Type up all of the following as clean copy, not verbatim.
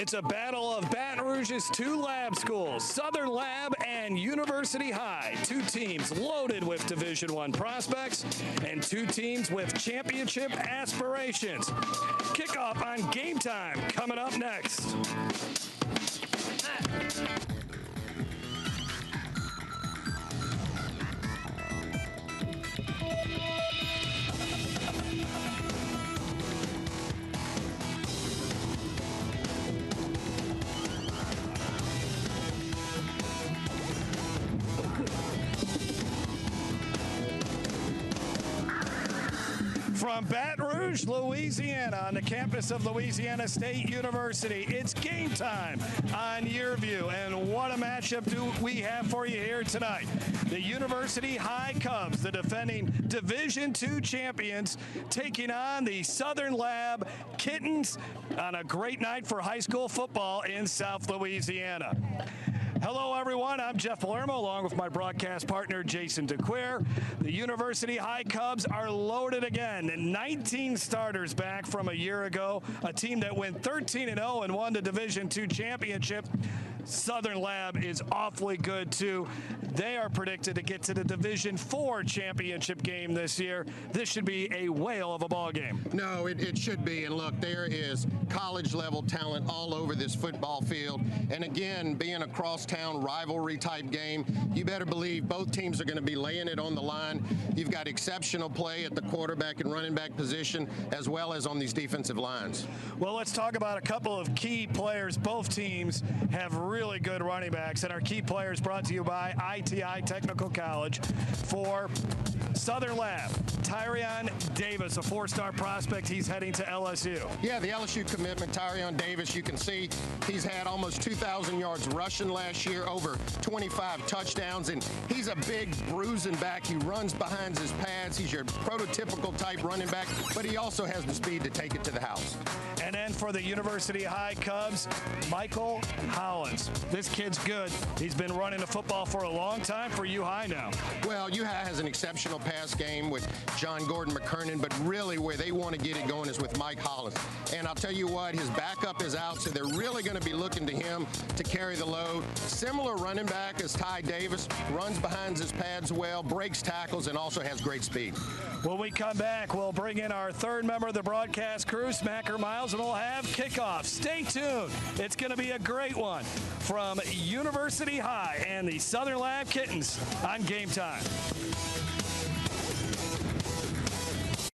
It's a battle of Baton Rouge's two lab schools, Southern Lab and University High. Two teams loaded with Division I prospects and two teams with championship aspirations. Kickoff on Game Time coming up next. From Baton Rouge, Louisiana, on the campus of Louisiana State University, it's Game Time on Yearview. And what a matchup do we have for you here tonight. The University High Cubs, the defending Division II champions, taking on the Southern Lab Kittens on a great night for high school football in South Louisiana. Hello, everyone. I'm Jeff Palermo, along with my broadcast partner, Jason DeQueer. The University High Cubs are loaded again. 19 starters back from a year ago. A team that went 13-0 and won the Division II championship. Southern Lab is awfully good, too. They are predicted to get to the Division IV championship game this year. This should be a whale of a ball game. No, it should be. And look, there is college-level talent all over this football field. And again, being a crosstown rivalry type game, you better believe both teams are going to be laying it on the line. You've got exceptional play at the quarterback and running back position, as well as on these defensive lines. Well, let's talk about a couple of key players. Both teams have really good running backs, and our key players brought to you by ITI Technical College. For Southern Lab, Tyrion Davis, a four-star prospect. He's heading to LSU. Yeah, the LSU commitment, Tyrion Davis, you can see he's had almost 2,000 yards rushing last year, over 25 touchdowns, and he's a big bruising back. He runs behind his pads. He's your prototypical type running back, but he also has the speed to take it to the house. And then for the University High Cubs, Michael Hollins. This kid's good. He's been running the football for a long time for U High now. Well, U High has an exceptional pass game with John Gordon McKernan, but really where they want to get it going is with Mike Hollins. And I'll tell you what, his backup is out, so they're really going to be looking to him to carry the load. Similar running back as Ty Davis, runs behind his pads well, breaks tackles, and also has great speed. When we come back, we'll bring in our third member of the broadcast crew, Travon Myles, and we'll have kickoff. Stay tuned. It's going to be a great one from University High and the Southern Lab Kittens on Game Time.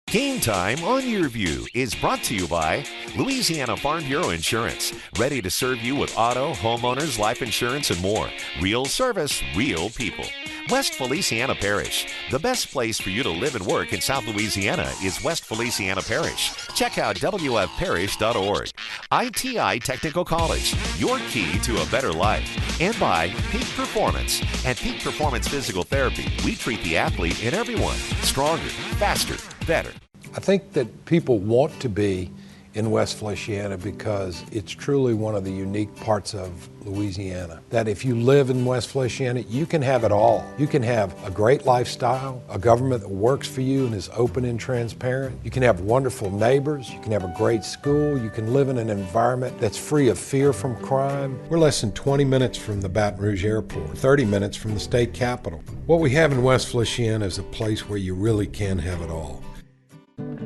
Game Time on Yearview is brought to you by Louisiana Farm Bureau Insurance, ready to serve you with auto, homeowners, life insurance, and more. Real service, real people. West Feliciana Parish. The best place for you to live and work in South Louisiana is West Feliciana Parish. Check out wfparish.org. ITI Technical College, your key to a better life. And by Peak Performance. At Peak Performance Physical Therapy, we treat the athlete and everyone stronger, faster, better. I think that people want to be in West Feliciana because it's truly one of the unique parts of Louisiana. That if you live in West Feliciana, you can have it all. You can have a great lifestyle, a government that works for you and is open and transparent. You can have wonderful neighbors. You can have a great school. You can live in an environment that's free of fear from crime. We're less than 20 minutes from the Baton Rouge Airport, 30 minutes from the state capitol. What we have in West Feliciana is a place where you really can have it all.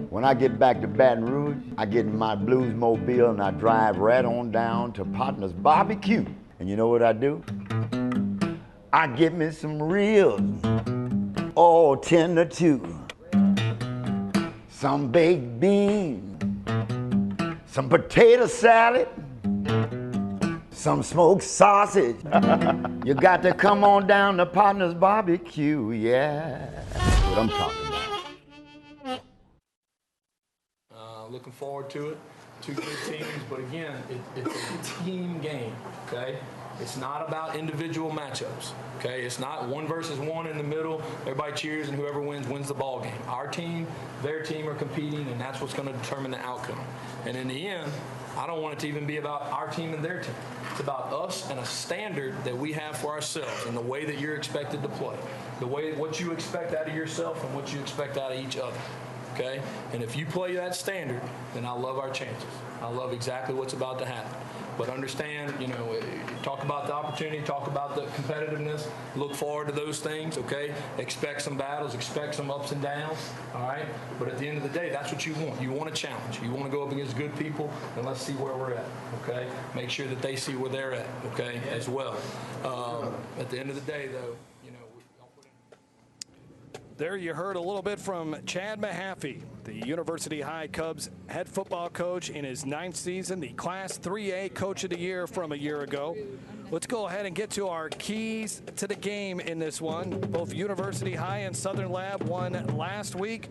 When I get back to Baton Rouge, I get in my blues mobile and I drive right on down to Partner's Barbecue. And you know what I do? I get me some ribs, all tender too. Some baked beans, some potato salad, some smoked sausage. You got to come on down to Partner's Barbecue, yeah. That's what I'm talking about. Looking forward to it. Two good teams, but again, it's a team game, okay? It's not about individual matchups, okay? It's not one versus one in the middle. Everybody cheers, and whoever wins the ball game. Our team, their team are competing, and that's what's going to determine the outcome. And in the end, I don't want it to even be about our team and their team. It's about us and a standard that we have for ourselves and the way that you're expected to play, what you expect out of yourself and what you expect out of each other. Okay? And if you play that standard, then I love our chances. I love exactly what's about to happen. But understand, you know, talk about the opportunity, talk about the competitiveness, look forward to those things, okay? Expect some battles, expect some ups and downs, all right? But at the end of the day, that's what you want. You want a challenge. You want to go up against good people, and let's see where we're at, okay? Make sure that they see where they're at, okay, as well. At the end of the day, though, you know, there you heard a little bit from Chad Mahaffey, the University High Cubs head football coach in his 9th season, the Class 3A Coach of the Year from a year ago. Let's go ahead and get to our keys to the game in this one. Both University High and Southern Lab won last week.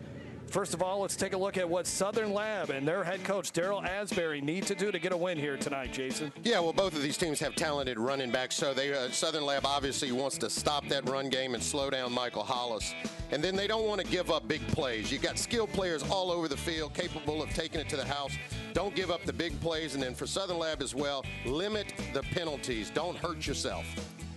First of all, let's take a look at what Southern Lab and their head coach, Daryl Asbury, need to do to get a win here tonight, Jason. Yeah, well, both of these teams have talented running backs, so Southern Lab obviously wants to stop that run game and slow down Michael Hollins. And then they don't want to give up big plays. You got skilled players all over the field capable of taking it to the house. Don't give up the big plays. And then for Southern Lab as well, limit the penalties. Don't hurt yourself.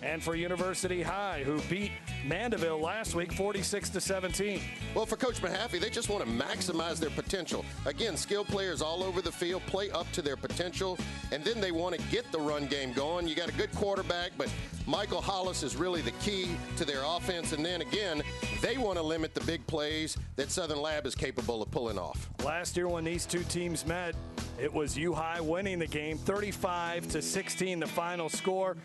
And for University High, who beat Mandeville last week 46-17. Well, for Coach Mahaffey, they just want to maximize their potential. Again, skilled players all over the field, play up to their potential, and then they want to get the run game going. You got a good quarterback, but Michael Hollins is really the key to their offense. And then again, they want to limit the big plays that Southern Lab is capable of pulling off. Last year when these two teams met, it was U-High winning the game, 35-16, the final score.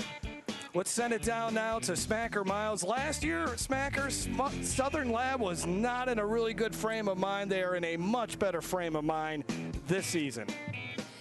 Let's send it down now to Smacker Myles. Last year, Southern Lab was not in a really good frame of mind. They are in a much better frame of mind this season.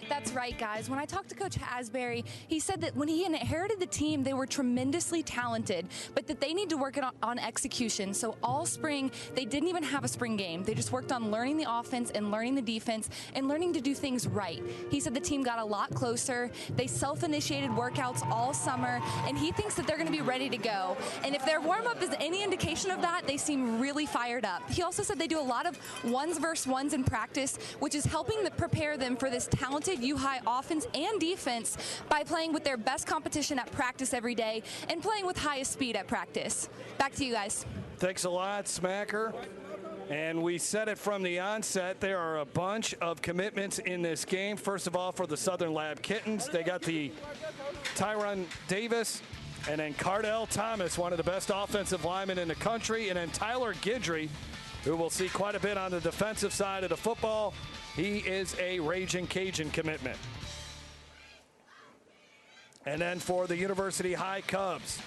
That's right, guys. When I talked to Coach Asbury, he said that when he inherited the team, they were tremendously talented, but that they need to work on execution. So all spring, they didn't even have a spring game. They just worked on learning the offense and learning the defense and learning to do things right. He said the team got a lot closer. They self-initiated workouts all summer, and he thinks that they're going to be ready to go. And if their warm-up is any indication of that, they seem really fired up. He also said they do a lot of ones versus ones in practice, which is helping prepare them for this talented U-High offense and defense by playing with their best competition at practice every day and playing with highest speed at practice. Back to you guys. Thanks a lot, Smacker. And we said it from the onset, there are a bunch of commitments in this game. First of all, for the Southern Lab Kittens, they got the Tyron Davis and then Cardell Thomas, one of the best offensive linemen in the country, and then Tyler Guidry, who we'll see quite a bit on the defensive side of the football. He is a Raging Cajun commitment. And then for the University High Cubs,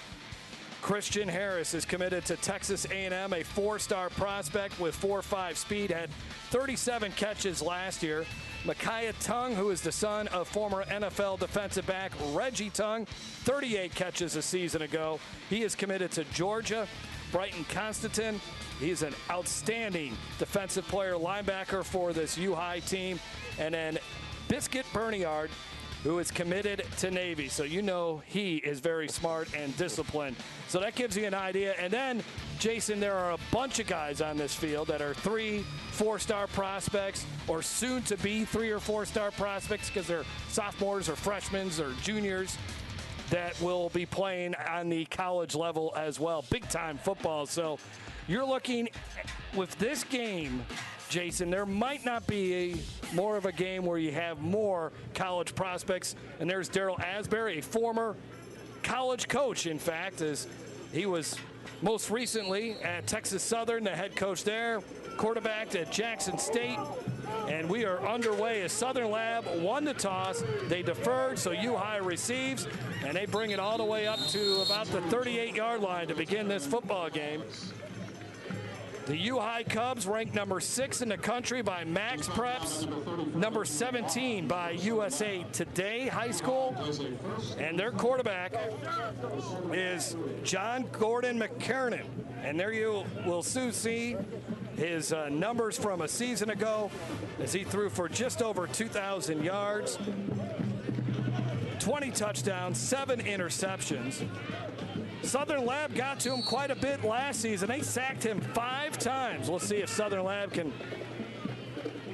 Christian Harris is committed to Texas A&M, a 4-star prospect with 4.5 speed, had 37 catches last year. Makiya Tongue, who is the son of former NFL defensive back Reggie Tongue, 38 catches a season ago. He is committed to Georgia. Brighton Constantin, he's an outstanding defensive player, linebacker for this U-High team. And then Biscuit Berniard, who is committed to Navy. So you know he is very smart and disciplined. So that gives you an idea. And then, Jason, there are a bunch of guys on this field that are 3, 4-star prospects or soon to be 3 or 4-star prospects because they're sophomores or freshmen or juniors that will be playing on the college level as well. Big-time football. So you're looking with this game, Jason, there might not be more of a game where you have more college prospects. And there's Daryl Asbury, a former college coach, in fact, as he was most recently at Texas Southern, the head coach there, quarterbacked at Jackson State. And we are underway as Southern Lab won the toss. They deferred, so U-High receives, and they bring it all the way up to about the 38-yard line to begin this football game. The U-High Cubs ranked number 6 in the country by Max Preps, number 17 by USA Today High School, and their quarterback is John Gordon McKernan. And there you will soon see his numbers from a season ago as he threw for just over 2,000 yards, 20 touchdowns, 7 interceptions. Southern Lab got to him quite a bit last season. They sacked him 5 times. We'll see if Southern Lab can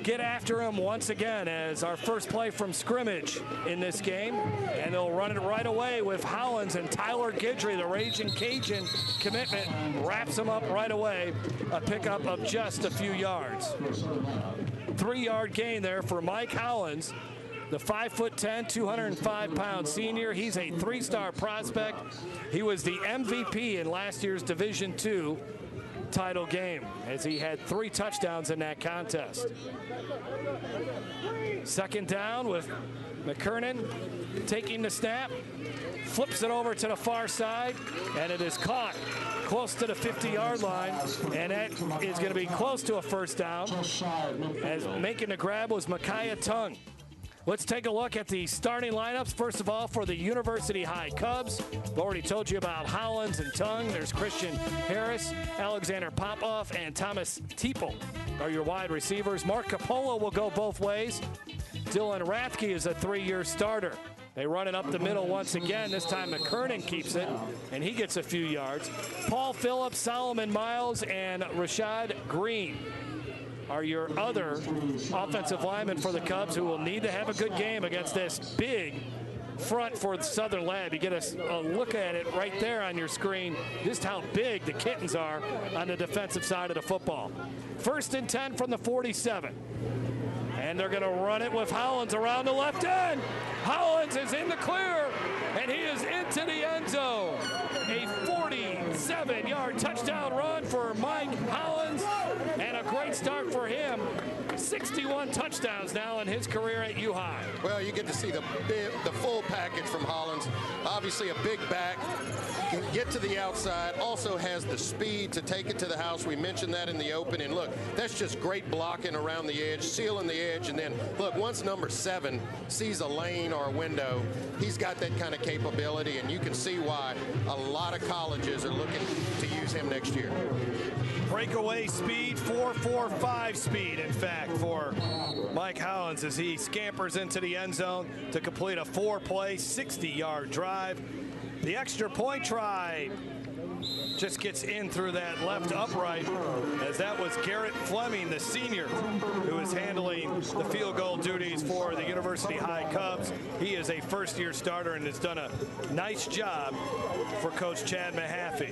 get after him once again as our first play from scrimmage in this game. And they'll run it right away with Hollins, and Tyler Guidry, the Raging Cajun commitment, wraps him up right away. A pickup of just a few yards. 3-yard gain there for Mike Hollins. the 5'10", 205-pound senior. He's a three-star prospect. He was the MVP in last year's Division II title game, as he had 3 touchdowns in that contest. Second down with McKernan taking the snap, flips it over to the far side, and it is caught close to the 50-yard line, and that is going to be close to a first down, as making the grab was Makiya Tongue. Let's take a look at the starting lineups. First of all, for the University High Cubs, I've already told you about Hollins and Tongue. There's Christian Harris, Alexander Popoff, and Thomas Teeple are your wide receivers. Mark Capola will go both ways. Dylan Rathke is a 3-year starter. They run it up the middle once again. This time McKernan keeps it, and he gets a few yards. Paul Phillips, Solomon Miles, and Rashad Green are your other offensive linemen for the Cubs, who will need to have a good game against this big front for the Southern Lab. You get a look at it right there on your screen, just how big the Kittens are on the defensive side of the football. 1st and 10 from the 47. And they're going to run it with Hollins around the left end. Hollins is in the clear, and he is into the end zone. A 47-yard touchdown run for Mike Hollins, and a great start for him. 61 touchdowns now in his career at U-High. Well, you get to see the full package from Hollins. Obviously a big back, can get to the outside, also has the speed to take it to the house. We mentioned that in the open, and look, that's just great blocking around the edge, sealing the edge, and then look, once number 7 sees a lane or a window, he's got that kind of capability, and you can see why a lot of colleges are looking to use him next year. Breakaway speed, 4.45 speed, in fact, for Mike Hollins as he scampers into the end zone to complete a 4-play, 60-yard drive. The extra point try just gets in through that left upright, as that was Garrett Fleming, the senior, who is handling the field goal duties for the University High Cubs. He is a first-year starter and has done a nice job for Coach Chad Mahaffey.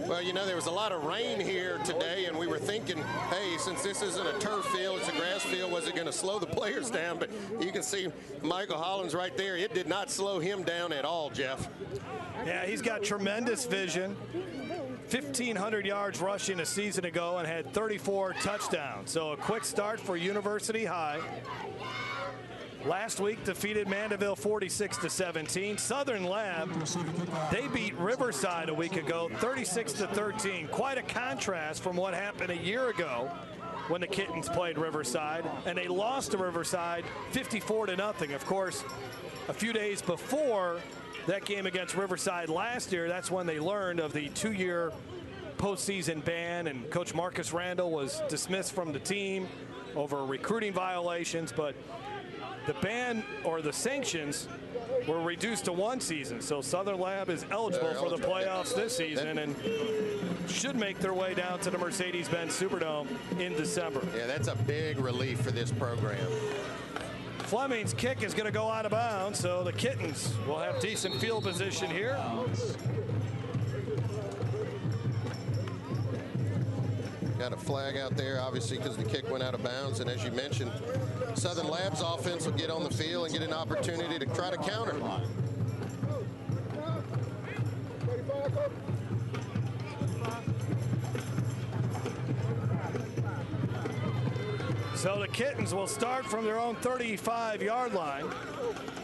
Well, you know, there was a lot of rain here today, and we were thinking, hey, since this isn't a turf field, it's a grass field, was it going to slow the players down? But you can see Michael Hollins right there. It did not slow him down at all, Jeff. Yeah, he's got tremendous vision. 1,500 yards rushing a season ago and had 34 touchdowns. So a quick start for University High. Last week defeated Mandeville 46-17. Southern Lab, they beat Riverside a week ago 36-13. Quite a contrast from what happened a year ago when the Kittens played Riverside, and they lost to Riverside 54-0. Of course, a few days before that game against Riverside last year, that's when they learned of the 2-year postseason ban, and Coach Marcus Randall was dismissed from the team over recruiting violations. But the ban, or the sanctions, were reduced to 1 season. So Southern Lab is eligible for the playoffs this season and should make their way down to the Mercedes-Benz Superdome in December. Yeah, that's a big relief for this program. Fleming's kick is going to go out of bounds, so the Kittens will have decent field position here. Got a flag out there, obviously, because the kick went out of bounds. And as you mentioned, Southern Lab's offense will get on the field and get an opportunity to try to counter. So the Kittens will start from their own 35-yard line,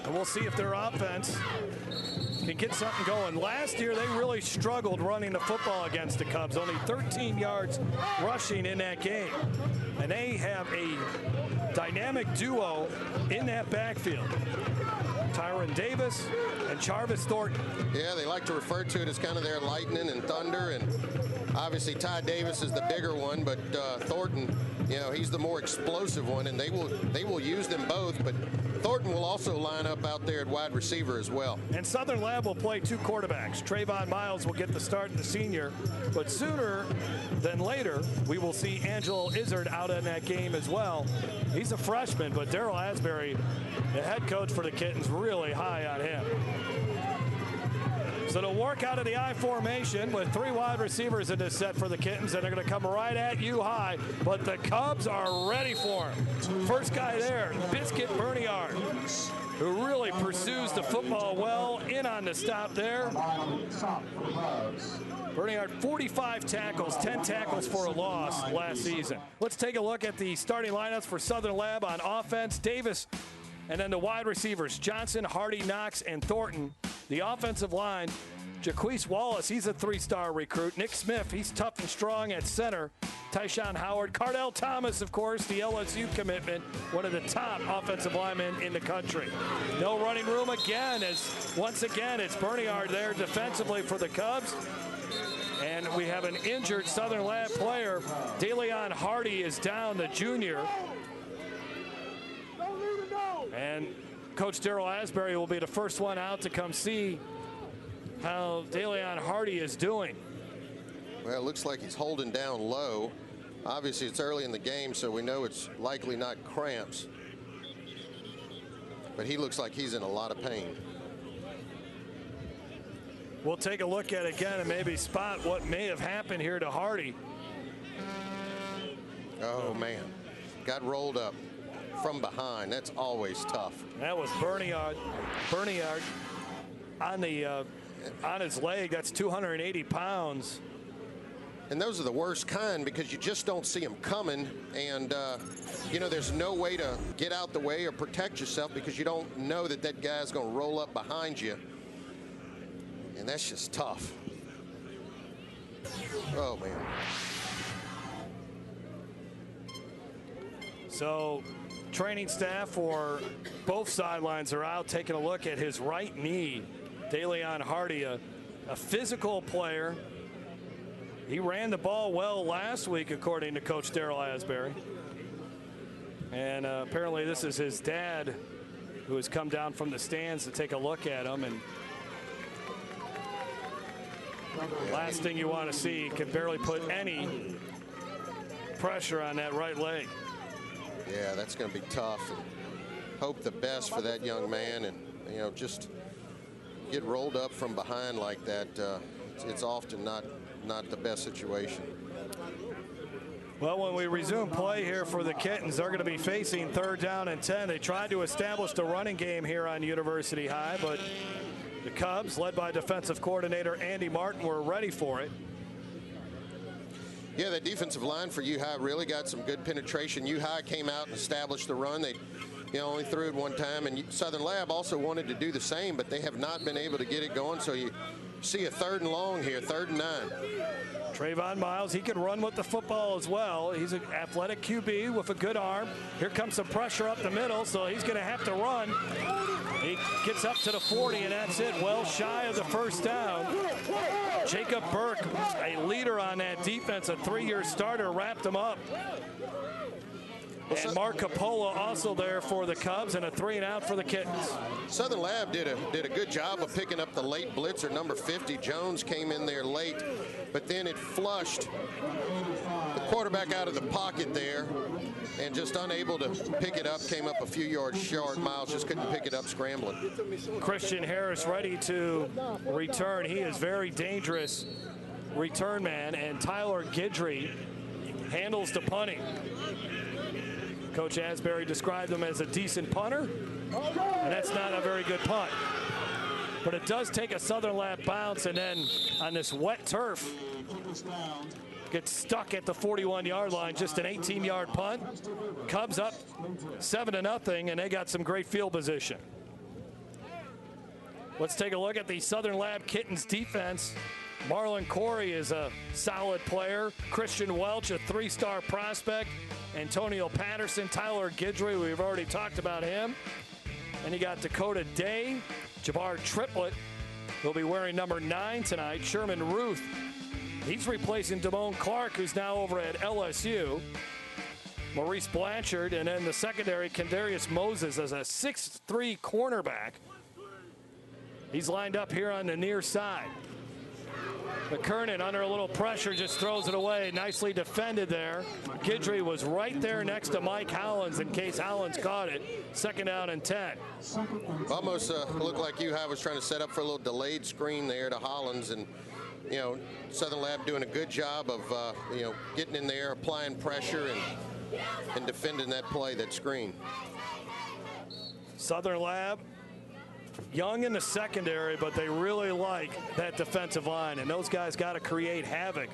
and we'll see if their offense can get something going. Last year, they really struggled running the football against the Cubs, only 13 yards rushing in that game. And they have a dynamic duo in that backfield, Tyron Davis and Charvis Thornton. Yeah, they like to refer to it as kind of their lightning and thunder, and obviously Ty Davis is the bigger one, but Thornton, you know, he's the more explosive one, and they will use them both, but Thornton will also line up out there at wide receiver as well. And Southern Lab will play 2 quarterbacks. Travon Myles will get the start, the senior, but sooner than later, we will see Angelo Izzard out in that game as well. He's a freshman, but Darrell Asbury, the head coach for the Kittens, really high on him. So they'll work out of the I formation with 3 wide receivers in this set for the Kittens, and they're going to come right at you high, but the Cubs are ready for him. First guy there, Biscuit Berniard. who really pursues the football well, in on the stop there. Bernard, 45 tackles, 10 tackles for a loss last season. Let's take a look at the starting lineups for Southern Lab on offense. Davis, and then the wide receivers, Johnson, Hardy, Knox, and Thornton. The offensive line, Jaquise Wallace, he's a 3-star recruit. Nick Smith, he's tough and strong at center. Tyshawn Howard, Cardell Thomas, of course, the LSU commitment, one of the top offensive linemen in the country. No running room again, as once again it's Bernard there defensively for the Cubs. And we have an injured Southern Lab player. DeLeon Hardy is down, the junior. And Coach Darrell Asbury will be the first one out to come see how DeLeon Hardy is doing. Well, it looks like he's holding down low. Obviously, it's early in the game, so we know it's likely not cramps. But he looks like he's in a lot of pain. We'll take a look at it again and maybe spot what may have happened here to Hardy. Oh, man. Got rolled up from behind. That's always tough. That was Bernard on his leg. That's 280 pounds. And those are the worst kind because you just don't see them coming. And, you know, there's no way to get out the way or protect yourself because you don't know that that guy's going to roll up behind you. And that's just tough. Oh, man. So training staff for both sidelines are out taking a look at his right knee. DeLeon Hardy, a physical player. He ran the ball well last week, according to Coach Darrell Asbury. And apparently this is his dad who has come down from the stands to take a look at him. And last thing you want to see, can barely put any pressure on that right leg. Yeah, that's going to be tough. And hope the best for that young man. And, you know, just get rolled up from behind like that. It's often not the best situation. Well, when we resume play here for the Kittens, they're going to be facing 3rd down and 10. They tried to establish the running game here on University High, but the Cubs, led by defensive coordinator Andy Martin, were ready for it. Yeah, that defensive line for U-High really got some good penetration. U-High came out and established the run. They only threw it one time, and Southern Lab also wanted to do the same, but they have not been able to get it going. So you see a 3rd and long here, 3rd and 9. Travon Myles, he can run with the football as well. He's an athletic QB with a good arm. Here comes some pressure up the middle, so he's going to have to run. He gets up to the 40, and that's it. Well shy of the 1st down. Jacob Burke, a leader on that defense, a 3-year starter, wrapped him up. And Mark Capola also there for the Cubs, and a 3-and-out for the Kittens. Southern Lab did a good job of picking up the late blitzer, number 50. Jones came in there late, but then it flushed the quarterback out of the pocket there, and just unable to pick it up, came up a few yards short. Myles just couldn't pick it up scrambling. Christian Harris ready to return. He is very dangerous return man, and Tyler Guidry handles the punting. Coach Asbury described him as a decent punter, and that's not a very good punt. But it does take a Southern Lab bounce, and then on this wet turf, gets stuck at the 41-yard line. Just an 18-yard punt. Cubs up 7-0, and they got some great field position. Let's take a look at the Southern Lab Kittens defense. Marlon Corey is a solid player. Christian Welch, a 3-star prospect. Antonio Patterson, Tyler Guidry, we've already talked about him. And you got Dakota Day, Jabbar Triplett, who'll be wearing number 9 tonight. Sherman Ruth, he's replacing Damone Clark, who's now over at LSU. Maurice Blanchard, and then the secondary, Kendarius Moses, as a 6'3" cornerback. He's lined up here on the near side. McKernan, under a little pressure, just throws it away. Nicely defended there. Guidry was right there next to Mike Hollins in case Hollins caught it. 2nd down and 10. Almost looked like U-High was trying to set up for a little delayed screen there to Hollins, and you know, Southern Lab doing a good job of you know, getting in there, applying pressure, and defending that play, that screen. Southern Lab, young in the secondary, but they really like that defensive line, and those guys got to create havoc.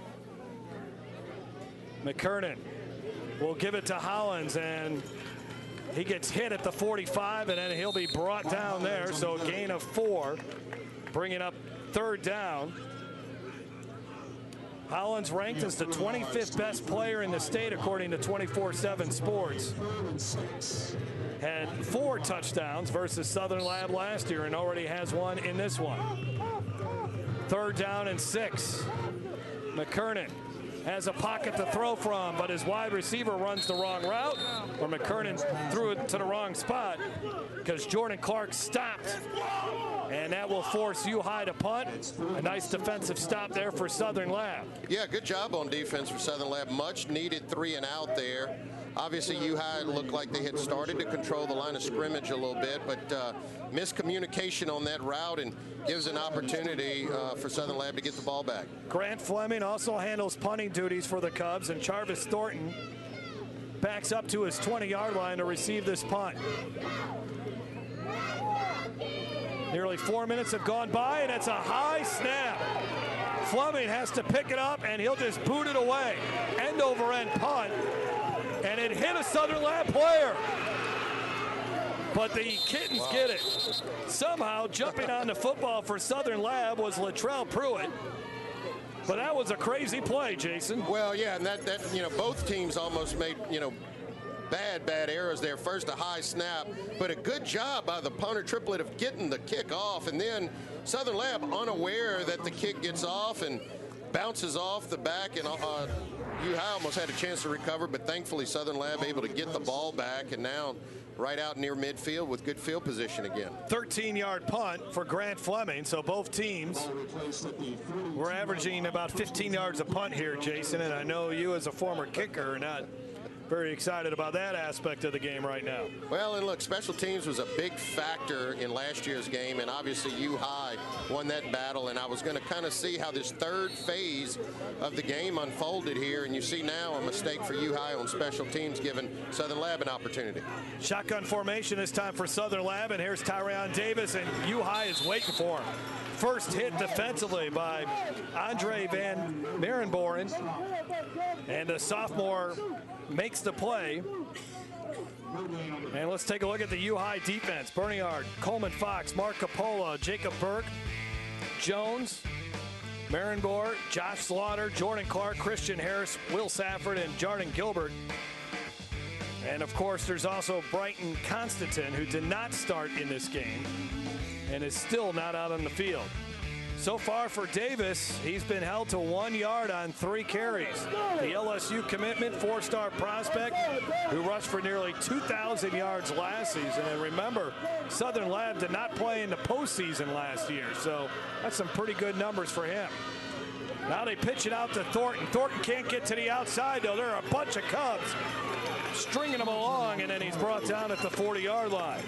McKernan will give it to Hollins, and he gets hit at the 45, and then he'll be brought down there, so a gain of 4, bringing up 3rd down. Hollins ranked as the 25th best player in the state according to 24/7 Sports. Had 4 touchdowns versus Southern Lab last year and already has 1 in this one. 3rd down and 6. McKernan has a pocket to throw from, but his wide receiver runs the wrong route, or McKernan threw it to the wrong spot because Jordan Clark stopped. And that will force U-High to punt. A nice defensive stop there for Southern Lab. Yeah, good job on defense for Southern Lab. Much needed 3 and out there. Obviously, U-High looked like they had started to control the line of scrimmage a little bit, but miscommunication on that route and gives an opportunity for Southern Lab to get the ball back. Grant Fleming also handles punting duties for the Cubs, and Charvis Thornton backs up to his 20-yard line to receive this punt. Nearly 4 minutes have gone by, and it's a high snap. Fleming has to pick it up, and he'll just boot it away. End-over-end punt, and it hit a Southern Lab player. But the Kittens get it. Somehow, jumping on the football for Southern Lab was Latrell Pruitt. But that was a crazy play, Jason. Well, yeah, and that both teams almost made, bad errors there. First a high snap, but a good job by the punter triplet of getting the kick off, and then Southern Lab unaware that the kick gets off and bounces off the back, and U-High almost had a chance to recover, but thankfully Southern Lab able to get the ball back, and now right out near midfield with good field position again. 13-yard punt for Grant Fleming, so both teams were averaging about 15 yards a punt here, Jason, and I know you as a former kicker are not very excited about that aspect of the game right now. Well, and look, special teams was a big factor in last year's game, and obviously U-High won that battle, and I was going to kind of see how this third phase of the game unfolded here, and you see now a mistake for U-High on special teams giving Southern Lab an opportunity. Shotgun formation this time for Southern Lab, and here's Tyrion Davis, and U-High is waiting for him. First hit defensively by Andre Van Merenboren, and the sophomore makes the play. And let's take a look at the U-High defense. Bernard, Coleman Fox, Mark Capola, Jacob Burke, Jones, Merenbor, Josh Slaughter, Jordan Clark, Christian Harris, Will Safford, and Jardin Gilbert. And of course, there's also Brighton Constantin, who did not start in this game and is still not out on the field. So far for Davis, he's been held to 1 yard on 3 carries. The LSU commitment, 4-star prospect, who rushed for nearly 2,000 yards last season. And remember, Southern Lab did not play in the postseason last year, so that's some pretty good numbers for him. Now they pitch it out to Thornton. Thornton can't get to the outside, though. There are a bunch of Cubs stringing him along, and then he's brought down at the 40-yard line.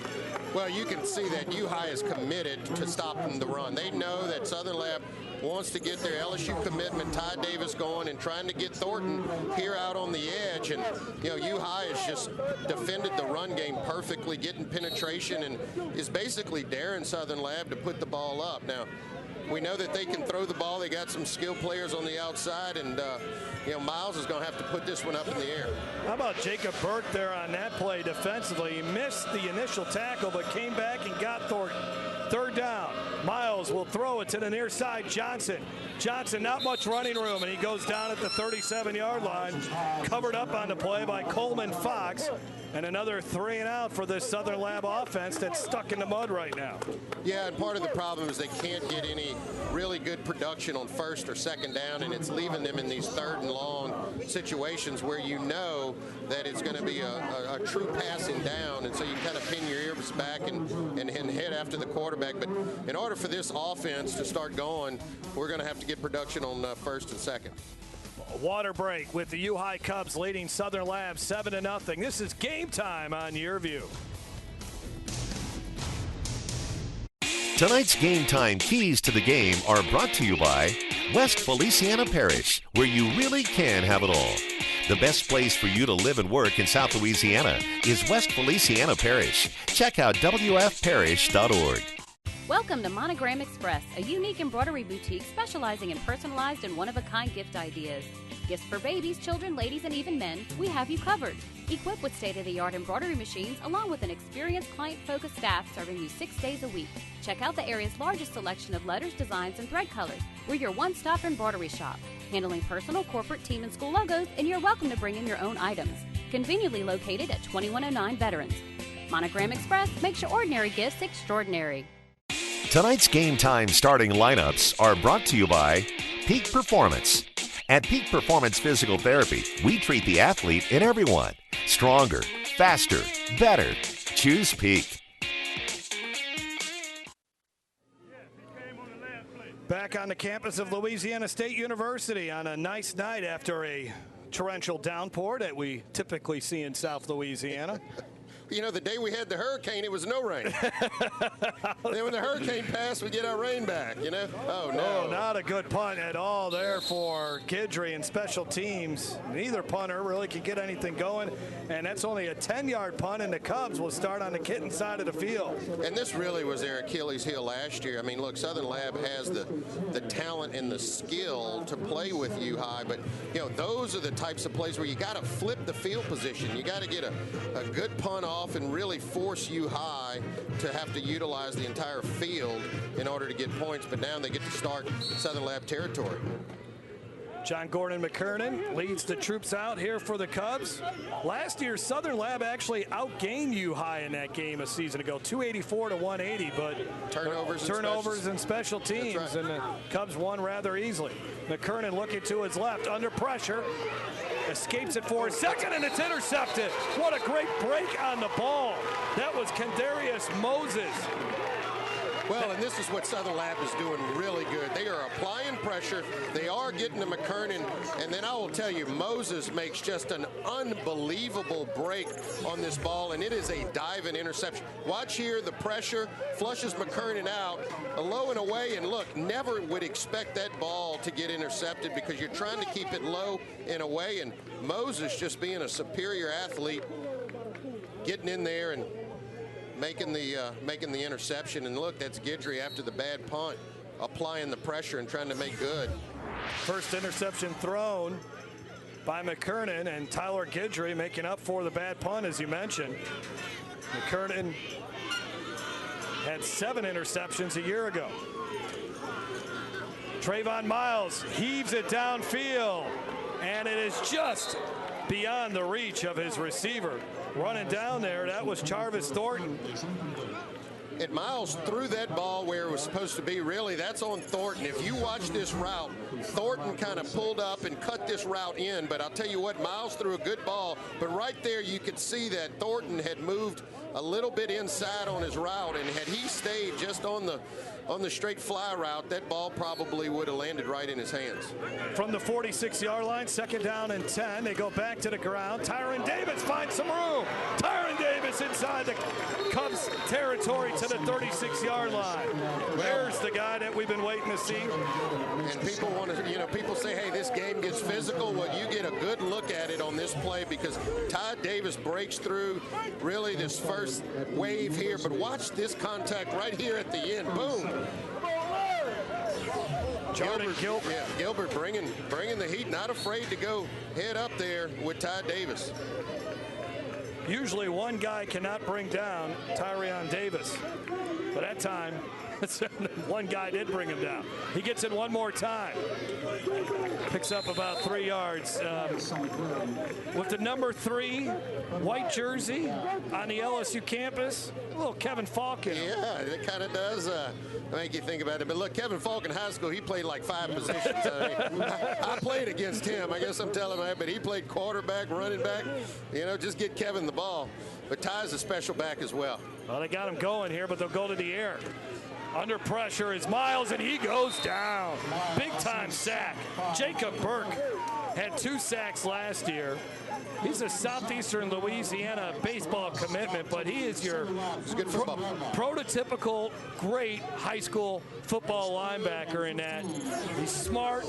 Well, you can see that U-High is committed to stopping the run. They know that Southern Lab wants to get their LSU commitment, Ty Davis going, and trying to get Thornton here out on the edge. And, U-High has just defended the run game perfectly, getting penetration, and is basically daring Southern Lab to put the ball up. Now, we know that they can throw the ball. They got some skilled players on the outside, and Myles is going to have to put this one up in the air. How about Jacob Burke there on that play defensively? He missed the initial tackle, but came back and got Thornton. 3rd down. Myles will throw it to the near side. Johnson, not much running room, and he goes down at the 37-yard line. Covered up on the play by Coleman Fox. And another 3 and out for this Southern Lab offense that's stuck in the mud right now. Yeah, and part of the problem is they can't get any really good production on 1st or 2nd down, and it's leaving them in these 3rd and long situations where you know that it's going to be a true passing down, and so you kind of pin your ears back and head after the quarterback. But in order for this offense to start going, we're going to have to get production on 1st and 2nd. Water break with the U-High Cubs leading Southern Lab 7-0. This is Game Time on Your View. Tonight's Game Time keys to the game are brought to you by West Feliciana Parish, where you really can have it all. The best place for you to live and work in South Louisiana is West Feliciana Parish. Check out wfparish.org. Welcome to Monogram Express, a unique embroidery boutique specializing in personalized and one-of-a-kind gift ideas. Gifts for babies, children, ladies, and even men, we have you covered. Equipped with state-of-the-art embroidery machines along with an experienced client-focused staff serving you 6 days a week. Check out the area's largest selection of letters, designs, and thread colors. We're your one-stop embroidery shop, handling personal, corporate, team, and school logos, and you're welcome to bring in your own items. Conveniently located at 2109 Veterans. Monogram Express makes your ordinary gifts extraordinary. Tonight's Game Time starting lineups are brought to you by Peak Performance. At Peak Performance Physical Therapy, we treat the athlete and everyone. Stronger, faster, better. Choose Peak. Back on the campus of Louisiana State University on a nice night after a torrential downpour that we typically see in South Louisiana. You know, the day we had the hurricane, it was no rain. Then when the hurricane passed, we get our rain back, you know? Oh, no. Oh, not a good punt at all there for Guidry and special teams. Neither punter really can get anything going, and that's only a 10-yard punt, and the Cubs will start on the Kitten side of the field. And this really was their Achilles heel last year. I mean, look, Southern Lab has the talent and the skill to play with U High, but, you know, those are the types of plays where you got to flip the field position. You got to get a good punt off and really force U High to have to utilize the entire field in order to get points, but now they get to start Southern Lab territory. John Gordon McKernan leads the troops out here for the Cubs. Last year, Southern Lab actually outgained U High in that game a season ago, 284 to 180, but turnovers and special teams, right. And the Cubs won rather easily. McKernan looking to his left, under pressure, escapes it for a second, and it's intercepted. What a great break on the ball. That was Kendarius Moses. Well, and this is what Southern Lab is doing really good. They are applying pressure. They are getting to McKernan. And then I will tell you, Moses makes just an unbelievable break on this ball, and it is a diving interception. Watch here, the pressure flushes McKernan out, a low and away, and look, never would expect that ball to get intercepted because you're trying to keep it low and away, and Moses, just being a superior athlete, getting in there and making the interception. And look, that's Guidry after the bad punt, applying the pressure and trying to make good. First interception thrown by McKernan, and Tyler Guidry making up for the bad punt, as you mentioned. McKernan had 7 interceptions a year ago. Travon Myles heaves it downfield, and it is just beyond the reach of his receiver. Running down there, that was Charvis Thornton. And Myles threw that ball where it was supposed to be. Really, that's on Thornton. If you watch this route, Thornton kind of pulled up and cut this route in. But I'll tell you what, Myles threw a good ball. But right there, you could see that Thornton had moved a little bit inside on his route. And had he stayed just on the straight fly route, that ball probably would have landed right in his hands. From the 46-yard line, 2nd down and 10. They go back to the ground. Tyron Davis finds some room. Tyron Davis inside the Cubs territory to the 36-yard line. There's the guy that we've been waiting to see. And people want to, you know, people say, hey, this game gets physical. Well, you get a good look at it on this play because Ty Davis breaks through really this first wave here. But watch this contact right here at the end. Boom. Gilbert bringing the heat, not afraid to go head up there with Ty Davis. Usually one guy cannot bring down Tyrion Davis, but that time one guy did bring him down. He gets it one more time. Picks up about 3 yards. With the number 3 white jersey on the LSU campus, a little Kevin Falk in him. Yeah, it kind of does make you think about it. But look, Kevin Falk in high school, he played like 5 positions. I played against him. I guess I'm telling you, but he played quarterback, running back. You know, just get Kevin the ball. But Ty's a special back as well. Well, they got him going here, but they'll go to the air. Under pressure is Myles, and he goes down. Big-time sack. Jacob Burke had 2 sacks last year. He's a Southeastern Louisiana baseball commitment, but he is your prototypical great high school football linebacker in that. He's smart.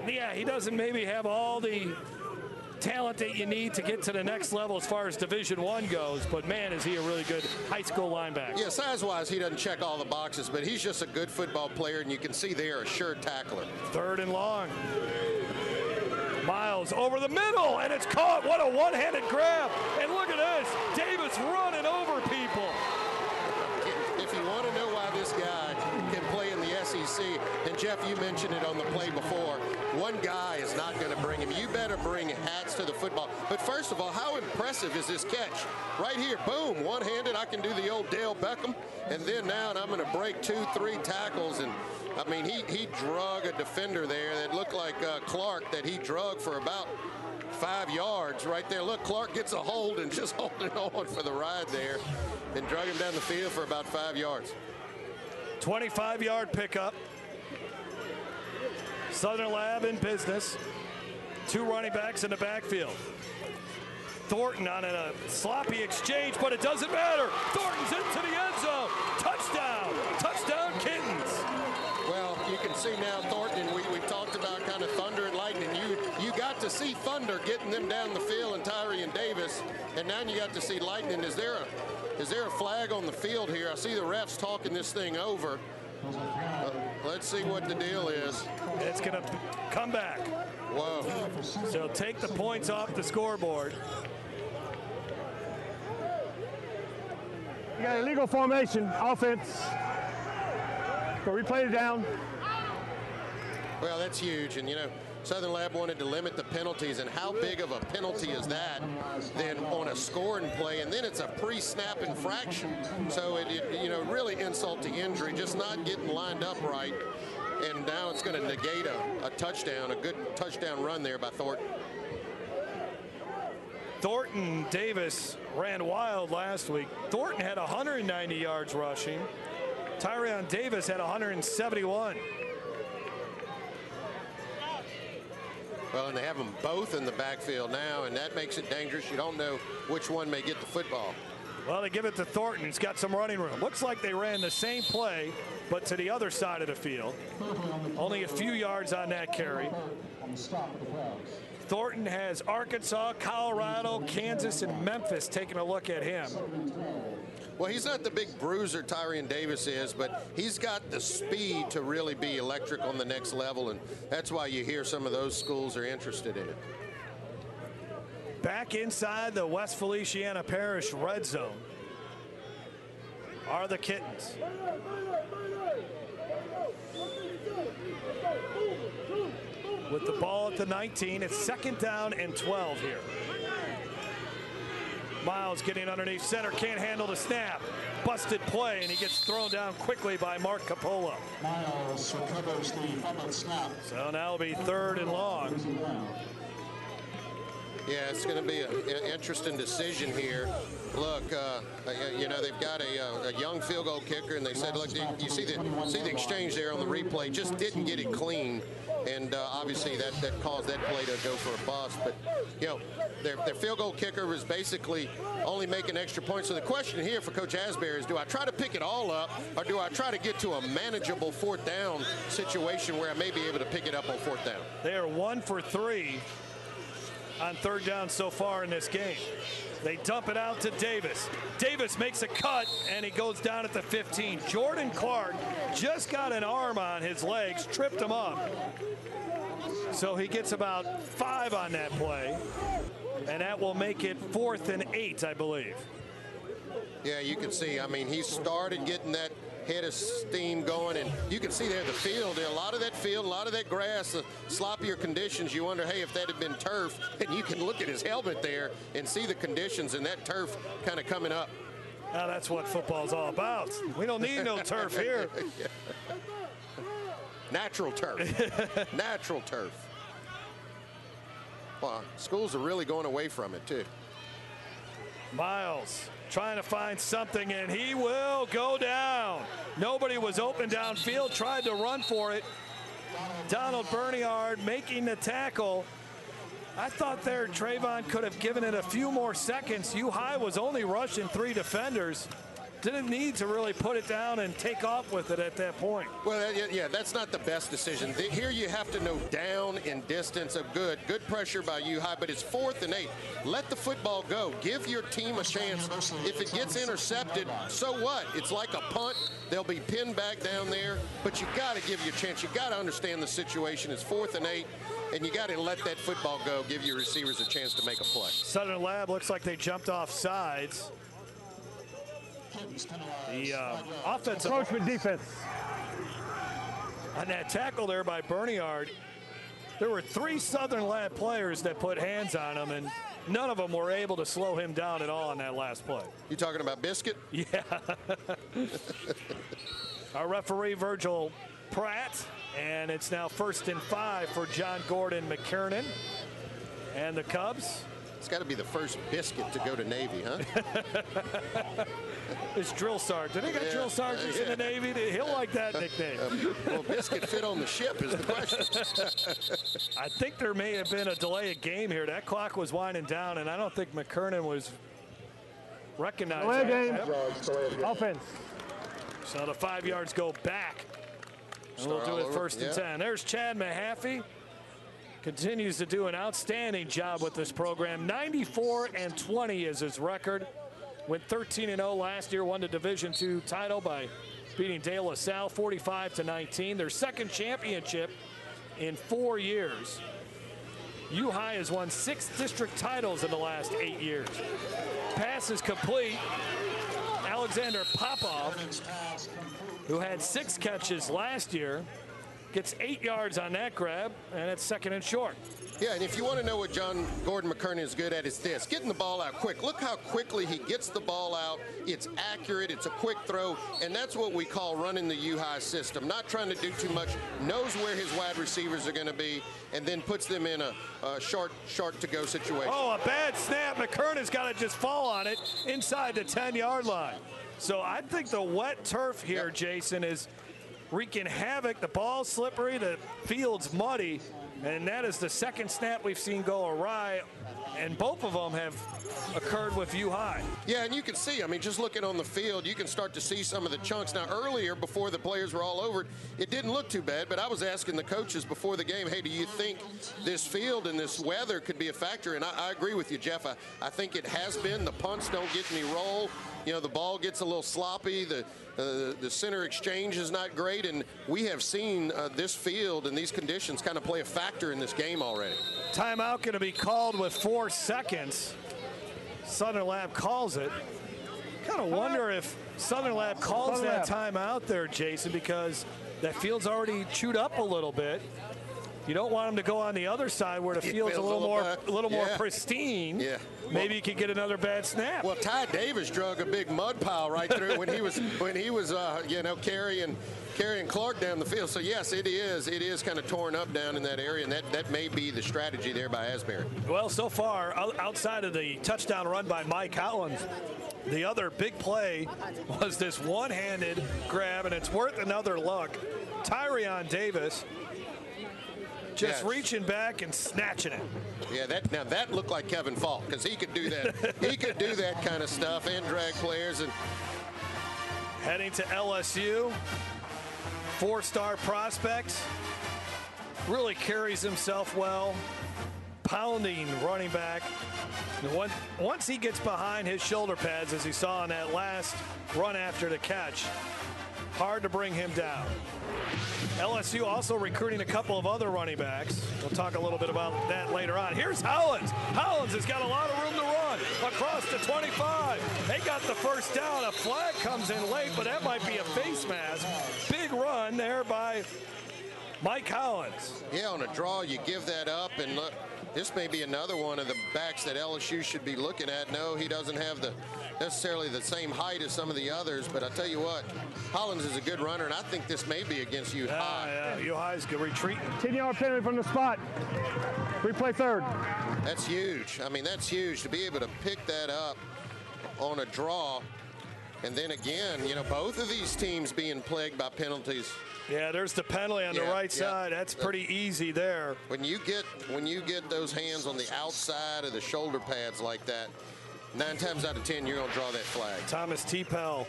Yeah, he doesn't maybe have all the talent that you need to get to the next level as far as Division I goes, but man, is he a really good high school linebacker. Yeah, size-wise, he doesn't check all the boxes, but he's just a good football player, and you can see there a sure tackler. 3rd and long. Myles over the middle, and it's caught. What a one-handed grab. And look at this, Davis running over people. If you want to know why this guy can play in the SEC, and Jeff, you mentioned it on the play before, one guy is not going to bring him. You better bring hats to the football. But first of all, how impressive is this catch? Right here, boom, one-handed. I can do the old Dale Beckham. And then now I'm going to break 2-3 tackles. And, I mean, he drug a defender there that looked like Clark, that he drug for about 5 yards right there. Look, Clark gets a hold and just holding on for the ride there and drug him down the field for about 5 yards. 25-yard pickup. Southern Lab in business. 2 running backs in the backfield. Thornton on a sloppy exchange, but it doesn't matter. Thornton's into the end zone. Touchdown. Touchdown, Kittens. Well, you can see now Thornton, and we've talked about kind of thunder and lightning. You got to see thunder getting them down the field and Tyree and Davis, and now you got to see lightning. Is there a flag on the field here? I see the refs talking this thing over. Let's see what the deal is. It's going to come back. Whoa. So take the points off the scoreboard. You got illegal formation, offense. Go replay it down. Well, that's huge. And, you know, Southern Lab wanted to limit the penalties, and how big of a penalty is that then on a scoring play? And then it's a pre-snap infraction. So it you know, really insult to injury, just not getting lined up right. And now it's going to negate a touchdown, a good touchdown run there by Thornton. Thornton Davis ran wild last week. Thornton had 190 yards rushing. Tyrion Davis had 171. Well, and they have them both in the backfield now, and that makes it dangerous. You don't know which one may get the football. Well, they give it to Thornton. He's got some running room. Looks like they ran the same play, but to the other side of the field. Only a few yards on that carry. Thornton has Arkansas, Colorado, Kansas, and Memphis taking a look at him. Well, he's not the big bruiser Tyrion Davis is, but he's got the speed to really be electric on the next level, and that's why you hear some of those schools are interested in it. Back inside the West Feliciana Parish red zone are the Kittens. With the ball at the 19, it's 2nd down and 12 here. Myles getting underneath center, can't handle the snap. Busted play, and he gets thrown down quickly by Mark Capola. Myles recovers the fumbled snap. So now it'll be 3rd and long. Yeah, it's going to be an interesting decision here. Look, you know, they've got a young field goal kicker, and they said, look, you see the exchange there on the replay, just didn't get it clean. And obviously that caused that play to go for a bust. But, you know, their field goal kicker was basically only making extra points. So the question here for Coach Asbury is, do I try to pick it all up, or do I try to get to a manageable 4th down situation where I may be able to pick it up on 4th down? They are 1 for 3 on 3rd down so far in this game. They dump it out to Davis. Davis makes a cut, and he goes down at the 15. Jordan Clark just got an arm on his legs, tripped him up. So he gets about 5 on that play, and that will make it 4th and 8, I believe. Yeah, you can see, I mean, he started getting that head of steam going, and you can see there the field, a lot of that field, a lot of that grass, the sloppier conditions. You wonder, hey, if that had been turf, and you can look at his helmet there and see the conditions and that turf kind of coming up. Now that's what football's all about. We don't need no turf here. Yeah. Natural turf. Natural turf. Well, schools are really going away from it too. Myles trying to find something, and he will go down. Nobody was open downfield, tried to run for it. Donald Berniard making the tackle. I thought there Travon could have given it a few more seconds. U-High was only rushing 3 defenders. didn't need to really put it down and take off with it at that point. Well, yeah, that's not the best decision. Here you have to know down and distance of good pressure by U-High, but it's 4th and 8. Let the football go. Give your team a chance. If it gets intercepted, so what? It's like a punt. They'll be pinned back down there, but you got to give you a chance. You got to understand the situation. It's 4th and 8. And you got to let that football go, give your receivers a chance to make a play. Southern Lab looks like they jumped off sides. The offensive approachment defense. On that tackle there by Berniard, there were 3 Southern Lab players that put hands on him, and none of them were able to slow him down at all on that last play. You talking about Biscuit? Yeah. Our referee, Virgil Pratt, and it's now 1st and 5 for John Gordon McKernan and the Cubs. It's got to be the first Biscuit to go to Navy, huh? It's drill sergeant. They got drill sergeants in the Navy. He'll like that nickname. Well, Biscuit fit on the ship is the question. I think there may have been a delay of game here. That clock was winding down, and I don't think McKernan was recognized. Delay game. Offense. So the 5 yards go back. And we'll do it 1st and 10. There's Chad Mahaffey. Continues to do an outstanding job with this program. 94-20 is his record. Went 13-0 last year. Won the Division II title by beating De La Salle 45-19. Their 2nd championship in 4 years. U-High has won 6 district titles in the last 8 years. Pass is complete. Alexander Popov, who had 6 catches last year, gets 8 yards on that grab, and it's 2nd and short. Yeah, and if you want to know what John Gordon McKernan is good at, it's this: getting the ball out quick. Look how quickly he gets the ball out. It's accurate. It's a quick throw, and that's what we call running the U-High system. Not trying to do too much. Knows where his wide receivers are going to be, and then puts them in a short to go situation. Oh, a bad snap. McKernan's got to just fall on it inside the 10-yard line. So I think the wet turf here, Jason, is wreaking havoc. The ball's slippery, the field's muddy, and that is the 2nd snap we've seen go awry, and both of them have occurred with U-High. Yeah, and you can see, I mean, just looking on the field, you can start to see some of the chunks. Now, earlier, before the players were all over it, it didn't look too bad, but I was asking the coaches before the game, hey, do you think this field and this weather could be a factor? And I agree with you, Jeff. I think it has been. The punts don't get any roll. You know, the ball gets a little sloppy. The center exchange is not great, and we have seen this field and these conditions kind of play a factor in this game already. Timeout going to be called with 4 seconds. Southern Lab calls it. Kind of wonder if Southern Lab calls that timeout there, Jason, because that field's already chewed up a little bit. You don't want them to go on the other side where the field's a little more pristine. Yeah. Maybe you could get another bad snap. Well, Ty Davis drug a big mud pile right through when he was you know, carrying Clark down the field. So yes, it is kind of torn up down in that area, and that may be the strategy there by Asbury. Well, so far, outside of the touchdown run by Mike Hollins, the other big play was this one-handed grab, and it's worth another look. Tyrion Davis just reaching back and snatching it. Yeah, that looked like Kevin Falk, because he could do that. He could do that kind of stuff and drag players. And heading to LSU, 4-star prospect, really carries himself well, pounding running back. And once he gets behind his shoulder pads, as he saw on that last run after the catch, hard to bring him down. LSU also recruiting a couple of other running backs. We'll talk a little bit about that later on. Here's Hollins. Hollins has got a lot of room to run across the 25. They got the first down. A flag comes in late, but that might be a face mask. Big run there by Mike Hollins. Yeah, on a draw, you give that up, and look, this may be another one of the backs that LSU should be looking at. No, he doesn't have necessarily the same height as some of the others, but I'll tell you what, Hollins is a good runner, and I think this may be against U-High. Yeah, U-High's retreating. 10-yard penalty from the spot. Replay 3rd. That's huge. I mean, that's huge to be able to pick that up on a draw. And then again, you know, both of these teams being plagued by penalties. Yeah, there's the penalty on the right side. That's pretty easy there. When you get those hands on the outside of the shoulder pads like that, 9 times out of 10, you're going to draw that flag. Thomas T-Pell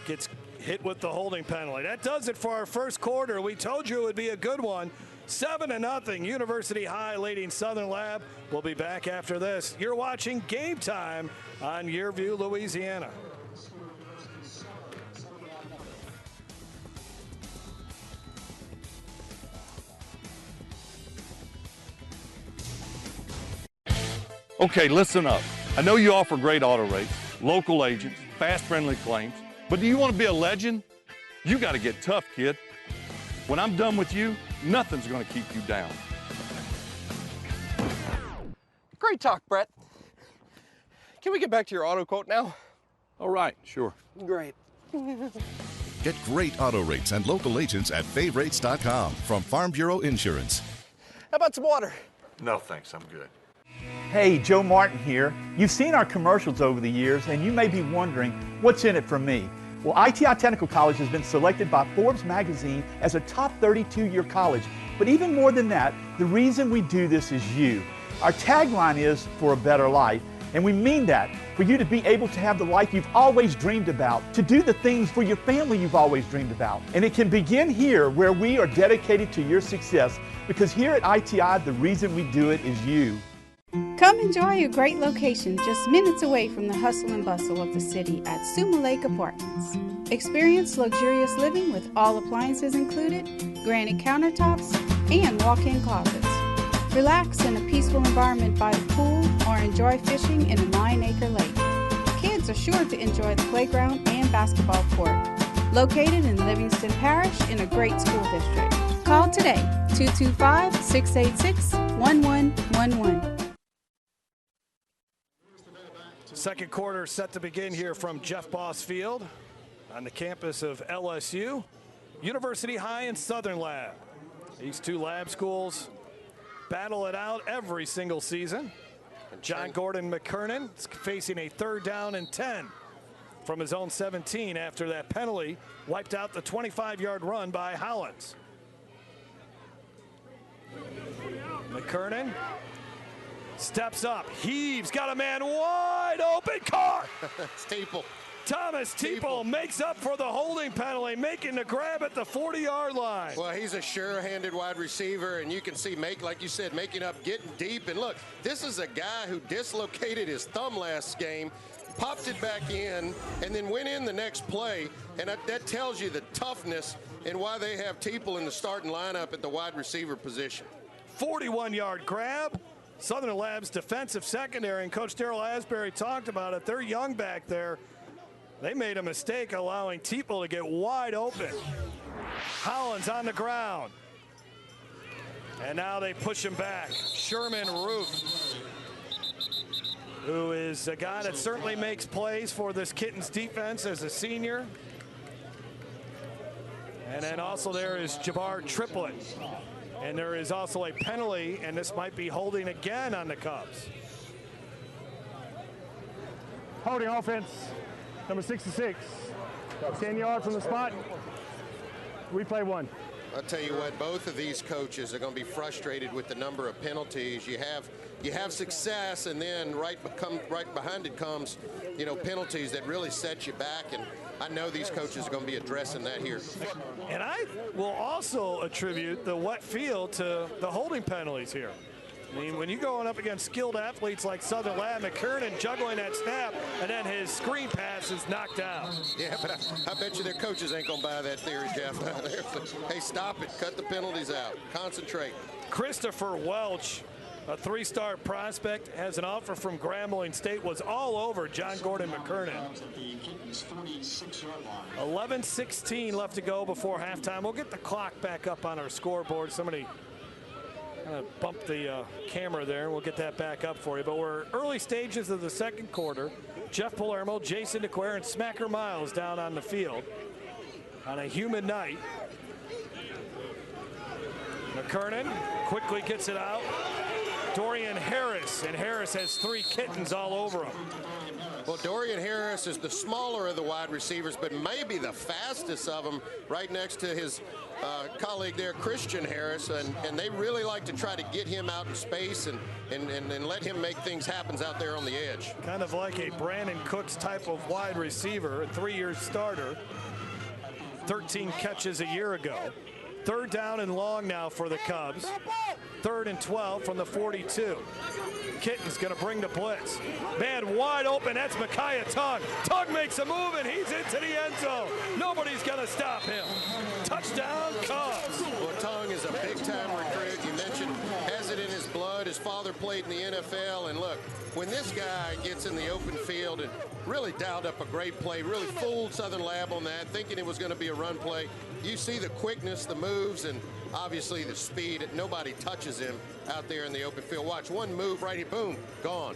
gets hit with the holding penalty. That does it for our first quarter. We told you it would be a good one. 7-0, University High leading Southern Lab. We'll be back after this. You're watching Game Time on Yearview, Louisiana. Okay, listen up. I know you offer great auto rates, local agents, fast, friendly claims, but do you want to be a legend? You got to get tough, kid. When I'm done with you, nothing's going to keep you down. Great talk, Brett. Can we get back to your auto quote now? All right, sure. Great. Get great auto rates and local agents at favrates.com from Farm Bureau Insurance. How about some water? No, thanks. I'm good. Hey, Joe Martin here. You've seen our commercials over the years, and you may be wondering, what's in it for me? Well, ITI Technical College has been selected by Forbes magazine as a top 32-year college. But even more than that, the reason we do this is you. Our tagline is, for a better life, and we mean that, for you to be able to have the life you've always dreamed about, to do the things for your family you've always dreamed about. And it can begin here, where we are dedicated to your success, because here at ITI, the reason we do it is you. Come enjoy a great location just minutes away from the hustle and bustle of the city at Suma Lake Apartments. Experience luxurious living with all appliances included, granite countertops, and walk-in closets. Relax in a peaceful environment by the pool or enjoy fishing in a 9-acre lake. Kids are sure to enjoy the playground and basketball court. Located in Livingston Parish in a great school district. Call today, 225-686-1111. Second quarter set to begin here from Jeff Boss Field on the campus of LSU, University High and Southern Lab. These two lab schools battle it out every single season. John Gordon McKernan is facing a 3rd down and 10 from his own 17 after that penalty wiped out the 25-yard run by Hollins. McKernan steps up, heaves, got a man wide open, caught! Steeple. Thomas Teeple makes up for the holding penalty, making the grab at the 40-yard line. Well, he's a sure-handed wide receiver, and you can see, like you said, making up, getting deep. And look, this is a guy who dislocated his thumb last game, popped it back in, and then went in the next play. And that tells you the toughness and why they have Teeple in the starting lineup at the wide receiver position. 41-yard grab. Southern Lab's defensive secondary, and Coach Darrell Asbury talked about it. They're young back there. They made a mistake allowing Teeple to get wide open. Hollins on the ground. And now they push him back. Sherman Roof, who is a guy that certainly makes plays for this Kittens defense as a senior. And then also there is Jabbar Triplett. And there is also a penalty, and this might be holding again on the Cubs. Holding offense, number 66. 10 yards from the spot. Replay 1. I'll tell you what, both of these coaches are going to be frustrated with the number of penalties. You have success, and then right behind it comes, penalties that really set you back. And I know these coaches are going to be addressing that here. And I will also attribute the wet field to the holding penalties here. I mean, when you're going up against skilled athletes like Southern Lab, McKernan juggling that snap, and then his screen pass is knocked out. Yeah, but I bet you their coaches ain't going to buy that theory, Jeff. Hey, stop it. Cut the penalties out. Concentrate. Christopher Welch, a 3-star prospect, has an offer from Grambling State, was all over John Gordon McKernan. 11:16 left to go before halftime. We'll get the clock back up on our scoreboard. Somebody kind of bumped the camera there, and we'll get that back up for you. But we're early stages of the second quarter. Jeff Palermo, Jason DeQuare, and Smacker Miles down on the field on a humid night. McKernan quickly gets it out. Dorian Harris, and Harris has 3 Kittens all over him. Well, Dorian Harris is the smaller of the wide receivers, but maybe the fastest of them, right next to his colleague there, Christian Harris, and they really like to try to get him out in space and let him make things happen out there on the edge. Kind of like a Brandon Cooks type of wide receiver, a 3-year starter, 13 catches a year ago. 3rd down and long now for the Cubs. 3rd and 12 from the 42. Kittens going to bring the blitz. Man wide open, that's Makiya Tongue. Tongue makes a move and he's into the end zone. Nobody's going to stop him. Touchdown Cubs. Well, Tongue is a big-time recruit. You mentioned has it in his blood. His father played in the NFL, and look, when this guy gets in the open field and really dialed up a great play, really fooled Southern Lab on that, thinking it was going to be a run play. You see the quickness, the moves, and obviously the speed. Nobody touches him out there in the open field. Watch one move right here, boom, gone.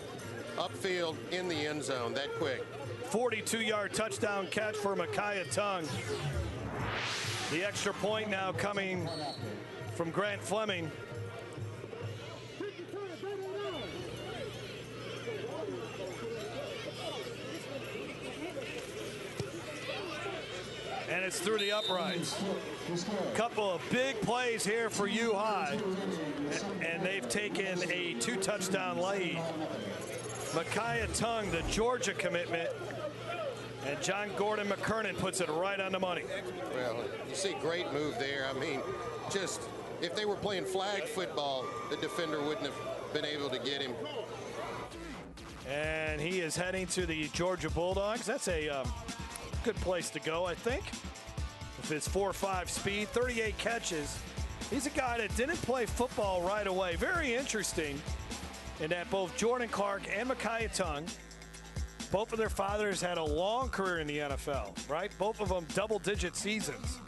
Upfield in the end zone, that quick. 42-yard touchdown catch for Makiya Tongue. The extra point now coming from Grant Fleming. And it's through the uprights. Couple of big plays here for U High, and they've taken a 2-touchdown lead. Makiya Tongue, the Georgia commitment, and John Gordon McKernan puts it right on the money. Well, you see great move there. I mean, just if they were playing flag football, the defender wouldn't have been able to get him. And he is heading to the Georgia Bulldogs. That's a good place to go, I think. With his 4.5 speed, 38 catches. He's a guy that didn't play football right away. Very interesting in that both Jordan Clark and Makiya Tongue, both of their fathers had a long career in the NFL, right? Both of them double-digit seasons.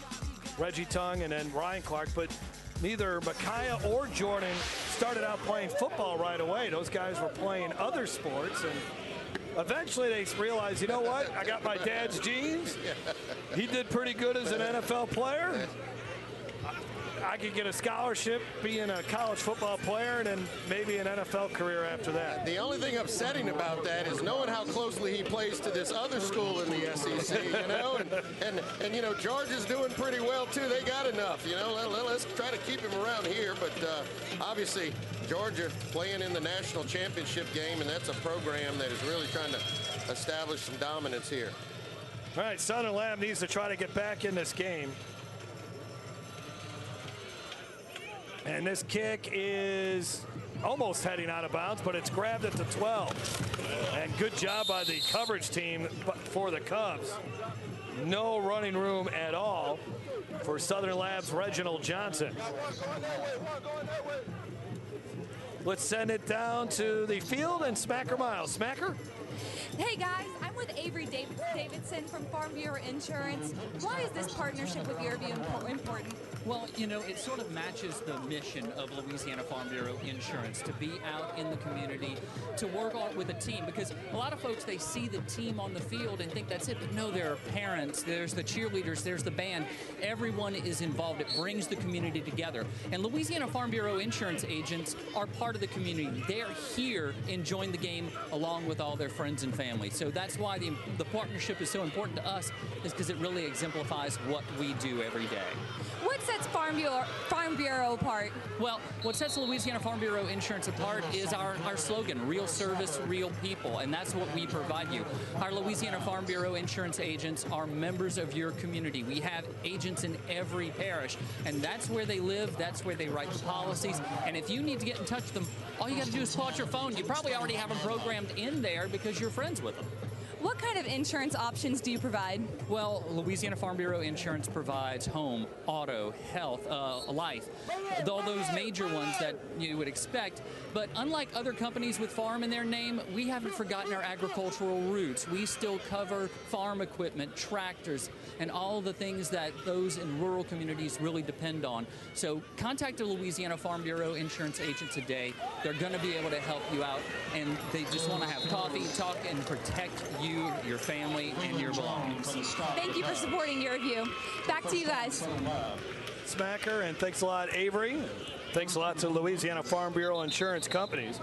Reggie Tongue and then Ryan Clark, but neither Makiya or Jordan started out playing football right away. Those guys were playing other sports, and eventually they realized, you know what? I got my dad's genes. He did pretty good as an NFL player. I could get a scholarship being a college football player and then maybe an NFL career after that. The only thing upsetting about that is knowing how closely he plays to this other school in the SEC, you know, and you know, Georgia's doing pretty well too. They got enough, you know. Let's try to keep him around here, but obviously Georgia playing in the national championship game, and that's a program that is really trying to establish some dominance here. All right, Southern Lab needs to try to get back in this game. And this kick is almost heading out of bounds, but it's grabbed at the 12. And good job by the coverage team for the Cubs. No running room at all for Southern Lab's Reginald Johnson. Let's send it down to the field and Smacker Myles. Smacker? Hey guys, I'm with Avery Davidson from Farm Bureau Insurance. Why is this partnership with Yearview important? Well, you know, it sort of matches the mission of Louisiana Farm Bureau Insurance, to be out in the community, to work with a team, because a lot of folks, they see the team on the field and think that's it, but no, there are parents, there's the cheerleaders, there's the band. Everyone is involved. It brings the community together. And Louisiana Farm Bureau Insurance agents are part of the community. They're here enjoying the game along with all their friends and family. So that's why the partnership is so important to us, is because it really exemplifies what we do every day. What sets Farm Bureau apart? Well, what sets Louisiana Farm Bureau Insurance apart is our slogan, real service, real people, and that's what we provide you. Our Louisiana Farm Bureau Insurance agents are members of your community. We have agents in every parish, and that's where they live, that's where they write the policies, and if you need to get in touch with them, all you got to do is pull out your phone. You probably already have them programmed in there because you're friends with them. What kind of insurance options do you provide? Well, Louisiana Farm Bureau Insurance provides home, auto, health, life, all those major ones that you would expect. But unlike other companies with farm in their name, we haven't forgotten our agricultural roots. We still cover farm equipment, tractors, and all the things that those in rural communities really depend on. So contact a Louisiana Farm Bureau Insurance agent today. They're going to be able to help you out, and they just want to have coffee, talk, and protect you, your family, and your belongings. Thank you for supporting Yearview. Back to you guys. Smacker, and thanks a lot, Avery. Thanks a lot to Louisiana Farm Bureau Insurance Companies.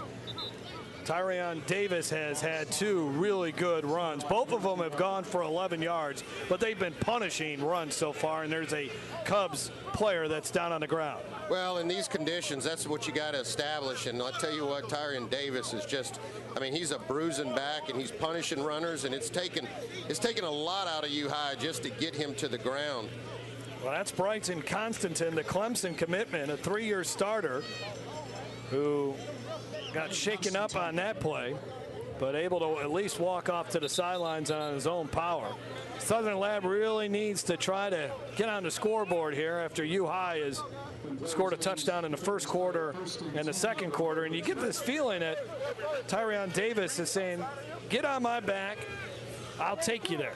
Tyrion Davis has had 2 really good runs. Both of them have gone for 11 yards, but they've been punishing runs so far, and there's a Cubs player that's down on the ground. Well, in these conditions, that's what you got to establish. And I'll tell you what, Tyrion Davis is just, I mean, he's a bruising back, and he's punishing runners, and it's taken a lot out of U-High just to get him to the ground. Well, that's Bryson Constantin, the Clemson commitment, a 3-year starter who got shaken up on that play, but able to at least walk off to the sidelines on his own power. Southern Lab really needs to try to get on the scoreboard here after U-High has scored a touchdown in the first quarter and the second quarter. And you get this feeling that Tyrion Davis is saying, get on my back, I'll take you there.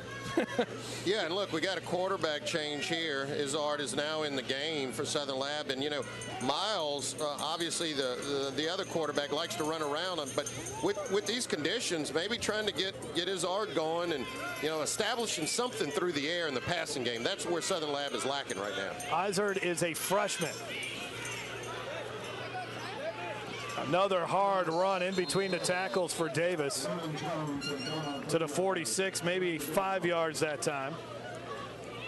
Yeah, and look, we got a quarterback change here. Izzard is now in the game for Southern Lab, and you know, Myles, obviously the other quarterback likes to run around him, but with these conditions, maybe trying to get Izzard going and establishing something through the air in the passing game. That's where Southern Lab is lacking right now. Izzard is a freshman. Another hard run in between the tackles for Davis to the 46, maybe 5 yards that time.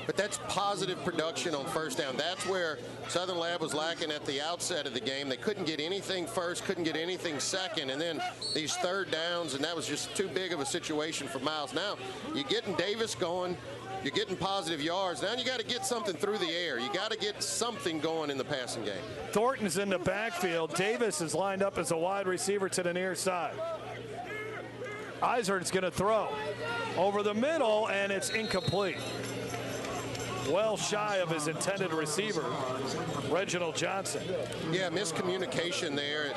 But that's positive production on first down. That's where Southern Lab was lacking at the outset of the game. They couldn't get anything first, couldn't get anything second, and then these third downs, and that was just too big of a situation for Myles. Now, you're getting Davis going. You're getting positive yards. Now you got to get something through the air. You got to get something going in the passing game. Thornton's in the backfield. Davis is lined up as a wide receiver to the near side. Izzard's going to throw over the middle, and it's incomplete. Well shy of his intended receiver, Reginald Johnson. Yeah, miscommunication there.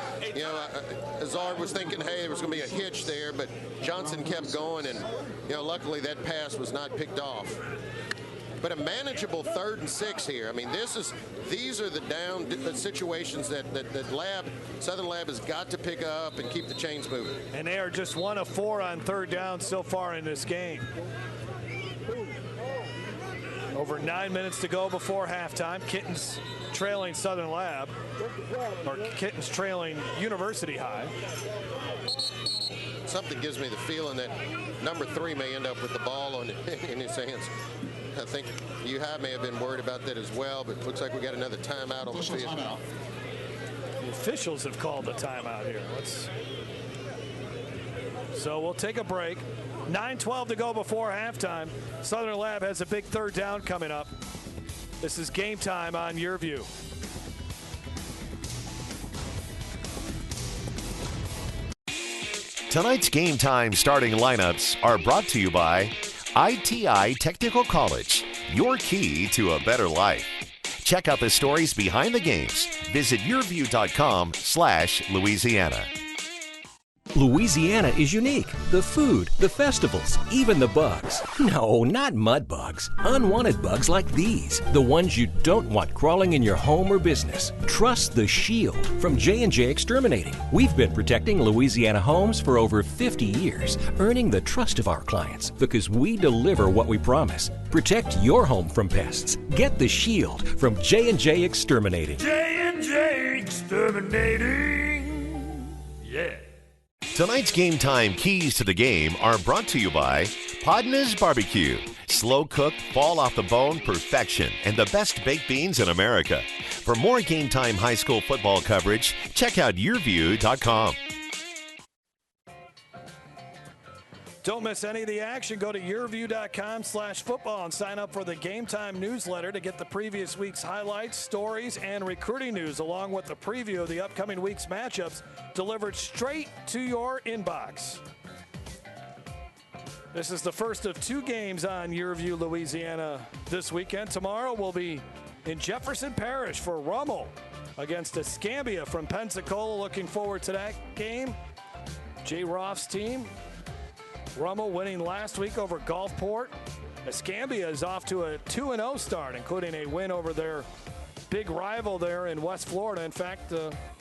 Izzard was thinking, hey, there was going to be a hitch there, but Johnson kept going, and luckily that pass was not picked off. But a manageable 3rd and 6 here. I mean, these are the down situations that Southern Lab has got to pick up and keep the chains moving. And they are just 1 of 4 on 3rd down so far in this game. Over 9 minutes to go before halftime. Kittens trailing Southern Lab, or Kittens trailing University High. Something gives me the feeling that number 3 may end up with the ball in his hands. I think U-High may have been worried about that as well, but it looks like we got another timeout on the field. The officials have called the timeout here. So we'll take a break. 9:12 to go before halftime. Southern Lab has a big 3rd down coming up. This is Game Time on Your View. Tonight's Game Time starting lineups are brought to you by ITI Technical College, your key to a better life. Check out the stories behind the games. Visit yourview.com/Louisiana. Louisiana is unique. The food, the festivals, even the bugs. No, not mud bugs. Unwanted bugs like these. The ones you don't want crawling in your home or business. Trust the Shield from J&J Exterminating. We've been protecting Louisiana homes for over 50 years, earning the trust of our clients because we deliver what we promise. Protect your home from pests. Get the Shield from J&J Exterminating. J&J Exterminating. Yeah. Tonight's Game Time keys to the game are brought to you by Podna's Barbecue. Slow cooked, fall off the bone perfection, and the best baked beans in America. For more Game Time high school football coverage, check out yourview.com. Don't miss any of the action. Go to yourview.com/football and sign up for the Game Time newsletter to get the previous week's highlights, stories, and recruiting news, along with the preview of the upcoming week's matchups delivered straight to your inbox. This is the first of 2 games on Your View Louisiana this weekend. Tomorrow we'll be in Jefferson Parish for Rummel against Escambia from Pensacola. Looking forward to that game. Jay Roth's team. Rummel winning last week over Gulfport. Escambia is off to a 2-0 start, including a win over their big rival there in West Florida. In fact,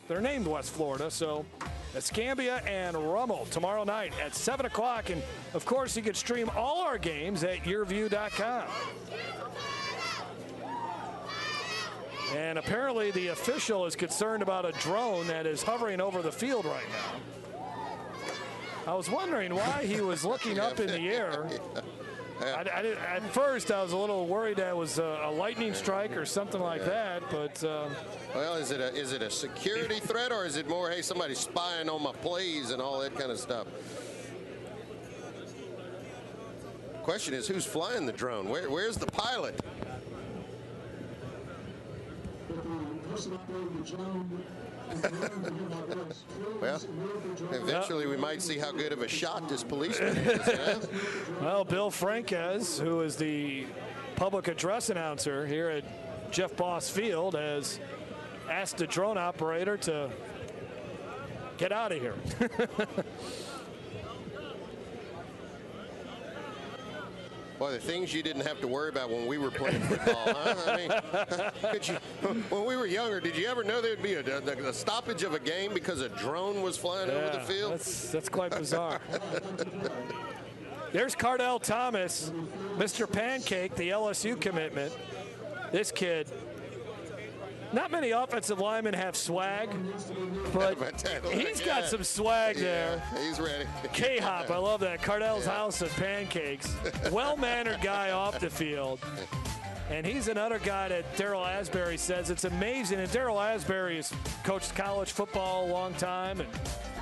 they're named West Florida. So Escambia and Rummel tomorrow night at 7 o'clock. And, of course, you can stream all our games at yourview.com. And apparently the official is concerned about a drone that is hovering over the field right now. I was wondering why he was looking up in the air. At first, I was a little worried that it was a lightning strike or something like that, but... well, is it a security threat, or is it more, hey, somebody's spying on my plays and all that kind of stuff? Question is, who's flying the drone? Where's the pilot? Well, eventually we might see how good of a shot this policeman is. Well, Bill Franquez, who is the public address announcer here at Jeff Boss Field, has asked the drone operator to get out of here. Boy, the things you didn't have to worry about when we were playing football, huh? I mean, when we were younger, did you ever know there would be a stoppage of a game because a drone was flying over the field? That's quite bizarre. There's Cardell Thomas, Mr. Pancake, the LSU commitment. This kid. Not many offensive linemen have swag, but he's got some swag there. He's ready. K-Hop, I love that. Cardell's House of Pancakes. Well-mannered guy off the field. And he's another guy that Darryl Asbury says it's amazing. And Darryl Asbury has coached college football a long time and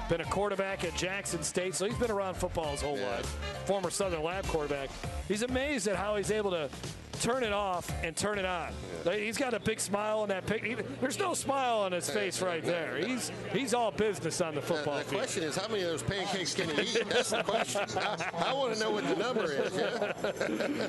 been a quarterback at Jackson State, so he's been around football his whole life. Former Southern Lab quarterback. He's amazed at how he's able to turn it off and turn it on. He's got a big smile on that pic. There's no smile on his face right there. He's all business on the football field. The question is, how many of those pancakes can he eat? That's the question. I want to know what the number is. Yeah?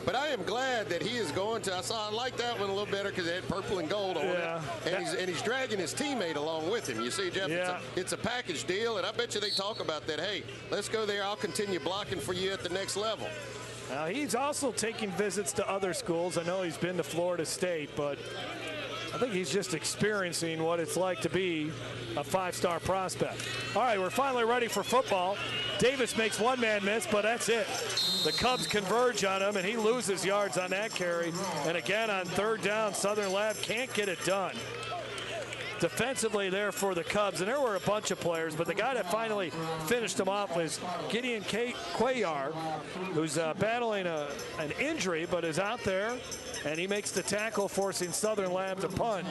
But I am glad that he is going to. I like that one a little better because it had purple and gold on it. And he's dragging his teammate along with him. You see, Jeff, it's a package deal, and I bet you they talk about that. Hey, let's go there. I'll continue blocking for you at the next level. Now, he's also taking visits to other schools. I know he's been to Florida State, but I think he's just experiencing what it's like to be a five-star prospect. All right, we're finally ready for football. Davis makes one man miss, but that's it. The Cubs converge on him, and he loses yards on that carry. And again, on third down, Southern Lab can't get it done. Defensively there for the Cubs, and there were a bunch of players, but the guy that finally finished him off was Gideon Cuellar, who's battling an injury, but is out there, and he makes the tackle, forcing Southern Lab to punt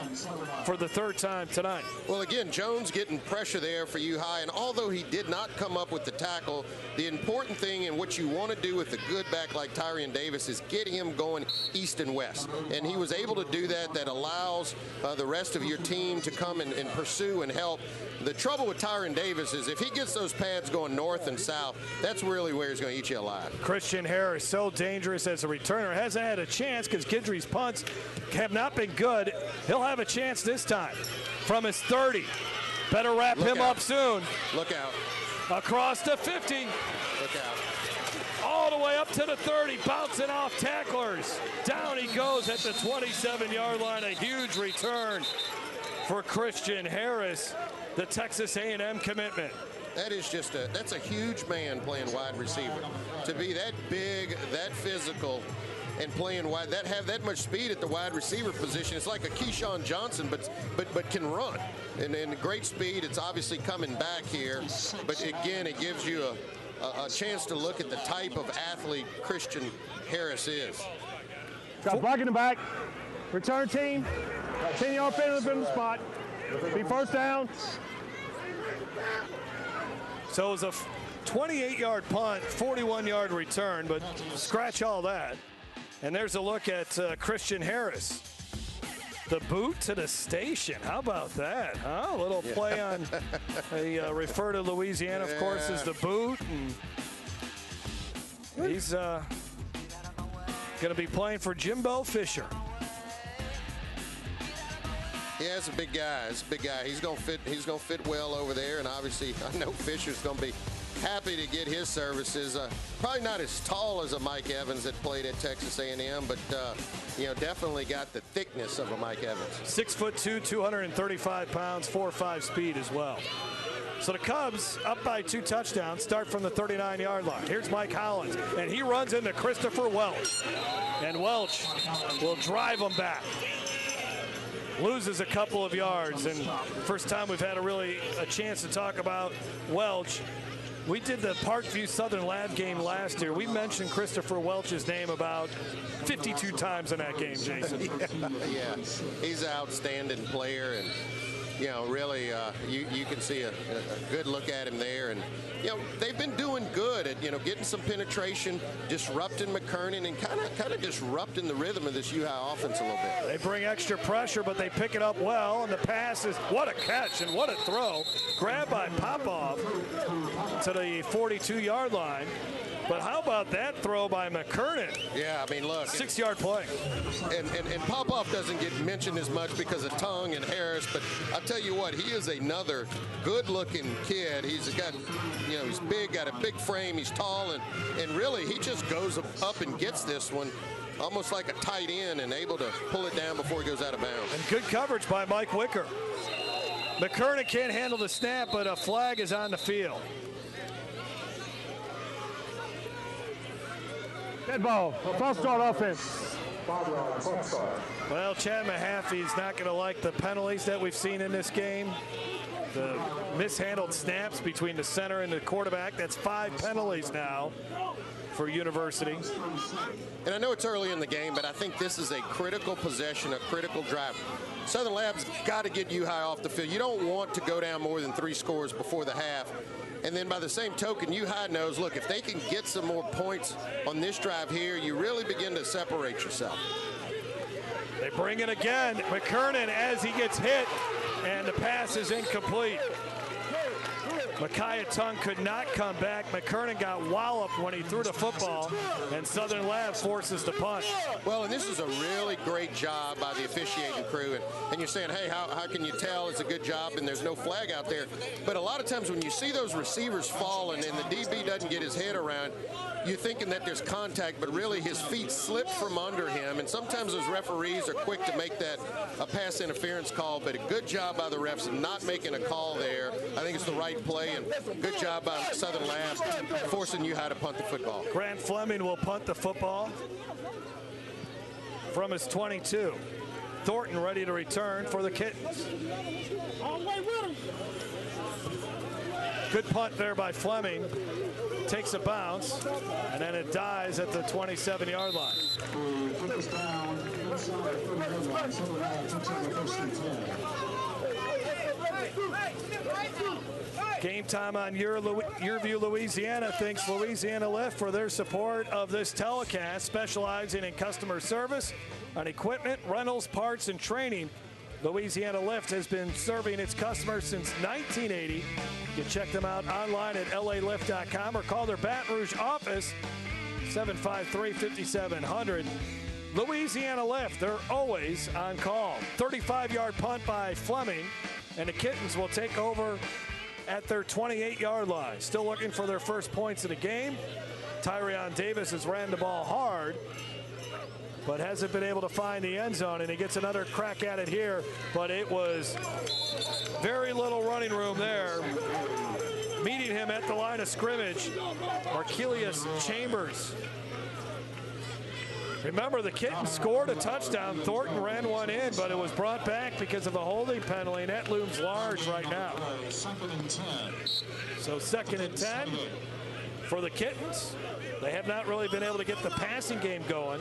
for the third time tonight. Well, again, Jones getting pressure there for U-High, and although he did not come up with the tackle, the important thing and what you want to do with a good back like Tyrion Davis is get him going east and west, and he was able to do that. That allows the rest of your team to come and pursue and help. The trouble with Tyrion Davis is if he gets those pads going north and south, that's really where he's going to eat you alive. Christian Harris, so dangerous as a returner, hasn't had a chance because Guidry's punts have not been good. He'll have a chance this time from his 30. Better wrap him up soon. Look out. Across the 50. Look out. All the way up to the 30, bouncing off tacklers. Down he goes at the 27-yard line. A huge return for Christian Harris, the Texas A&M commitment. That is that's a huge man playing wide receiver. To be that big, that physical, and playing wide, have that much speed at the wide receiver position. It's like a Keyshawn Johnson, but can run. And great speed. It's obviously coming back here. But again, it gives you a chance to look at the type of athlete Christian Harris is. Got block in the back. Return team. 10-yard penalty from the spot. Be first down. So it was a 28-yard punt, 41-yard return, but scratch all that. And there's a look at Christian Harris. The boot to the station. How about that, huh? A little play on, they refer to Louisiana, of course, as the boot. And he's going to be playing for Jimbo Fisher. Yeah, it's a big guy. It's a big guy. He's gonna fit. He's gonna fit well over there, and obviously, I know Fisher's gonna be happy to get his services. Probably not as tall as a Mike Evans that played at Texas A&M, but definitely got the thickness of a Mike Evans. 6'2", 235 pounds, 4.5 speed as well. So the Cubs, up by 2 touchdowns, start from the 39-yard line. Here's Mike Hollins, and he runs into Christopher Welch, and Welch will drive him back. Loses a couple of yards, and first time we've had a chance to talk about Welch. We did the Parkview Southern Lab game last year. We mentioned Christopher Welch's name about 52 times in that game, Jason. Yeah, he's an outstanding player, and you know, really, you can see a good look at him there. And you know, they've been doing good at getting some penetration, disrupting McKernan, and kind of disrupting the rhythm of this U-High offense a little bit. They bring extra pressure, but they pick it up well, and the pass is what a catch and what a throw! Grabbed by Popoff to the 42-yard line. But how about that throw by McKernan? Yeah, I mean, look. 6-yard play. And Popoff doesn't get mentioned as much because of Tongue and Harris, but I'll tell you what, he is another good-looking kid. He's got, he's big, got a big frame, he's tall, and really he just goes up and gets this one almost like a tight end and able to pull it down before he goes out of bounds. And good coverage by Mike Wicker. McKernan can't handle the snap, but a flag is on the field. Dead ball, a false start offense. Well, Chad Mahaffey's not going to like the penalties that we've seen in this game. The mishandled snaps between the center and the quarterback. That's 5 penalties now for University. And I know it's early in the game, but I think this is a critical possession, a critical drive. Southern Lab's got to get U-High off the field. You don't want to go down more than 3 scores before the half. And then by the same token, U-High knows, look, if they can get some more points on this drive here, you really begin to separate yourself. They bring it again. McKernan as he gets hit, and the pass is incomplete. Makiya Tongue could not come back. McKernan got walloped when he threw the football, and Southern Lab forces the punt. Well, and this is a really great job by the officiating crew. And you're saying, hey, how can you tell it's a good job and there's no flag out there? But a lot of times when you see those receivers fall and the DB doesn't get his head around, you're thinking that there's contact, but really his feet slipped from under him. And sometimes those referees are quick to make that a pass interference call, but a good job by the refs not making a call there. I think it's the right play, and good job by Southern Lab forcing U-High to punt the football. Grant Fleming will punt the football from his 22. Thornton ready to return for the Kittens. Good punt there by Fleming. Takes a bounce, and then it dies at the 27-yard line. Game time on Yearview, Louisiana. Thanks Louisiana Lift for their support of this telecast, specializing in customer service on equipment, rentals, parts, and training. Louisiana Lift has been serving its customers since 1980. You can check them out online at lalift.com or call their Baton Rouge office, 753-5700. Louisiana Lift, they're always on call. 35-yard punt by Fleming, and the Kittens will take over at their 28-yard line. Still looking for their first points of the game. Tyrion Davis has ran the ball hard, but hasn't been able to find the end zone, and he gets another crack at it here, but it was very little running room there. Meeting him at the line of scrimmage, Archelius Chambers. Remember, the Kittens scored a touchdown. Thornton ran one in, but it was brought back because of a holding penalty, and that looms large right now. So 2nd and 10 for the Kittens. They have not really been able to get the passing game going.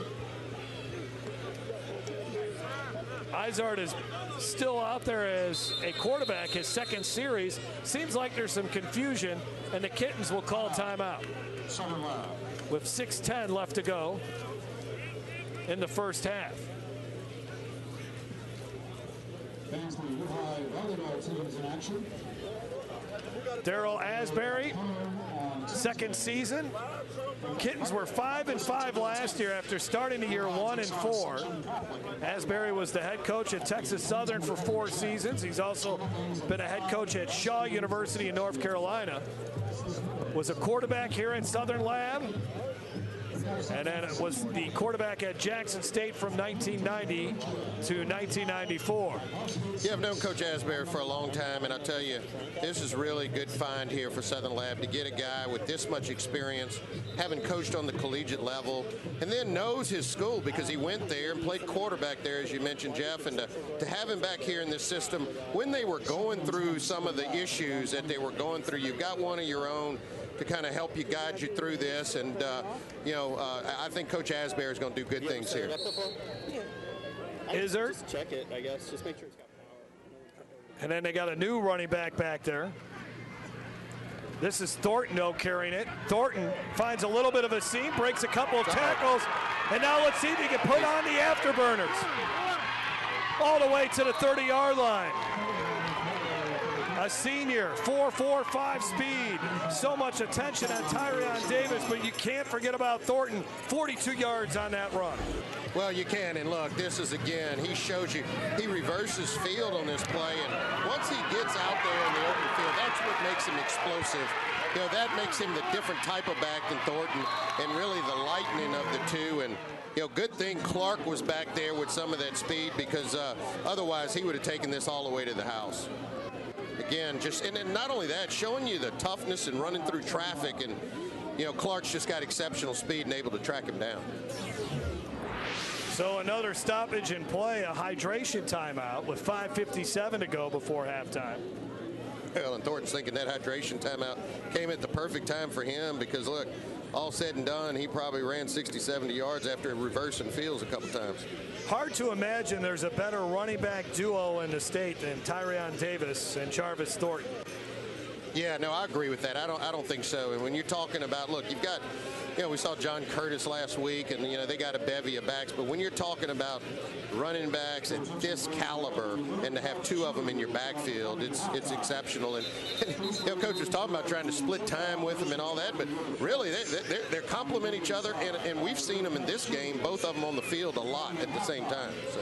Izard is still out there as a quarterback, his 2nd series. Seems like there's some confusion, and the Kittens will call timeout with 6:10 left to go in the first half. Darrell Asbury, 2nd season. Kittens were 5-5 last year after starting the year 1-4. Asbury was the head coach at Texas Southern for 4 seasons. He's also been a head coach at Shaw University in North Carolina. Was a quarterback here in Southern Lab. And then it was the quarterback at Jackson State from 1990 to 1994. Yeah, I've known Coach Asbury for a long time, and I'll tell you, this is really a good find here for Southern Lab to get a guy with this much experience, having coached on the collegiate level, and then knows his school because he went there and played quarterback there, as you mentioned, Jeff, and to have him back here in this system when they were going through some of the issues that they were going through. You've got one of your own. to kind of help you, guide you through this. And, I think Coach Asbury is going to do good things here. Izzard. Just check it, I guess. Just make sure it's got power. And then they got a new running back there. This is Thornton, carrying it. Thornton finds a little bit of a seam, breaks a couple of tackles, and now let's see if he can put on the afterburners. All the way to the 30-yard line. A senior, 4.45 speed. So much attention on Travon Davis, but you can't forget about Thornton. 42 yards on that run. Well, you can, and look, this is, again, he shows you, he reverses field on this play, and once he gets out there in the open field, that's what makes him explosive. That makes him the different type of back than Thornton, and really the lightning of the two. And good thing Clark was back there with some of that speed, because otherwise he would have taken this all the way to the house. Again, and then not only that, showing you the toughness and running through traffic, and Clark's just got exceptional speed and able to track him down. So another stoppage in play, a hydration timeout with 5:57 to go before halftime. Well, and Thornton's thinking that hydration timeout came at the perfect time for him, because look, all said and done, he probably ran 60, 70 yards after reversing fields a couple times. Hard to imagine there's a better running back duo in the state than Travon Davis and Charvis Thornton. Yeah, no, I agree with that. I don't think so. And when you're talking about, look, you've got, we saw John Curtis last week, and they got a bevy of backs. But when you're talking about running backs at this caliber, and to have two of them in your backfield, it's exceptional. And Coach was talking about trying to split time with them and all that, but really they're complement each other, and we've seen them in this game, both of them on the field a lot at the same time. So.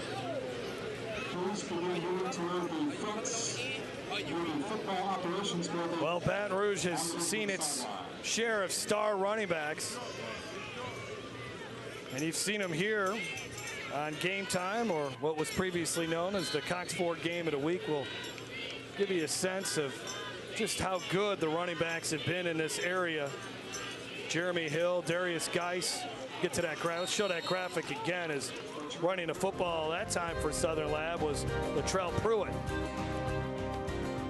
Well, Baton Rouge has seen its share of star running backs, and you've seen them here on Game Time, or what was previously known as the Cox Ford Game of the Week. Will give you a sense of just how good the running backs have been in this area. Jeremy Hill, Darius Geis. Get to that graphic. Let's show that graphic again. As running the football that time for Southern Lab was Latrell Pruitt.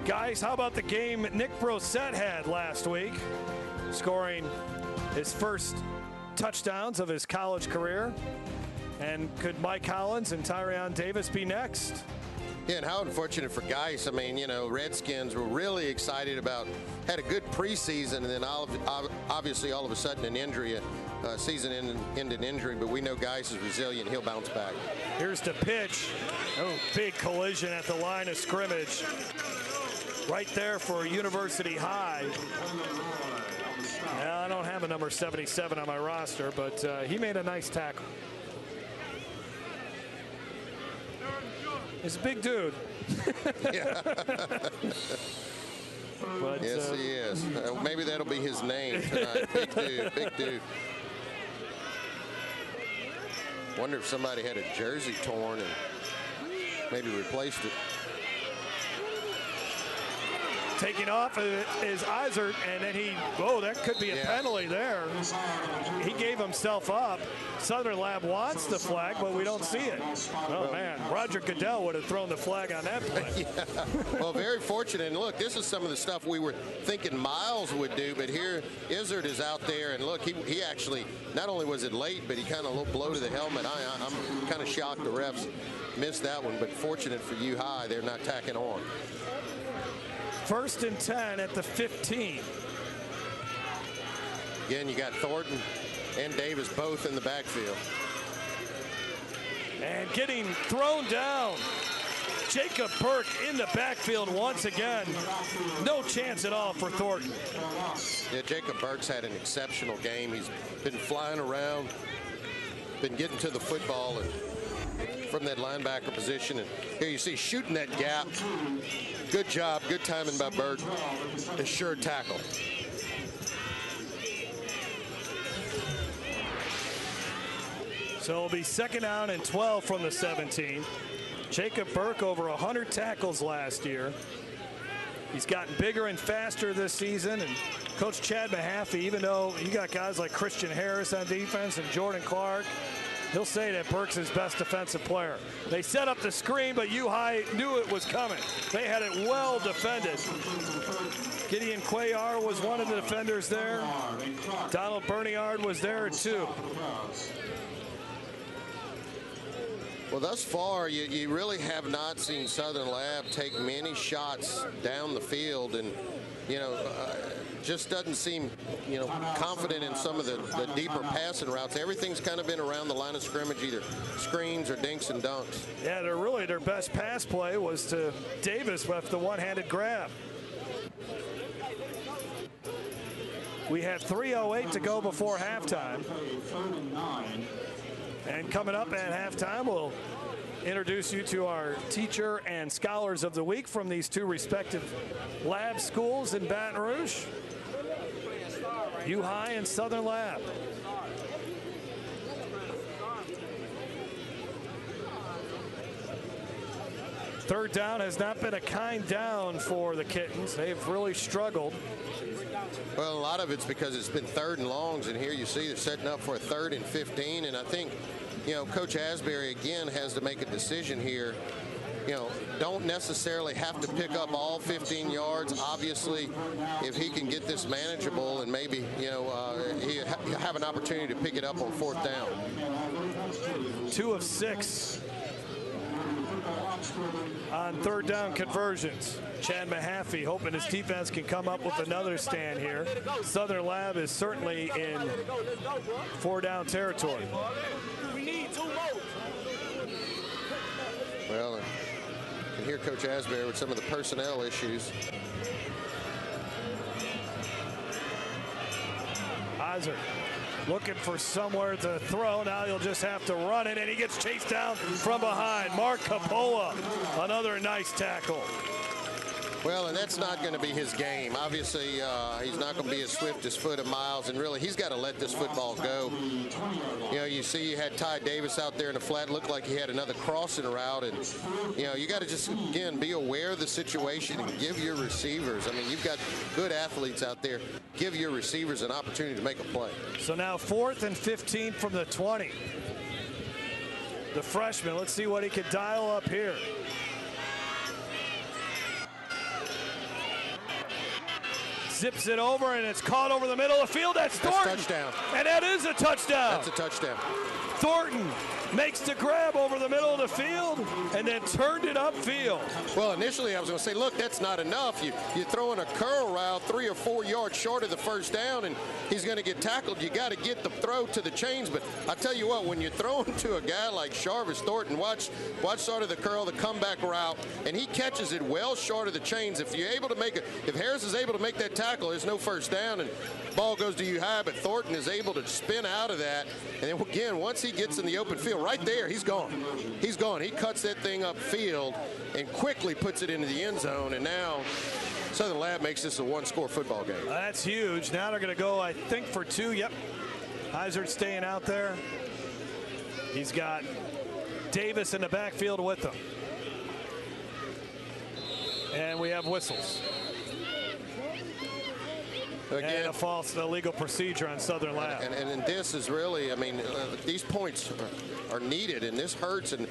Guys, how about the game Nick Brosette had last week, scoring his first touchdowns of his college career? And could Mike Hollins and Travon Davis be next? Yeah, and how unfortunate for Geis. I mean, Redskins were really excited about, had a good preseason, and then obviously all of a sudden an injury, season-ending injury, but we know Geis is resilient. He'll bounce back. Here's the pitch. Oh, big collision at the line of scrimmage. Right there for University High. Now, I don't have a number 77 on my roster, but he made a nice tackle. He's a big dude. Yeah. But, yes, he is. Maybe that'll be his name tonight. Big dude, big dude. Wonder if somebody had a jersey torn and maybe replaced it. Taking off is Izzard, and then that could be a penalty there. He gave himself up. Southern Lab wants the flag, but we don't see it. Oh, man, Roger Goodell would have thrown the flag on that play. Yeah. Well, very fortunate. And look, this is some of the stuff we were thinking Myles would do, but here Izzard is out there, and look, he actually, not only was it late, but he kind of a little blow to the helmet. I'm kind of shocked the refs missed that one, but fortunate for U High, they're not tacking on. 1st and 10 at the 15. Again, you got Thornton and Davis both in the backfield. And getting thrown down. Jacob Burke in the backfield once again. No chance at all for Thornton. Yeah, Jacob Burke's had an exceptional game. He's been flying around, been getting to the football and from that linebacker position. And here you see shooting that gap. Good job, good timing by Burke. A sure tackle. So it'll be 2nd down and 12 from the 17. Jacob Burke over 100 tackles last year. He's gotten bigger and faster this season. And Coach Chad Mahaffey, even though you got guys like Christian Harris on defense and Jordan Clark, He'll say that Burke's his best defensive player. They set up the screen, but U-High knew it was coming. They had it well defended. Gideon Cuellar was one of the defenders there. Donald Berniard was there too. Well, thus far, you really have not seen Southern Lab take many shots down the field, and just doesn't seem confident in some of the deeper passing routes. Everything's kind of been around the line of scrimmage, either screens or dinks and dunks. Yeah, their best pass play was to Davis with the one-handed grab. We have 3:08 to go before halftime. And coming up at halftime, we'll introduce you to our teacher and scholars of the week from these two respective lab schools in Baton Rouge, U-High and Southern Lab. Third down has not been a kind down for the Kittens. They've really struggled. Well, a lot of it's because it's been 3rd and longs, and here you see they're setting up for a 3rd and 15, and I think, Coach Asbury again has to make a decision here. Don't necessarily have to pick up all 15 yards. Obviously, if he can get this manageable, and maybe, he'll have an opportunity to pick it up on 4th down. 2 of 6 on 3rd down conversions. Chad Mahaffey hoping his defense can come up with another stand here. Southern Lab is certainly in 4-down territory. We need 2 more. Well, you can hear Coach Asbury with some of the personnel issues. Iser looking for somewhere to throw. Now he'll just have to run it, and he gets chased down from behind. Mark Capola, another nice tackle. Well, and that's not going to be his game. Obviously, he's not going to be as swift as Foot of Miles, and really, he's got to let this football go. You see you had Ty Davis out there in the flat. Looked like he had another crossing route, and, you got to just, again, be aware of the situation and give your receivers. I mean, you've got good athletes out there. Give your receivers an opportunity to make a play. So now 4th and 15 from the 20. The freshman, let's see what he can dial up here. Zips it over, and it's caught over the middle of the field. That's Thornton. That's touchdown. And that is a touchdown. That's a touchdown. Thornton makes the grab over the middle of the field and then turned it upfield. Well, initially I was going to say, look, that's not enough. You're throwing a curl route 3 or 4 yards short of the 1st down, and he's going to get tackled. You got to get the throw to the chains. But I tell you what, when you're throwing to a guy like Charvis Thornton, watch sort of the curl, the comeback route, and he catches it well short of the chains. If you're able to make it, if Harris is able to make that tackle, there's no 1st down, and ball goes to U-High. But Thornton is able to spin out of that, and then again, once he gets in the open field, right there, he's gone. He's gone. He cuts that thing upfield and quickly puts it into the end zone, and now Southern Lab makes this a 1-score football game. That's huge. Now they're going to go, I think, for 2. Yep. Iser staying out there. He's got Davis in the backfield with him. And we have whistles. Again, and a false illegal procedure on Southern Lab. And this is really, I mean, these points are needed, and this hurts. And,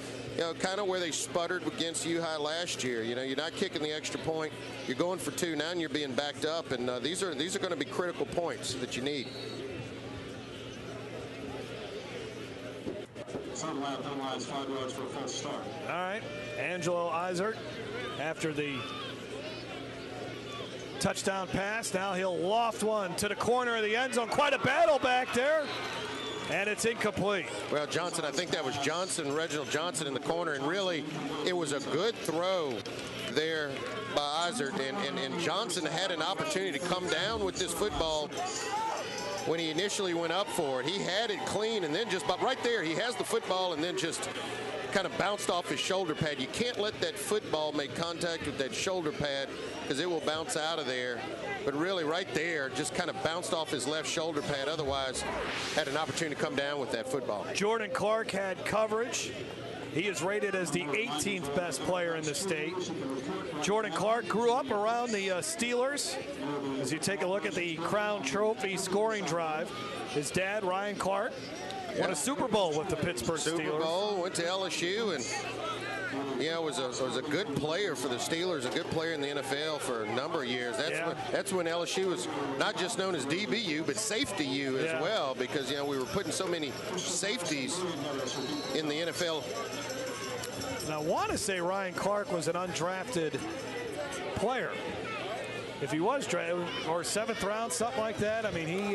kind of where they sputtered against U-High last year. You're not kicking the extra point. You're going for 2 now, and you're being backed up. And these are going to be critical points that you need. Southern Lab penalized 5 yards for a false start. All right, Angelo Isert after the touchdown pass. Now he'll loft one to the corner of the end zone. Quite a battle back there. And it's incomplete. Well, Johnson, I think that was Johnson, Reginald Johnson in the corner. And really, it was a good throw there by Isert. And Johnson had an opportunity to come down with this football when he initially went up for it. He had it clean, and then just right there, he has the football and then just kind of bounced off his shoulder pad. You can't let that football make contact with that shoulder pad because it will bounce out of there. But really right there, just kind of bounced off his left shoulder pad. Otherwise, had an opportunity to come down with that football. Jordan Clark had coverage. He is rated as the 18th best player in the state. Jordan Clark grew up around the Steelers. As you take a look at the Crown Trophy scoring drive, his dad, Ryan Clark, Won a Super Bowl with the Pittsburgh Steelers. Super Bowl, went to LSU, and yeah, was a good player for the Steelers, a good player in the NFL for a number of years. That's when LSU was not just known as DBU, but Safety U as well, because we were putting so many safeties in the NFL. And I want to say Ryan Clark was an undrafted player. If he was drafted, or 7th round, something like that. I mean, he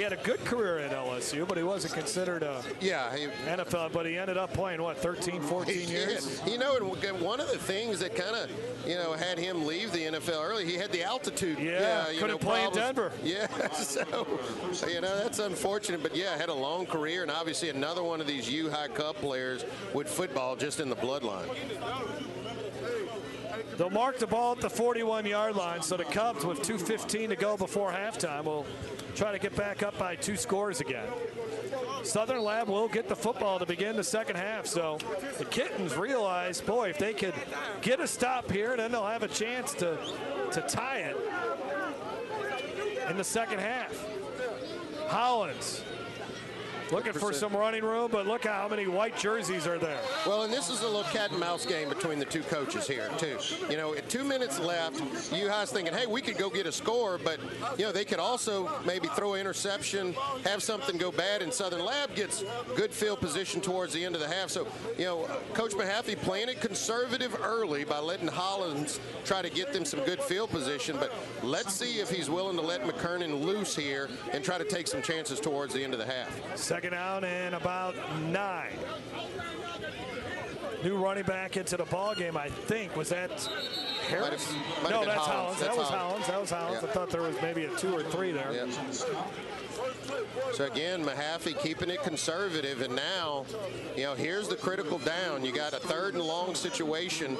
had a good career at LSU, but he wasn't considered a NFL. But he ended up playing, what, 13, 14 years? And one of the things that kind of, had him leave the NFL early, he had the altitude. Couldn't play in Denver. Yeah, so, that's unfortunate. But, had a long career, and obviously another one of these U-High Cup players with football just in the bloodline. They'll mark the ball at the 41-yard line, so the Cubs, with 2:15 to go before halftime, will try to get back up by 2 scores again. Southern Lab will get the football to begin the second half, so the Kittens realize, boy, if they could get a stop here, then they'll have a chance to tie it in the second half. Hollins looking for some running room, but look how many white jerseys are there. Well, and this is a little cat and mouse game between the two coaches here, too. At 2 minutes left, U-High's thinking, hey, we could go get a score, but, they could also maybe throw an interception, have something go bad, and Southern Lab gets good field position towards the end of the half. So, Coach Mahaffey playing it conservative early by letting Hollins try to get them some good field position, but let's see if he's willing to let McKernan loose here and try to take some chances towards the end of the half. Second down and about 9. New running back into the ball game, I think. Was that Harris? No, that's Hollins. That was Hollins. Yeah. I thought there was maybe a 2 or 3 there. Yeah. So again, Mahaffey keeping it conservative, and now, here's the critical down. You got a 3rd and long situation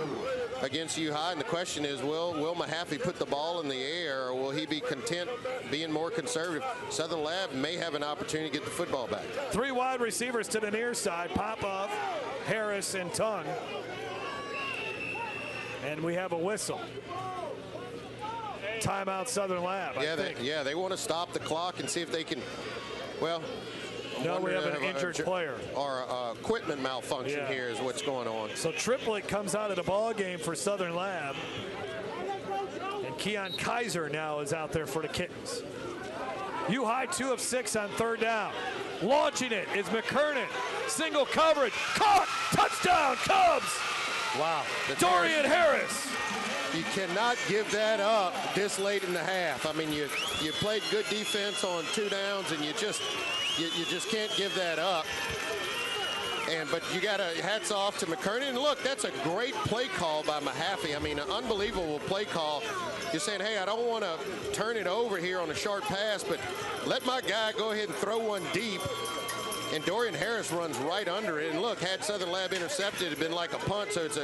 against U-High, and the question is, will Mahaffey put the ball in the air, or will he be content being more conservative? Southern Lab may have an opportunity to get the football back. 3 wide receivers to the near side, Popov, Harris, and Tongue. And we have a whistle. Timeout Southern Lab, I think. They want to stop the clock and see if they can, no, we have an injured player. Or equipment malfunction here is what's going on. So Triplett comes out of the ball game for Southern Lab. And Keon Kaiser now is out there for the Kittens. U-High 2 of 6 on 3rd down. Launching it is McKernan. Single coverage. Caught. Touchdown, Cubs. Wow. Dorian Harris. You cannot give that up this late in the half. I mean, you played good defense on 2 downs, and you just can't give that up. But you got a hats off to McKernan. And look, that's a great play call by Mahaffey. I mean, an unbelievable play call. You're saying, hey, I don't want to turn it over here on a short pass, but let my guy go ahead and throw one deep. And Dorian Harris runs right under it. And look, had Southern Lab intercepted, it'd been like a punt. So it's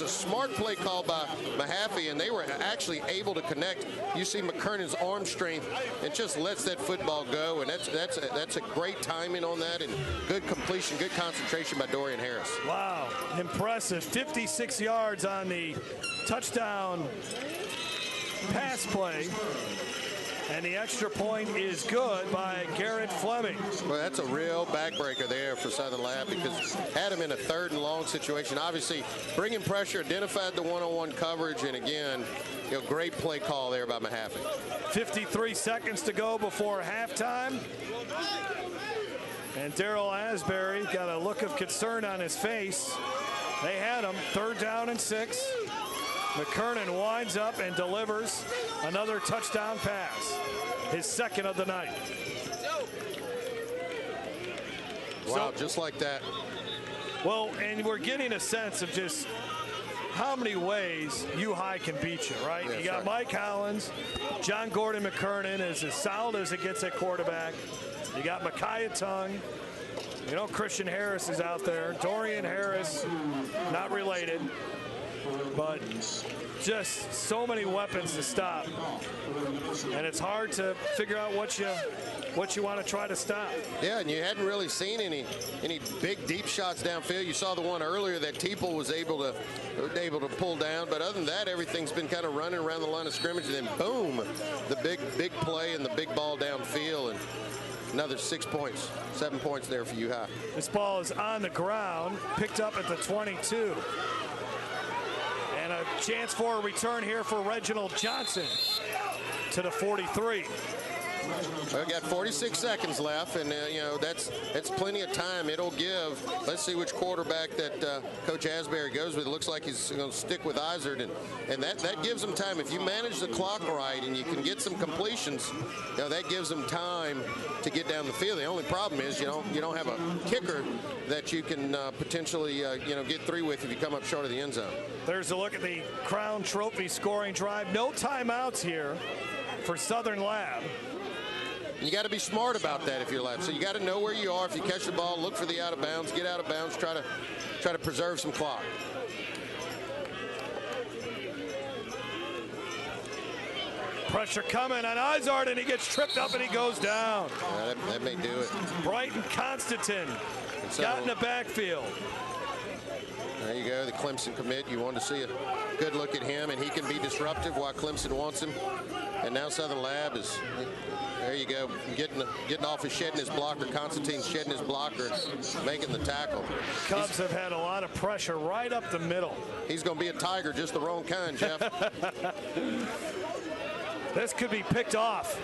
a smart play call by Mahaffey, and they were actually able to connect. You see McKernan's arm strength, and just lets that football go. And that's a great timing on that, and good completion, good concentration by Dorian Harris. Wow, impressive. 56 yards on the touchdown pass play. And the extra point is good by Garrett Fleming. Well, that's a real backbreaker there for Southern Lab, because had him in a 3rd and long situation. Obviously, bringing pressure, identified the one-on-one coverage, and again, great play call there by Mahaffey. 53 seconds to go before halftime. And Darrell Asbury got a look of concern on his face. They had him. 3rd down and 6. McKernan winds up and delivers another touchdown pass, his 2nd of the night. Wow, just like that. Well, and we're getting a sense of just how many ways U-High can beat you, right? Yeah, you got Mike Hollins, John Gordon McKernan is as solid as it gets at quarterback. You got Makiya Tongue. Christian Harris is out there. Dorian Harris, not related. But just so many weapons to stop, and it's hard to figure out what you want to try to stop. Yeah, and you hadn't really seen any big deep shots downfield. You saw the one earlier that Teeple was able to pull down, but other than that, everything's been kind of running around the line of scrimmage, and then boom, the big play and the big ball downfield. And Another 6 points, 7 points there for U-High. This ball is on the ground, picked up at the 22. And a chance for a return here for Reginald Johnson to the 43. We've got 46 seconds left, and you know that's plenty of time. It'll give. Let's see which quarterback that Coach Asbury goes with. It looks like he's going to stick with Izard, and that gives them time. If you manage the clock right and you can get some completions, you know, that gives them time to get down the field. The only problem is you don't have a kicker that you can potentially get through with if you come up short of the end zone. There's a look at the Crown Trophy scoring drive. No timeouts here for Southern Lab. You got to be smart about that if you're Lab. So you got to know where you are. If you catch the ball, look for the out of bounds, get out of bounds, try to preserve some clock. Pressure coming on Izard, and he gets tripped up and he goes down. Yeah, that may do it. Brighton Constantine got in the backfield. There you go, the Clemson commit. You want to see a good look at him, and he can be disruptive while Clemson wants him. And now Southern Lab is, there you go, getting off and shedding his blocker. Constantine shedding his blocker, making the tackle. Cubs have had a lot of pressure right up the middle. He's going to be a Tiger, just the wrong kind, Jeff. This could be picked off.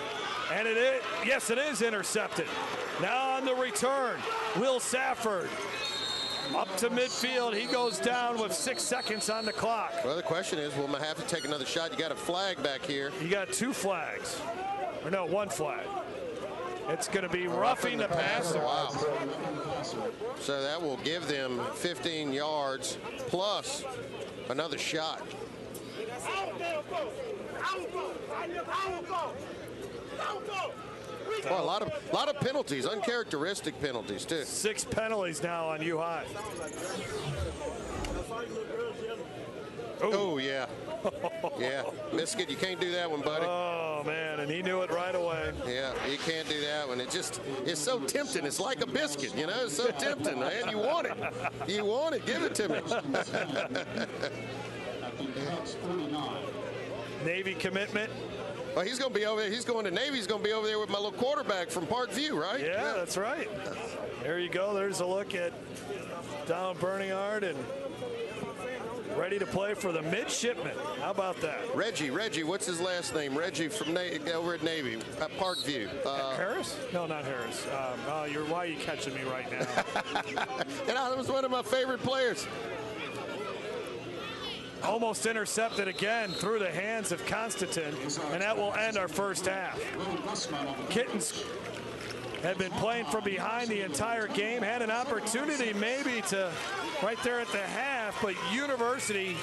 And it is, yes, it is intercepted. Now on the return, Will Safford. Up to midfield, he goes down with 6 seconds on the clock. Well, the question is, will I have to take another shot? You got a flag back here. You got 2 flags. Or no, 1 flag. It's going to be roughing the passer. Wow. So that will give them 15 yards plus another shot. Well, a lot of penalties, uncharacteristic penalties too. 6 penalties now on U-High. Oh yeah, yeah, Biscuit, you can't do that one, buddy. Oh man, and he knew it right away. Yeah, you can't do that one. It's so tempting. It's like a biscuit, you know. It's so tempting, man. You want it. You want it. Give it to me. Navy commitment. Well, he's going to be over there. He's going to Navy. He's going to be over there with my little quarterback from Parkview, right? Yeah, that's right. There you go. There's a look at Don Bernard and ready to play for the midshipmen. How about that? Reggie, what's his last name? Reggie from over at Navy, at Parkview. Harris? No, not Harris. Why are you catching me right now? That was one of my favorite players. Almost intercepted again through the hands of Constantine, and that will end our first half. Kittens had been playing from behind the entire game, had an opportunity maybe to right there at the half, but University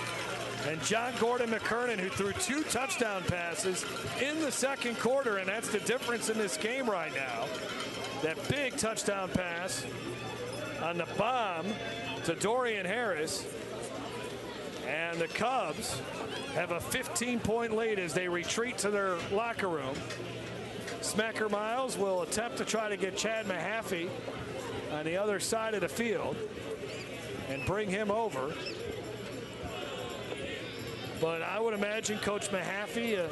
and John Gordon McKernan, who threw 2 touchdown passes in the second quarter, and that's the difference in this game right now. That big touchdown pass on the bomb to Dorian Harris. And the Cubs have a 15-point lead as they retreat to their locker room. Smacker Myles will attempt to try to get Chad Mahaffey on the other side of the field and bring him over. But I would imagine Coach Mahaffey,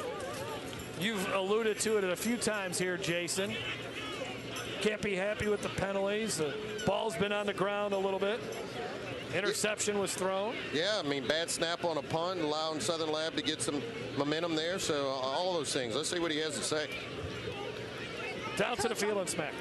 you've alluded to it a few times here, Jason. Can't be happy with the penalties. The ball's been on the ground a little bit. Interception was thrown. Yeah, I mean, bad snap on a punt, allowing Southern Lab to get some momentum there. So all those things. Let's see what he has to say. Down to the field and smack.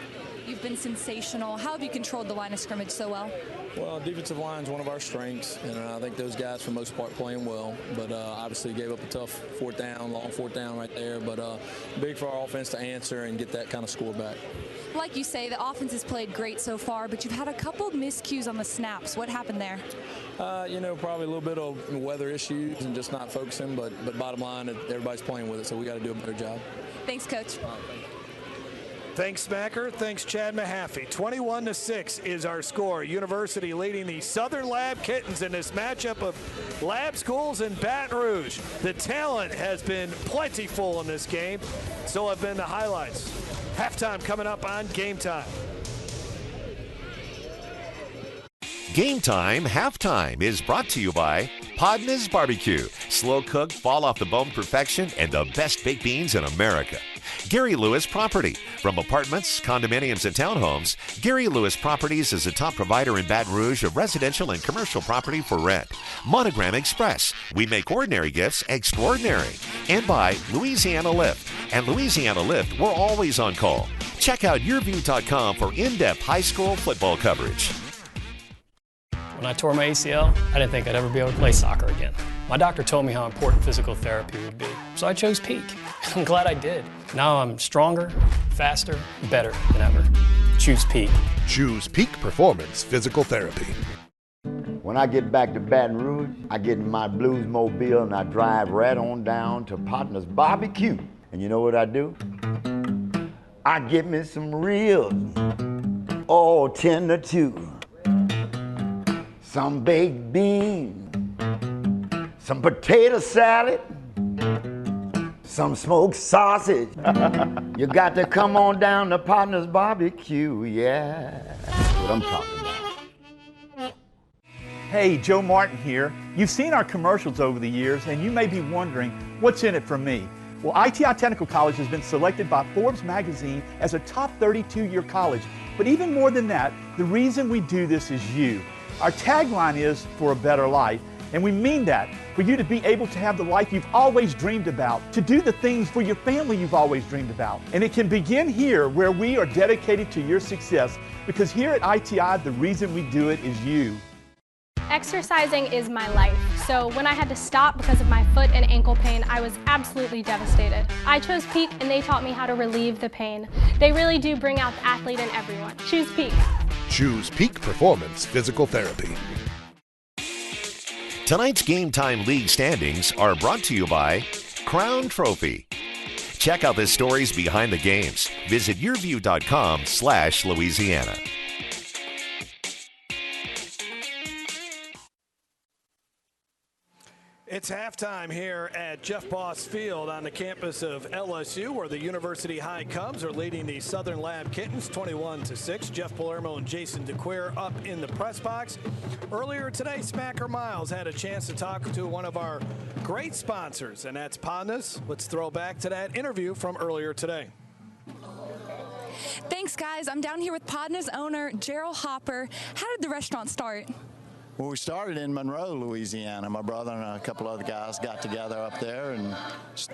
You've been sensational. How have you controlled the line of scrimmage so well? Well, defensive line is one of our strengths, and I think those guys, for the most part, playing well. But obviously gave up a tough long fourth down right there. But big for our offense to answer and get that kind of score back. Like you say, the offense has played great so far, but you've had a couple of miscues on the snaps. What happened there? Probably a little bit of weather issues and just not focusing. But bottom line, everybody's playing with it, so we got to do a better job. Thanks, Coach. Thanks, Smacker. Thanks, Chad Mahaffey. 21-6 is our score. University leading the Southern Lab Kittens in this matchup of Lab schools in Baton Rouge. The talent has been plentiful in this game. So have been the highlights. Halftime coming up on Game Time. Game Time Halftime is brought to you by Podna's Barbecue. Slow cooked, fall off the bone perfection, and the best baked beans in America. Gary Lewis Property. From apartments, condominiums, and townhomes, Gary Lewis Properties is a top provider in Baton Rouge of residential and commercial property for rent. Monogram Express. We make ordinary gifts extraordinary. And by Louisiana Lift. And Louisiana Lift, we're always on call. Check out yourview.com for in-depth high school football coverage. When I tore my ACL, I didn't think I'd ever be able to play soccer again. My doctor told me how important physical therapy would be, so I chose Peak. I'm glad I did. Now I'm stronger, faster, better than ever. Choose Peak. Choose Peak Performance Physical Therapy. When I get back to Baton Rouge, I get in my Blues Mobile and I drive right on down to Partner's Barbecue. And you know what I do? I get me some ribs, all tender too. Some baked beans, some potato salad, some smoked sausage. You got to come on down to Partner's Barbecue, yeah. That's what I'm talking about. Hey, Joe Martin here. You've seen our commercials over the years, and you may be wondering, what's in it for me? Well, ITI Technical College has been selected by Forbes magazine as a top 32-year college. But even more than that, the reason we do this is you. Our tagline is for a better life, and we mean that, for you to be able to have the life you've always dreamed about, to do the things for your family you've always dreamed about. And it can begin here, where we are dedicated to your success, because here at ITI, the reason we do it is you. Exercising is my life, so when I had to stop because of my foot and ankle pain, I was absolutely devastated. I chose Peak and they taught me how to relieve the pain. They really do bring out the athlete in everyone. Choose Peak. Choose Peak Performance Physical Therapy. Tonight's Game Time League standings are brought to you by Crown Trophy. Check out the stories behind the games. Visit yourview.com/Louisiana. It's halftime here at Jeff Boss Field on the campus of LSU, where the University High Cubs are leading the Southern Lab Kittens 21-6. Jeff Palermo and Jason DeQueer up in the press box. Earlier today, Smacker Miles had a chance to talk to one of our great sponsors, and that's Podnas. Let's throw back to that interview from earlier today. Thanks, guys. I'm down here with Podnas owner Gerald Hopper. How did the restaurant start? Well, we started in Monroe, Louisiana. My brother and a couple other guys got together up there and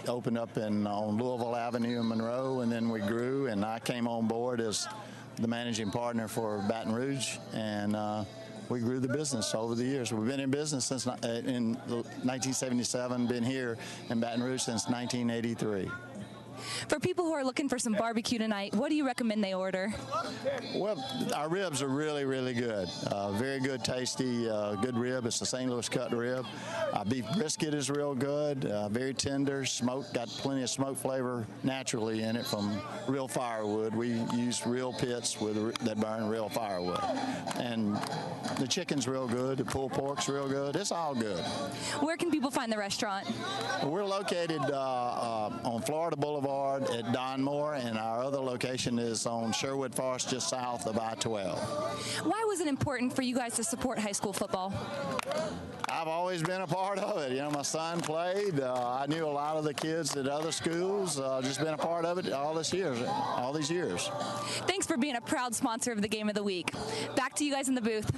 opened up on Louisville Avenue in Monroe, and then we grew, and I came on board as the managing partner for Baton Rouge, and we grew the business over the years. We've been in business since in 1977, been here in Baton Rouge since 1983. For people who are looking for some barbecue tonight, what do you recommend they order? Well, our ribs are really, really good. Very good, tasty, good rib. It's the St. Louis cut rib. Beef brisket is real good, very tender, smoked, got plenty of smoke flavor naturally in it from real firewood. We use real pits that burn real firewood. And the chicken's real good, the pulled pork's real good. It's all good. Where can people find the restaurant? We're located on Florida Boulevard at Don Moore, and our other location is on Sherwood Forest, just south of I-12. Why was it important for you guys to support high school football? I've always been a part of it. You know, my son played. I knew a lot of the kids at other schools. Just been a part of it all these years. Thanks for being a proud sponsor of the Game of the Week. Back to you guys in the booth.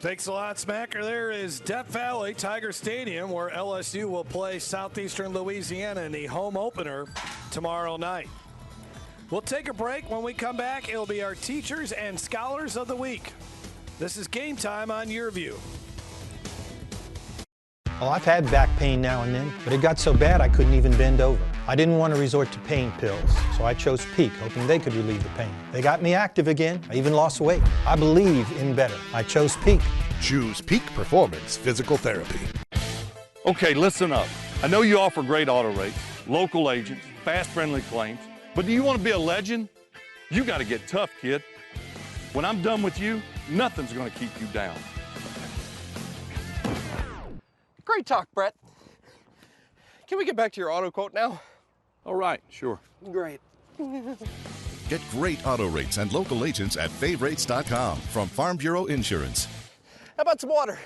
Thanks a lot, Smacker. There is Death Valley Tiger Stadium, where LSU will play Southeastern Louisiana in the home opener tomorrow night. We'll take a break. When we come back, it'll be our Teachers and Scholars of the Week. This is Game Time on Your View. Well, I've had back pain now and then, but it got so bad I couldn't even bend over. I didn't want to resort to pain pills, so I chose Peak, hoping they could relieve the pain. They got me active again. I even lost weight. I believe in better. I chose Peak. Choose Peak Performance Physical Therapy. Okay, listen up. I know you offer great auto rates, local agents, fast, friendly claims, but do you want to be a legend? You got to get tough, kid. When I'm done with you, nothing's going to keep you down. Great talk, Brett. Can we get back to your auto quote now? All right, sure. Great. Get great auto rates and local agents at favrates.com from Farm Bureau Insurance. How about some water?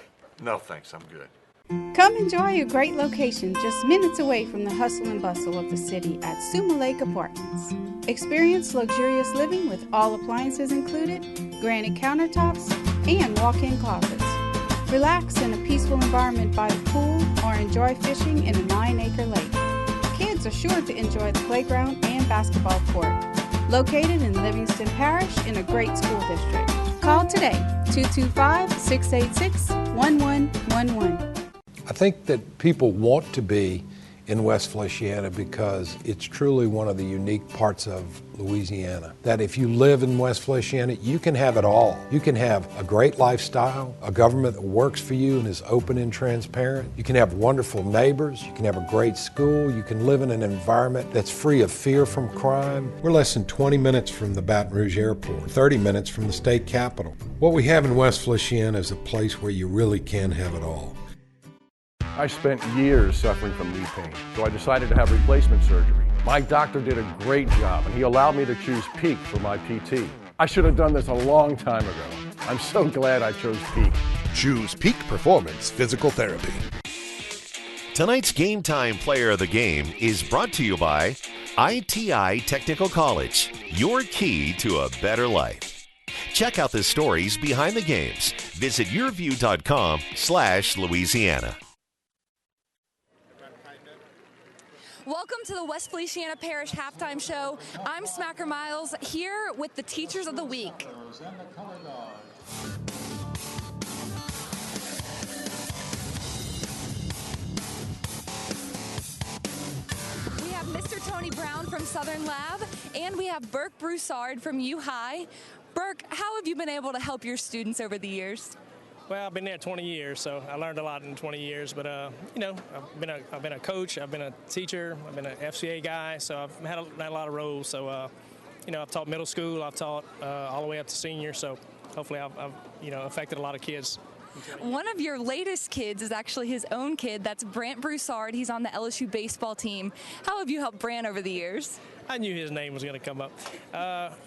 No, thanks. I'm good. Come enjoy a great location just minutes away from the hustle and bustle of the city at Suma Lake Apartments. Experience luxurious living with all appliances included, granite countertops, and walk-in closets. Relax in a peaceful environment by the pool or enjoy fishing in a 9-acre lake. Kids are sure to enjoy the playground and basketball court. Located in Livingston Parish in a great school district. Call today, 225-686-1111. I think that people want to be in West Feliciana because it's truly one of the unique parts of Louisiana. That if you live in West Feliciana, you can have it all. You can have a great lifestyle, a government that works for you and is open and transparent. You can have wonderful neighbors. You can have a great school. You can live in an environment that's free of fear from crime. We're less than 20 minutes from the Baton Rouge Airport, 30 minutes from the state capitol. What we have in West Feliciana is a place where you really can have it all. I spent years suffering from knee pain, so I decided to have replacement surgery. My doctor did a great job, and he allowed me to choose Peak for my PT. I should have done this a long time ago. I'm so glad I chose Peak. Choose Peak Performance Physical Therapy. Tonight's Game Time Player of the Game is brought to you by ITI Technical College, your key to a better life. Check out the stories behind the games. Visit yourview.com/Louisiana. Welcome to the West Feliciana Parish Halftime Show. I'm Travon Myles here with the Teachers of the Week. We have Mr. Tony Brown from Southern Lab, and we have Burke Broussard from U-High. Burke, how have you been able to help your students over the years? Well, I've been there 20 years, so I learned a lot in 20 years. But you know, I've been a coach, I've been a teacher, I've been an FCA guy, so I've had a lot of roles. So you know, I've taught middle school, I've taught all the way up to senior. So hopefully, I've affected a lot of kids. One of your latest kids is actually his own kid. That's Brant Broussard. He's on the LSU baseball team. How have you helped Brant over the years? I knew his name was going to come up.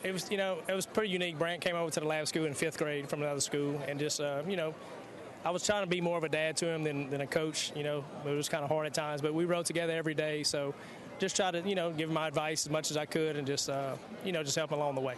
It was pretty unique. Brant came over to the lab school in 5th grade from another school, and just I was trying to be more of a dad to him than a coach. You know, it was kind of hard at times, but we rode together every day. So just try to give him my advice as much as I could, and just just help him along the way.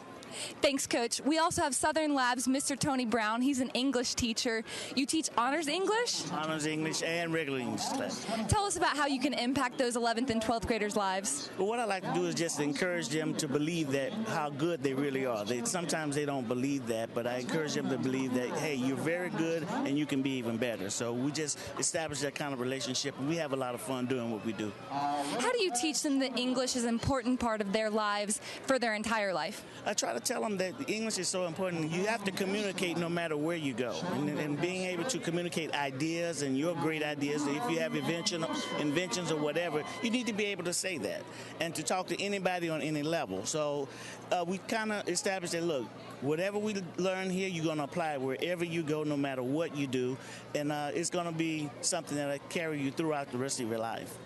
Thanks, Coach. We also have Southern Lab's Mr. Tony Brown. He's an English teacher. You teach honors English? Honors English and regular English class. Tell us about how you can impact those 11th and 12th graders' lives. Well, what I like to do is just encourage them to believe that how good they really are. Sometimes they don't believe that, but I encourage them to believe that, hey, you're very good and you can be even better. So we just establish that kind of relationship, and we have a lot of fun doing what we do. How do you teach them that English is an important part of their lives for their entire life? I try to tell them that English is so important. You have to communicate no matter where you go, and being able to communicate ideas and your great ideas. If you have inventions or whatever, you need to be able to say that and to talk to anybody on any level. So we kind of established that, look, whatever we learn here, you're going to apply it wherever you go, no matter what you do, and it's going to be something that will carry you throughout the rest of your life.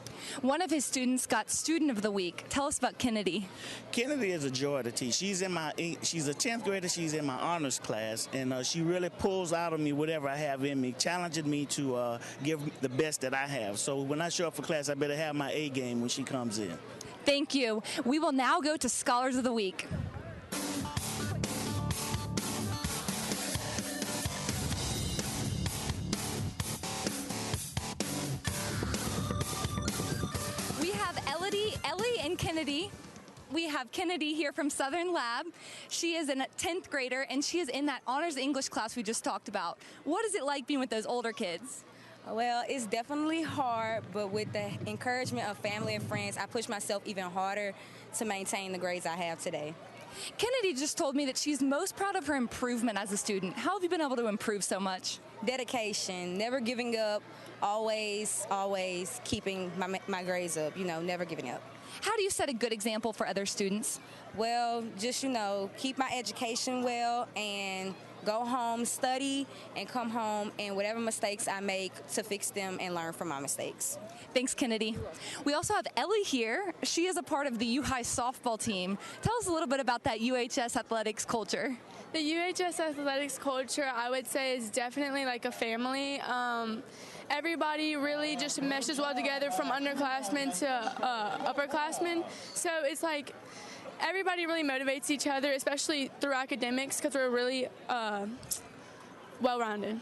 One of his students got Student of the Week. Tell us about Kennedy. Kennedy is a joy to teach. She's a 10th grader. She's in my honors class, and she really pulls out of me whatever I have in me, challenging me to give the best that I have. So when I show up for class, I better have my A game when she comes in. Thank you. We will now go to Scholars of the Week. Ellie and Kennedy. We have Kennedy here from Southern Lab. She is a 10th grader, and she is in that honors English class we just talked about. What is it like being with those older kids? Well, it's definitely hard, but with the encouragement of family and friends, I push myself even harder to maintain the grades I have today. Kennedy just told me that she's most proud of her improvement as a student. How have you been able to improve so much? Dedication, never giving up, always keeping my grades up, never giving up. How do you set a good example for other students? Well, just, keep my education well and go home, study, and come home, and whatever mistakes I make, to fix them and learn from my mistakes. Thanks, Kennedy. We also have Ellie here. She is a part of the U-High softball team. Tell us a little bit about that UHS athletics culture. The UHS athletics culture, I would say, is definitely like a family. Everybody really just meshes well together from underclassmen to upperclassmen. So it's like everybody really motivates each other, especially through academics, because we're really well-rounded.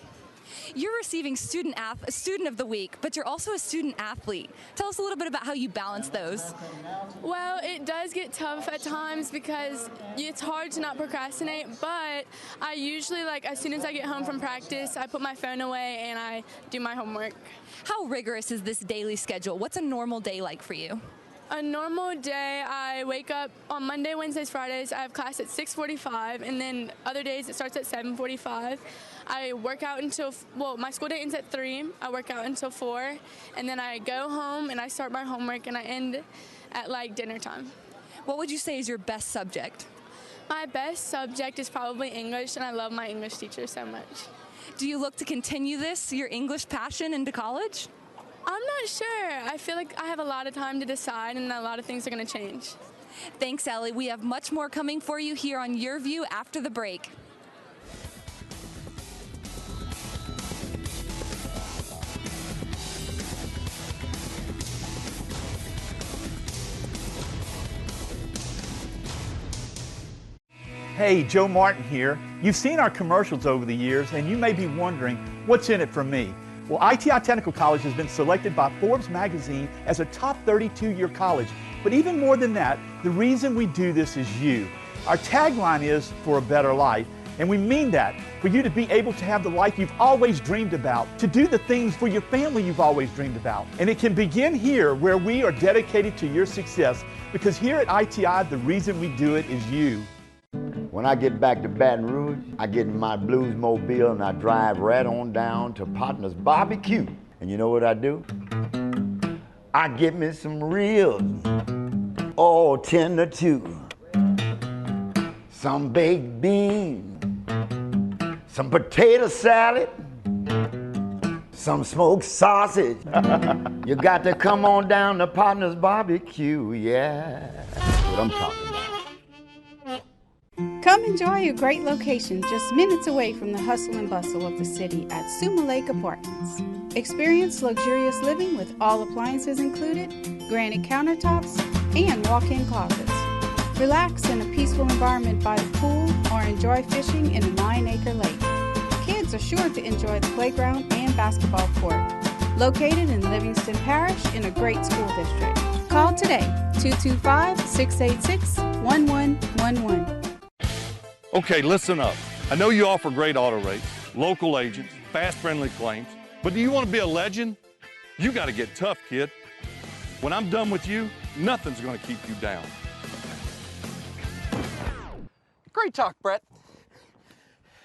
You're receiving Student of the Week, but you're also a student athlete. Tell us a little bit about how you balance those. Well, it does get tough at times because it's hard to not procrastinate, but I usually, like, as soon as I get home from practice, I put my phone away and I do my homework. How rigorous is this daily schedule? What's a normal day like for you? A normal day, I wake up on Monday, Wednesdays, Fridays. I have class at 6:45, and then other days it starts at 7:45. I work out until, well, my school day ends at 3. I work out until 4, and then I go home and I start my homework, and I end at like dinner time. What would you say is your best subject? My best subject is probably English, and I love my English teacher so much. Do you look to continue your English passion into college? I'm not sure. I feel like I have a lot of time to decide, and a lot of things are going to change. Thanks, Ellie. We have much more coming for you here on Your View after the break. Hey, Joe Martin here. You've seen our commercials over the years, and you may be wondering, what's in it for me? Well, ITI Technical College has been selected by Forbes magazine as a top 32-year college. But even more than that, the reason we do this is you. Our tagline is for a better life, and we mean that, for you to be able to have the life you've always dreamed about, to do the things for your family you've always dreamed about. And it can begin here, where we are dedicated to your success, because here at ITI, the reason we do it is you. When I get back to Baton Rouge, I get in my Bluesmobile and I drive right on down to Partner's Barbecue. And you know what I do? I get me some ribs, all tender too. Some baked beans, some potato salad, some smoked sausage. You got to come on down to Partner's Barbecue, yeah. That's what I'm talking about. Come enjoy a great location just minutes away from the hustle and bustle of the city at Suma Lake Apartments. Experience luxurious living with all appliances included, granite countertops, and walk-in closets. Relax in a peaceful environment by the pool or enjoy fishing in a 9-acre lake. Kids are sure to enjoy the playground and basketball court. Located in Livingston Parish in a great school district. Call today, 225-686-1111. Okay, listen up. I know you offer great auto rates, local agents, fast, friendly claims, but do you want to be a legend? You got to get tough, kid. When I'm done with you, nothing's going to keep you down. Great talk, Brett.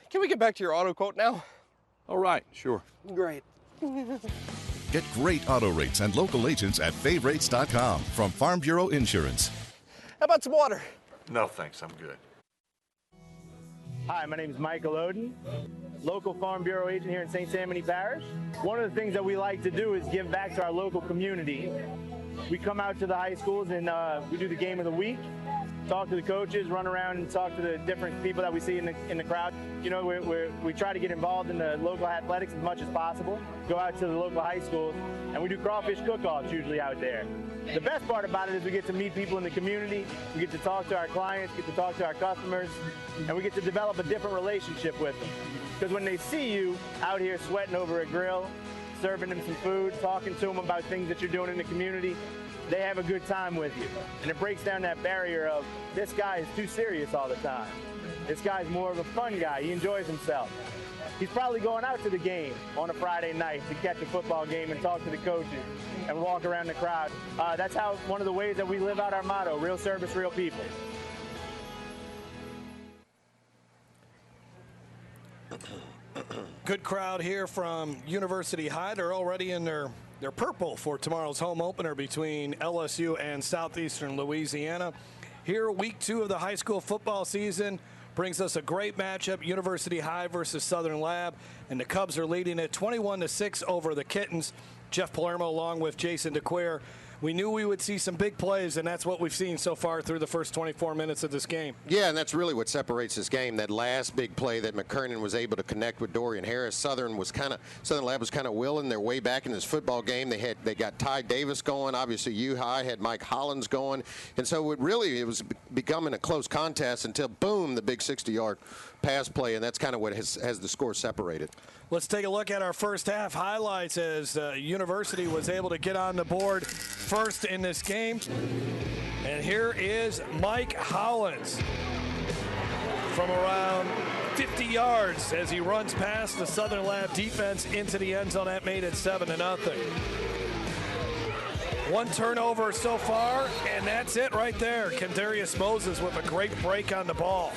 Can we get back to your auto quote now? All right, sure. Great. Get great auto rates and local agents at favrates.com from Farm Bureau Insurance. How about some water? No, thanks. I'm good. Hi, my name is Michael Oden, local Farm Bureau agent here in St. Tammany Parish. One of the things that we like to do is give back to our local community. We come out to the high schools and we do the game of the week, talk to the coaches, run around and talk to the different people that we see in the crowd. You know, we try to get involved in the local athletics as much as possible, go out to the local high schools, and we do crawfish cook-offs usually out there. The best part about it is we get to meet people in the community, we get to talk to our clients, get to talk to our customers, and we get to develop a different relationship with them. Because when they see you out here sweating over a grill, serving them some food, talking to them about things that you're doing in the community, they have a good time with you. And it breaks down that barrier of, this guy is too serious all the time. This guy's more of a fun guy. He enjoys himself. He's probably going out to the game on a Friday night to catch a football game and talk to the coaches and walk around the crowd. That's how one of the ways that we live out our motto, real service, real people. Good crowd here from University High. They're already in their purple for tomorrow's home opener between LSU and Southeastern Louisiana. Here, week 2 of the high school football season brings us a great matchup, University High versus Southern Lab, and the Cubs are leading it 21-6 over the Kittens. Jeff Palermo along with Jason DeQuire we knew we would see some big plays, and that's what we've seen so far through the first 24 minutes of this game. Yeah, and that's really what separates this game. That last big play that McKernan was able to connect with Dorian Harris. Southern Lab was kind of willing their way back in this football game. They got Ty Davis going. Obviously, U-High had Mike Hollins going, and so it was becoming a close contest until boom, the big 60-yard pass play, and that's kind of what has the score separated. Let's take a look at our first half highlights as University was able to get on the board first in this game. And here is Mike Hollins from around 50 yards as he runs past the Southern Lab defense into the end zone. That made it 7-0. One turnover so far, and that's it right there. Kendarius Moses with a great break on the ball.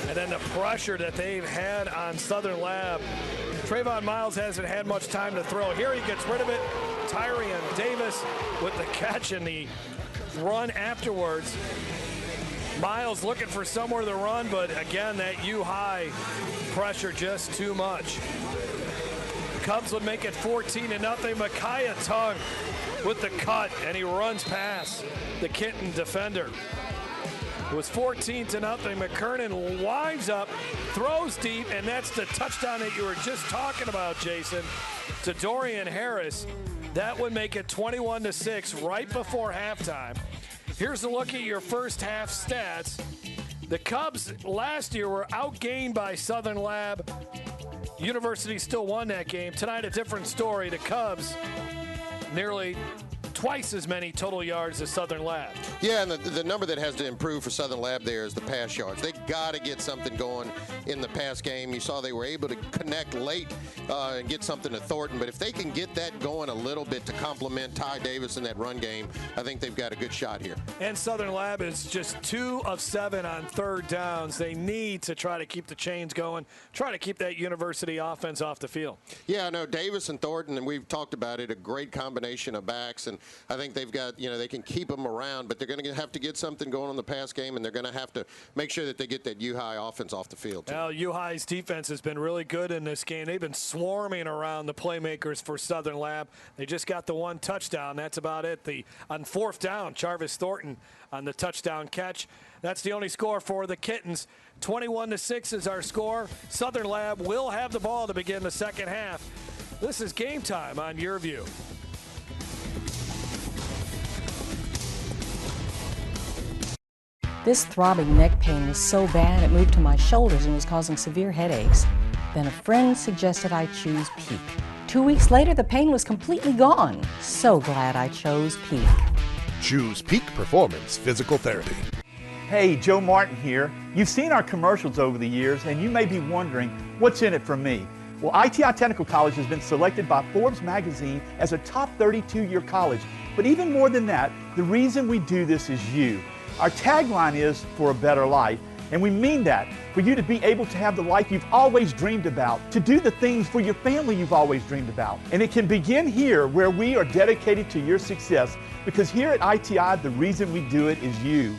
And then the pressure that they've had on Southern Lab. Travon Myles hasn't had much time to throw. Here he gets rid of it. Tyrion Davis with the catch and the run afterwards. Myles looking for somewhere to run, but again, that U-High pressure just too much. Cubs would make it 14-0. Makiya Tongue with the cut, and he runs past the Kitten defender. It was 14-0. McKernan winds up, throws deep, and that's the touchdown that you were just talking about, Jason, to Dorian Harris. That would make it 21-6 right before halftime. Here's a look at your first half stats. The Cubs last year were outgained by Southern Lab. University still won that game. Tonight, a different story. The Cubs nearly twice as many total yards as Southern Lab. Yeah, and the number that has to improve for Southern Lab there is the pass yards. They got to get something going in the pass game. You saw they were able to connect late and get something to Thornton, but if they can get that going a little bit to complement Ty Davis in that run game, I think they've got a good shot here. And Southern Lab is just 2 of 7 on third downs. They need to try to keep the chains going, try to keep that University offense off the field. Yeah, I know Davis and Thornton, and we've talked about it, a great combination of backs, and I think they've got, they can keep them around, but they're going to have to get something going on the pass game, and they're going to have to make sure that they get that U-High offense off the field, too. Well, U-High's defense has been really good in this game. They've been swarming around the playmakers for Southern Lab. They just got the one touchdown. That's about it. On fourth down, Charvis Thornton on the touchdown catch. That's the only score for the Kittens. 21-6 is our score. Southern Lab will have the ball to begin the second half. This is Game Time on Your View. This throbbing neck pain was so bad it moved to my shoulders and was causing severe headaches. Then a friend suggested I choose Peak. 2 weeks later, the pain was completely gone. So glad I chose Peak. Choose Peak Performance Physical Therapy. Hey, Joe Martin here. You've seen our commercials over the years, and you may be wondering, what's in it for me? Well, ITI Technical College has been selected by Forbes magazine as a top 32-year college. But even more than that, the reason we do this is you. Our tagline is for a better life, and we mean that, for you to be able to have the life you've always dreamed about, to do the things for your family you've always dreamed about. And it can begin here, where we are dedicated to your success, because here at ITI, the reason we do it is you.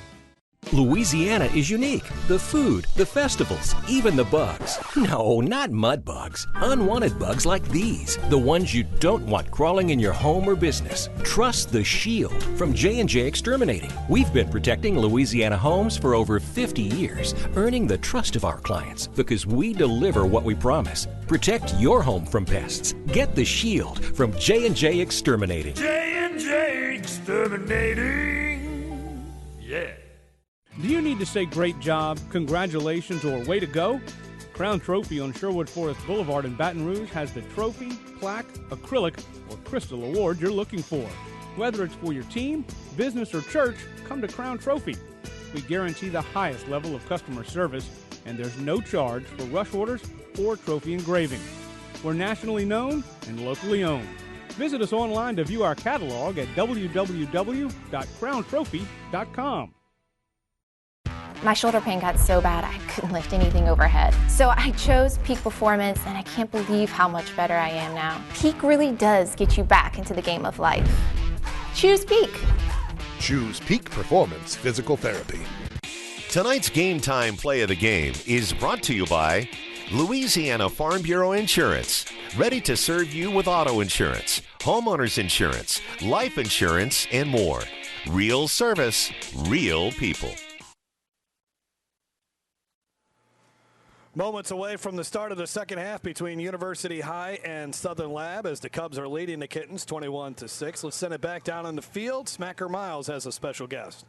Louisiana is unique. The food, the festivals, even the bugs. No, not mud bugs. Unwanted bugs like these. The ones you don't want crawling in your home or business. Trust the Shield from J&J Exterminating. We've been protecting Louisiana homes for over 50 years, earning the trust of our clients because we deliver what we promise. Protect your home from pests. Get the Shield from J&J Exterminating. J&J Exterminating. Yeah. Do you need to say great job, congratulations, or way to go? Crown Trophy on Sherwood Forest Boulevard in Baton Rouge has the trophy, plaque, acrylic, or crystal award you're looking for. Whether it's for your team, business, or church, come to Crown Trophy. We guarantee the highest level of customer service, and there's no charge for rush orders or trophy engraving. We're nationally known and locally owned. Visit us online to view our catalog at www.crowntrophy.com. My shoulder pain got so bad I couldn't lift anything overhead. So I chose Peak Performance, and I can't believe how much better I am now. Peak really does get you back into the game of life. Choose Peak. Choose Peak Performance Physical Therapy. Tonight's Game Time Play of the Game is brought to you by Louisiana Farm Bureau Insurance, ready to serve you with auto insurance, homeowners insurance, life insurance, and more. Real service, real people. Moments away from the start of the second half between University High and Southern Lab as the Cubs are leading the Kittens 21-6. Let's send it back down on the field. Smacker Myles has a special guest.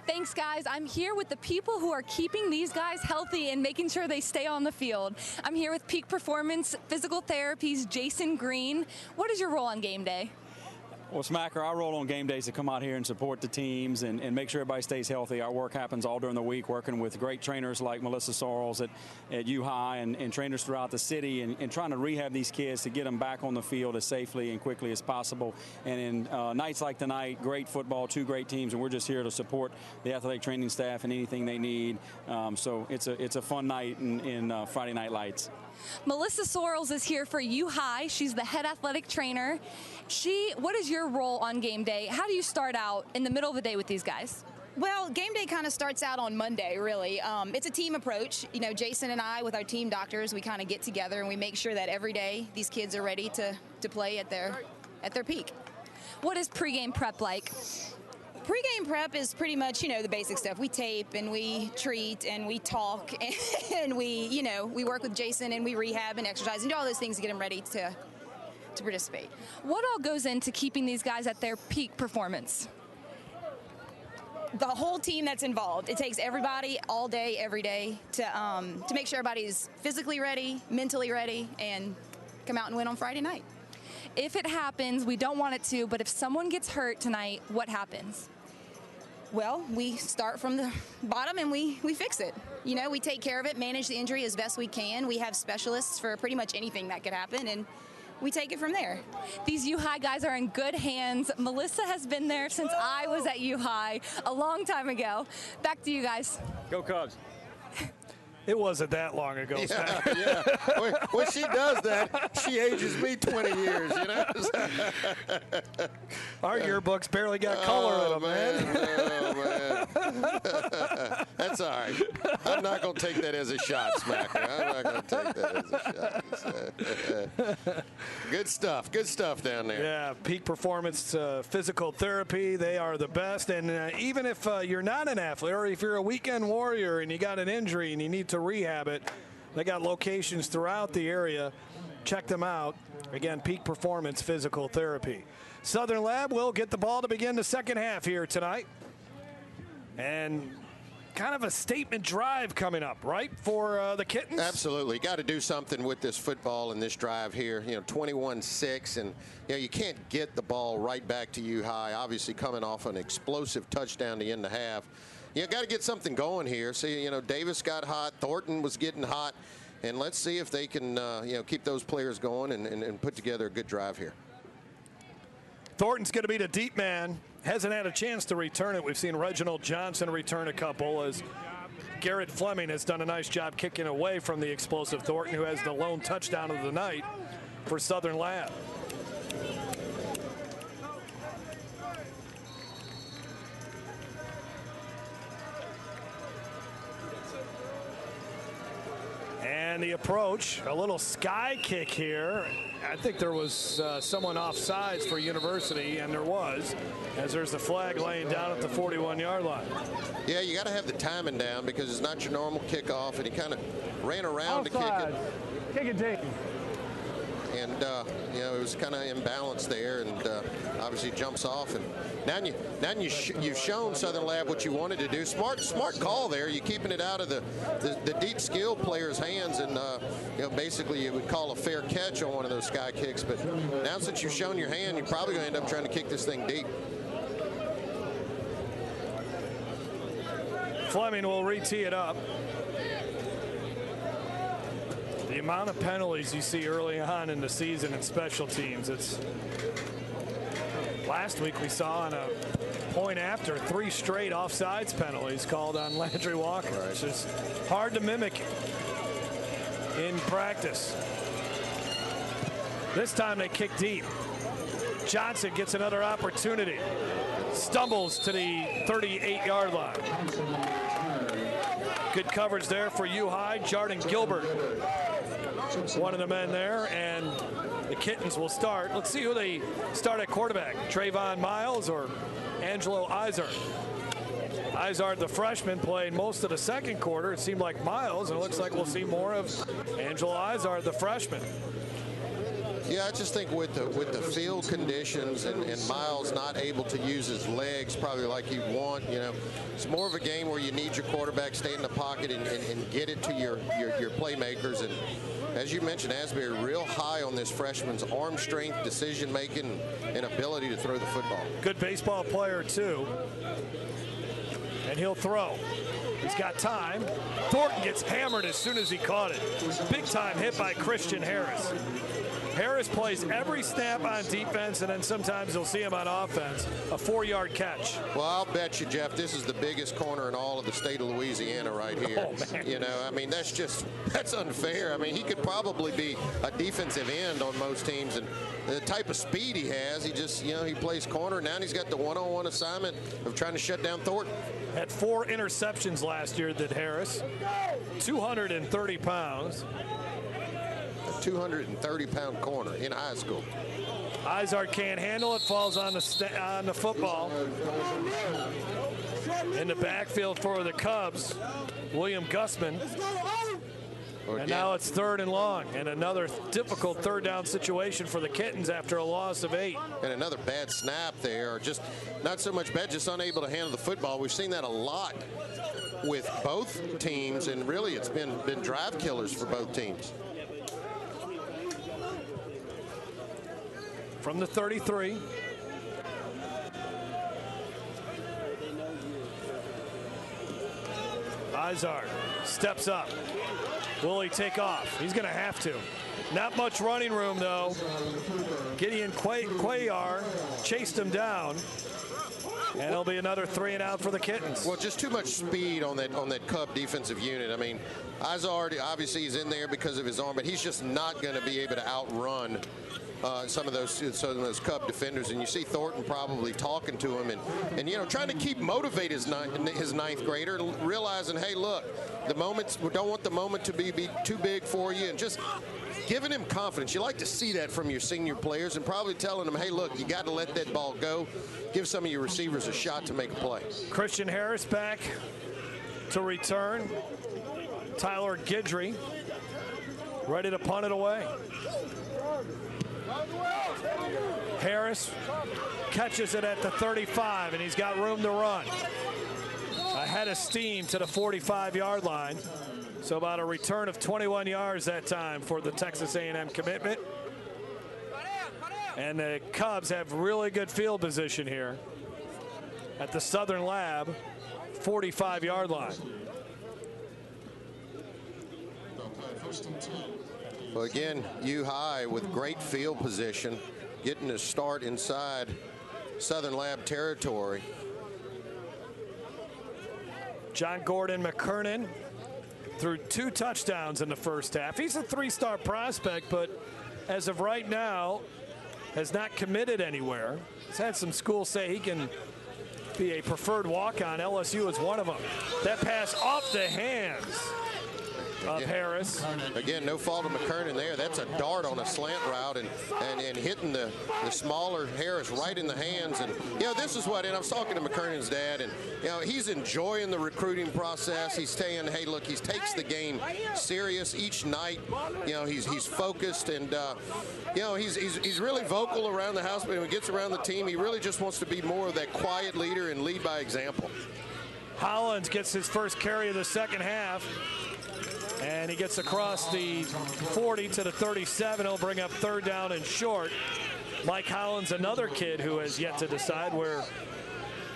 Thanks, guys. I'm here with the people who are keeping these guys healthy and making sure they stay on the field. I'm here with Peak Performance Physical Therapy's Jason Green. What is your role on game day? Well, Smacker, our role on game days is to come out here and support the teams and make sure everybody stays healthy. Our work happens all during the week, working with great trainers like Melissa Sorrells at U-High and trainers throughout the city and trying to rehab these kids to get them back on the field as safely and quickly as possible. And in nights like tonight, great football, two great teams, and we're just here to support the athletic training staff and anything they need. So it's a fun night in Friday Night Lights. Melissa Sorrells is here for U-High. She's the head athletic trainer. What is your role on game day? How do you start out in the middle of the day with these guys? Well, game day kind of starts out on Monday, really. It's a team approach. You know, Jason and I, with our team doctors, we kind of get together and we make sure that every day these kids are ready to play at their peak. What is pregame prep like? Pre-game prep is pretty much, the basic stuff. We tape and we treat and we talk and we work with Jason and we rehab and exercise and do all those things to get them ready to participate. What all goes into keeping these guys at their peak performance? The whole team that's involved. It takes everybody all day, every day to make sure everybody's physically ready, mentally ready, and come out and win on Friday night. If it happens, we don't want it to, but if someone gets hurt tonight, what happens? Well, we start from the bottom and we fix it. We take care of it, manage the injury as best we can. We have specialists for pretty much anything that could happen, and we take it from there. These U-High guys are in good hands. Melissa has been there since I was at U-High a long time ago. Back to you guys. Go Cubs. It wasn't that long ago. Yeah. When she does that, she ages me 20 years, Our yearbooks barely got color in them, man. Oh, man. That's all right. I'm not going to take that as a shot, Smacker. I'm not going to take that as a shot. Good stuff. Good stuff down there. Yeah, Peak Performance Physical Therapy. They are the best. And even if you're not an athlete or if you're a weekend warrior and you got an injury and you need to rehab it, they got locations throughout the area. Check them out. Again, Peak Performance Physical Therapy. Southern Lab will get the ball to begin the second half here tonight. And kind of a statement drive coming up, right, for the Kittens? Absolutely. Got to do something with this football and this drive here. 21-6, and you can't get the ball right back to U-High. Obviously coming off an explosive touchdown to end the half. Got to get something going here. See, Davis got hot. Thornton was getting hot. And let's see if they can, keep those players going and put together a good drive here. Thornton's going to be the deep man. Hasn't had a chance to return it. We've seen Reginald Johnson return a couple as Garrett Fleming has done a nice job kicking away from the explosive Thornton, who has the lone touchdown of the night for Southern Lab. And the approach, a little sky kick here. I think there was someone offsides for University, and there was, as there's the flag laying down at the 41-yard line. Yeah, you got to have the timing down because it's not your normal kickoff, and he kind of ran around to kick it. Kick it deep. And, it was kind of imbalanced there, and obviously jumps off. And now you've shown Southern Lab what you wanted to do. Smart call there. You're keeping it out of the deep skill player's hands, and, basically you would call a fair catch on one of those sky kicks. But now since you've shown your hand, you're probably going to end up trying to kick this thing deep. Fleming will re-tee it up. The amount of penalties you see early on in the season in special teams, last week we saw on a point after 3 straight offsides penalties called on Landry Walker. Right. It's just hard to mimic in practice. This time they kick deep. Johnson gets another opportunity. Stumbles to the 38-yard line. Good coverage there for U-High. Jordan Gilbert one of the men there, and the Kittens will start. Let's see who they start at quarterback, Travon Myles or Angelo Izard. Izard, the freshman, played most of the second quarter. It seemed like Myles, and it looks like we'll see more of Angelo Izard, the freshman. Yeah, I just think with the field conditions and Myles not able to use his legs probably like you'd want, you know, it's more of a game where you need your quarterback stay in the pocket and get it to your playmakers. And as you mentioned, Asbury real high on this freshman's arm strength, decision making, and ability to throw the football. Good baseball player too, and he'll throw. He's got time. Thornton gets hammered as soon as he caught it. Big time hit by Christian Harris. Harris plays every snap on defense, and then sometimes you'll see him on offense. A 4-yard catch. Well, I'll bet you, Jeff, this is the biggest corner in all of the state of Louisiana right here. Oh, man. You know, I mean, that's unfair. I mean, he could probably be a defensive end on most teams, and the type of speed he has, he just, you know, he plays corner. Now he's got the one-on-one assignment of trying to shut down Thornton. Had 4 interceptions last year, did Harris. 230 pounds. 230-pound corner in high school. Izard can't handle it, falls on the football. In the backfield for the Cubs, William Gussman. And now it's 3rd and long, and another difficult 3rd down situation for the Kittens after a loss of 8. And another bad snap there, or just not so much bad, just unable to handle the football. We've seen that a lot with both teams, and really it's been drive killers for both teams. From the 33. Izard steps up. Will he take off? He's going to have to. Not much running room, though. Gideon Cuellar chased him down. And it'll be another 3 and out for the Kittens. Well, just too much speed on that Cub defensive unit. I mean, Izard, obviously he's in there because of his arm, but he's just not going to be able to outrun some of those Cub defenders. And you see Thornton probably talking to him and you know, trying to motivate his ninth grader, realizing, hey, look, we don't want the moment to be too big for you, and just giving him confidence. You like to see that from your senior players, and probably telling them, hey, look, you got to let that ball go. Give some of your receivers a shot to make a play. Christian Harris back to return. Tyler Guidry ready to punt it away. Harris catches it at the 35, and he's got room to run. Ahead of steam to the 45-yard line. So about a return of 21 yards that time for the Texas A&M commitment. And the Cubs have really good field position here at the Southern Lab 45-yard line. Well, again, U-High with great field position, getting to start inside Southern Lab territory. John Gordon McKernan threw 2 touchdowns in the first half. He's a 3-star prospect, but as of right now, has not committed anywhere. He's had some schools say he can be a preferred walk-on. LSU is one of them. That pass off the hands of Harris. Again, no fault of McKernan there. That's a dart on a slant route and hitting the smaller Harris right in the hands. And, you know, this is what, and I was talking to McKernan's dad, and, you know, he's enjoying the recruiting process. He's saying, hey, look, he takes the game serious each night. You know, he's focused, and, you know, he's really vocal around the house, but when he gets around the team, he really just wants to be more of that quiet leader and lead by example. Hollins gets his first carry of the second half. And he gets across the 40 to the 37. He'll bring up 3rd down and short. Mike Hollins, another kid who has yet to decide where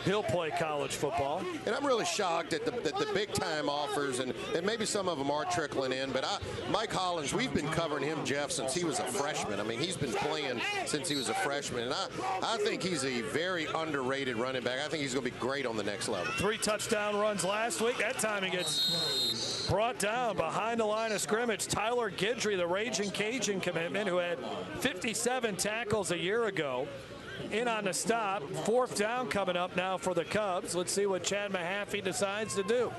he'll play college football. And I'm really shocked at the big-time offers, and maybe some of them are trickling in. But Mike Hollins, we've been covering him, Jeff, since he was a freshman. I mean, he's been playing since he was a freshman. And I think he's a very underrated running back. I think he's going to be great on the next level. 3 touchdown runs last week. That time he gets brought down behind the line of scrimmage. Tyler Guidry, the Raging Cajun commitment, who had 57 tackles a year ago, in on the stop. 4th down coming up now for the Cubs. Let's see what Chad Mahaffey decides to do.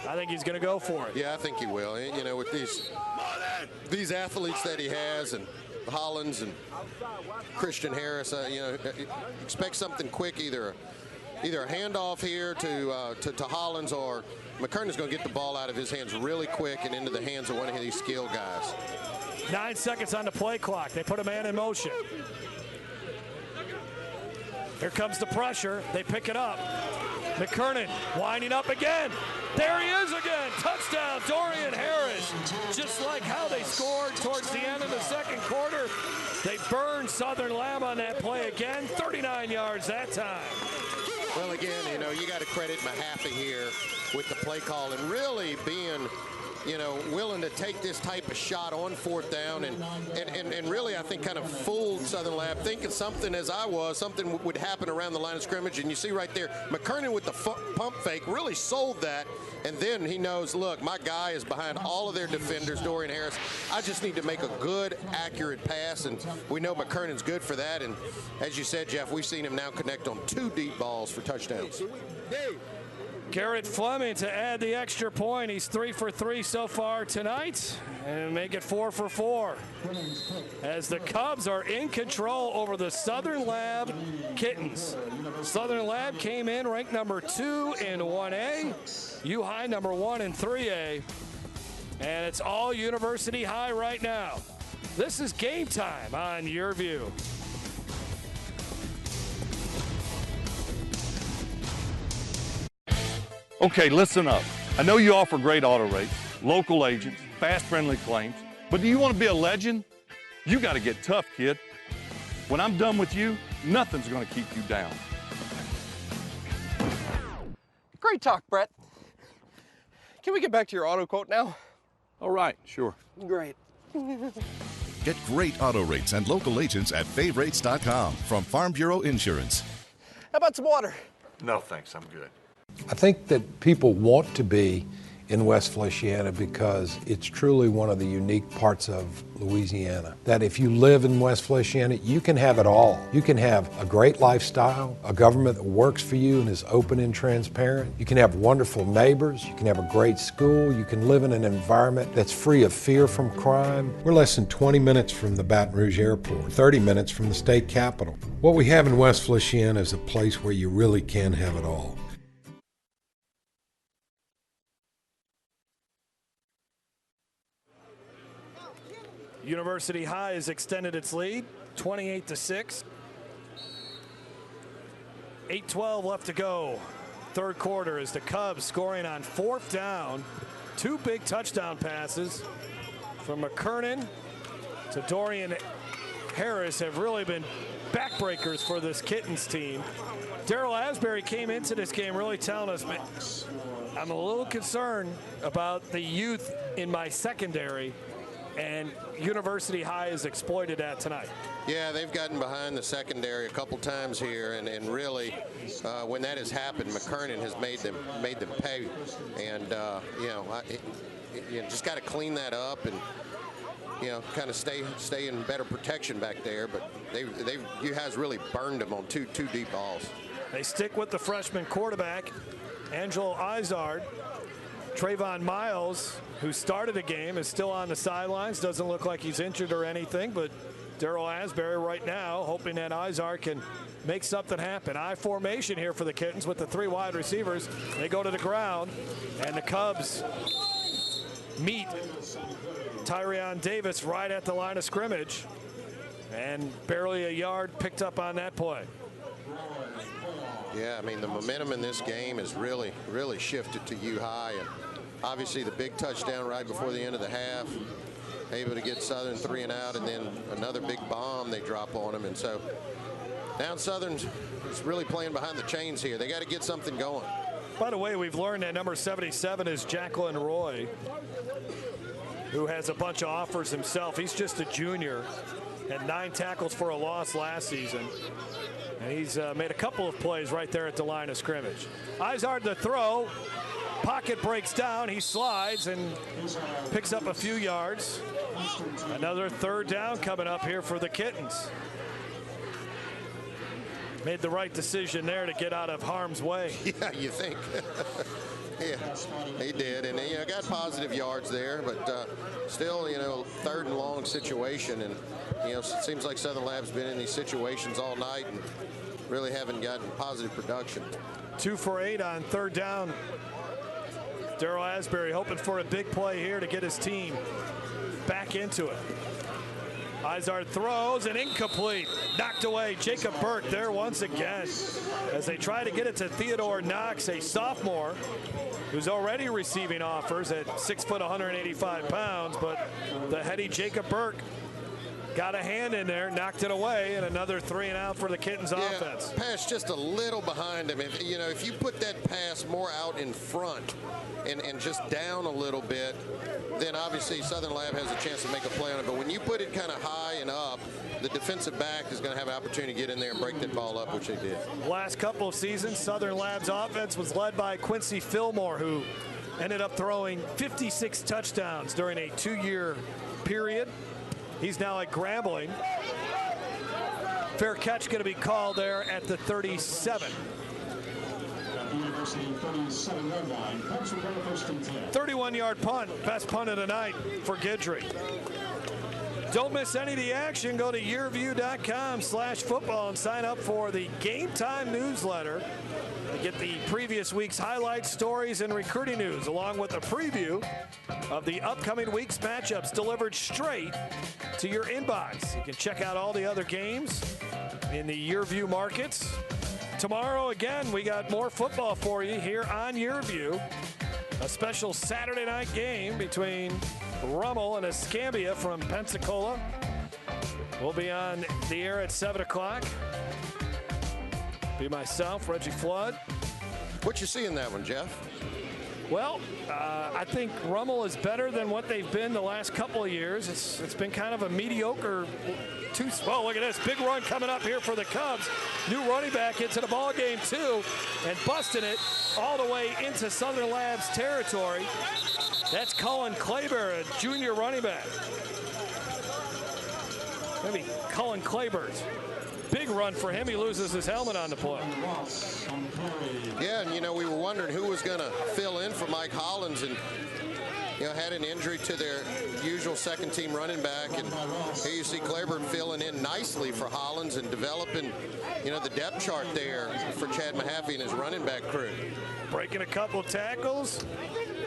I think he's going to go for it. Yeah, I think he will. You know, with these these athletes that he has, and Hollins and Christian Harris, expect something quick, either a handoff here to Hollins, or McKernan's going to get the ball out of his hands really quick and into the hands of one of these skill guys. 9 seconds on the play clock. They put a man in motion. Here comes the pressure. They pick it up. McKernan winding up again. There he is again. Touchdown, Dorian Harris. Just like how they scored towards the end of the second quarter. They burned Southern Lab on that play again. 39 yards that time. Well, again, you got to credit Mahaffey here with the play call and really being, willing to take this type of shot on fourth down and really, I think, kind of fooled Southern Lab, thinking something would happen around the line of scrimmage. And you see right there, McKernan with the pump fake really sold that. And then he knows, look, my guy is behind all of their defenders, Dorian Harris. I just need to make a good, accurate pass, and we know McKernan's good for that. And as you said, Jeff, we've seen him now connect on 2 deep balls for touchdowns. Garrett Fleming to add the extra point. He's 3 for 3 so far tonight and make it 4 for 4. As the Cubs are in control over the Southern Lab Kittens. Southern Lab came in ranked number 2 in 1A, U High number 1 in 3A, and it's all University High right now. This is Game Time on Your View. Okay, listen up. I know you offer great auto rates, local agents, fast, friendly claims, but do you want to be a legend? You got to get tough, kid. When I'm done with you, nothing's going to keep you down. Great talk, Brett. Can we get back to your auto quote now? All right, sure. Great. Get great auto rates and local agents at favrates.com from Farm Bureau Insurance. How about some water? No, thanks. I'm good. I think that people want to be in West Feliciana because it's truly one of the unique parts of Louisiana. That if you live in West Feliciana, you can have it all. You can have a great lifestyle, a government that works for you and is open and transparent. You can have wonderful neighbors. You can have a great school. You can live in an environment that's free of fear from crime. We're less than 20 minutes from the Baton Rouge Airport, 30 minutes from the state capitol. What we have in West Feliciana is a place where you really can have it all. University High has extended its lead, 28-6. 8:12 left to go. Third quarter as the Cubs scoring on 4th down. 2 big touchdown passes from McKernan to Dorian Harris have really been backbreakers for this Kittens team. Darryl Asbury came into this game really telling us, I'm a little concerned about the youth in my secondary, and University High has exploited that tonight. Yeah, they've gotten behind the secondary a couple times here, and really, when that has happened, McKernan has made them pay, and you just got to clean that up and kind of stay in better protection back there. But you guys really burned them on two deep balls. They stick with the freshman quarterback, Angelo Izard. Travon Myles, who started the game, is still on the sidelines. Doesn't look like he's injured or anything, but Darryl Asbury right now hoping that Izard can make something happen. I formation here for the Kittens with the 3 wide receivers. They go to the ground, and the Cubs meet Tyrion Davis right at the line of scrimmage, and barely a yard picked up on that play. Yeah, I mean, the momentum in this game has really shifted to U High, and obviously the big touchdown right before the end of the half, able to get Southern 3 and out, and then another big bomb they drop on them. And so now Southern's really playing behind the chains here. They got to get something going. By the way, we've learned that number 77 is Jacqueline Roy, who has a bunch of offers himself. He's just a junior, had 9 tackles for a loss last season. And he's made a couple of plays right there at the line of scrimmage. Izard the throw. Pocket breaks down. He slides and picks up a few yards. Another 3rd down coming up here for the Kittens. Made the right decision there to get out of harm's way. Yeah, you think. Yeah, he did, and got positive yards there, but still, third and long situation, and it seems like Southern Lab's been in these situations all night and really haven't gotten positive production. 2 for 8 on third down. Darrell Asbury hoping for a big play here to get his team back into it. Izard throws and incomplete. Knocked away. Jacob Burke there once again as they try to get it to Theodore Knox, a sophomore who's already receiving offers at 6 foot, 185 pounds. But the heady Jacob Burke got a hand in there, knocked it away, and another 3 and out for the Kittens offense. Pass just a little behind him. If you put that pass more out in front and just down a little bit, then obviously Southern Lab has a chance to make a play on it. But when you put it kind of high and up, the defensive back is going to have an opportunity to get in there and break that ball up, which they did. Last couple of seasons, Southern Lab's offense was led by Quincy Fillmore, who ended up throwing 56 touchdowns during a 2-year period. He's now at Grambling. Fair catch going to be called there at the 37. 31-yard punt, best punt of the night for Guidry. Don't miss any of the action. Go to yearview.com/football and sign up for the Game Time newsletter to get the previous week's highlights, stories, and recruiting news, along with a preview of the upcoming week's matchups delivered straight to your inbox. You can check out all the other games in the Yearview markets. Tomorrow, again, we got more football for you here on Yearview. A special Saturday night game between Rummel and Escambia from Pensacola. We'll be on the air at 7 o'clock. Be myself, Reggie Flood. What you see in that one, Jeff? Well, I think Rummel is better than what they've been the last couple of years. It's been kind of a mediocre oh, look at this. Big run coming up here for the Cubs. New running back into the ball game, too, and busting it all the way into Southern Lab's territory. That's Cullen Claiborne, a junior running back. Maybe Cullen Claiborne. Big run for him. He loses his helmet on the play. Yeah, and we were wondering who was going to fill in for Mike Hollins, and had an injury to their usual second-team running back, and here you see Claiborne filling in nicely for Hollins and developing, the depth chart there for Chad Mahaffey and his running back crew. Breaking a couple of tackles,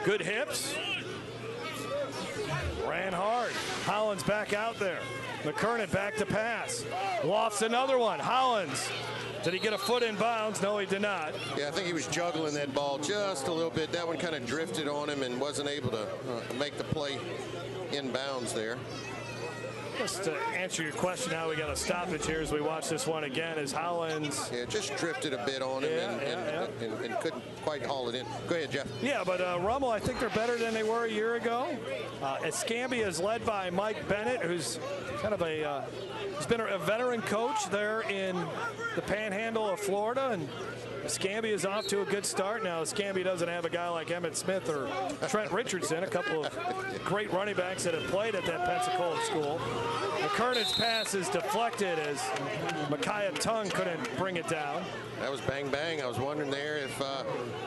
good hips, ran hard. Hollins back out there. McKernan back to pass. Lofts another one. Hollins. Did he get a foot in bounds? No, he did not. Yeah, I think he was juggling that ball just a little bit. That one kind of drifted on him and wasn't able to make the play in bounds there. Just to answer your question, now we got a stoppage here as we watch this one again as Hollins. Yeah, just drifted a bit on him and couldn't quite haul it in. Go ahead, Jeff. Yeah, but Rummel, I think they're better than they were a year ago. Escambia is led by Mike Bennett, who's kind of he's been a veteran coach there in the Panhandle of Florida, and Escambia is off to a good start. Now, Escambia doesn't have a guy like Emmett Smith or Trent Richardson, a couple of great running backs that have played at that Pensacola school. McKernan's pass is deflected as Makiya Tongue couldn't bring it down. That was bang, bang. I was wondering there if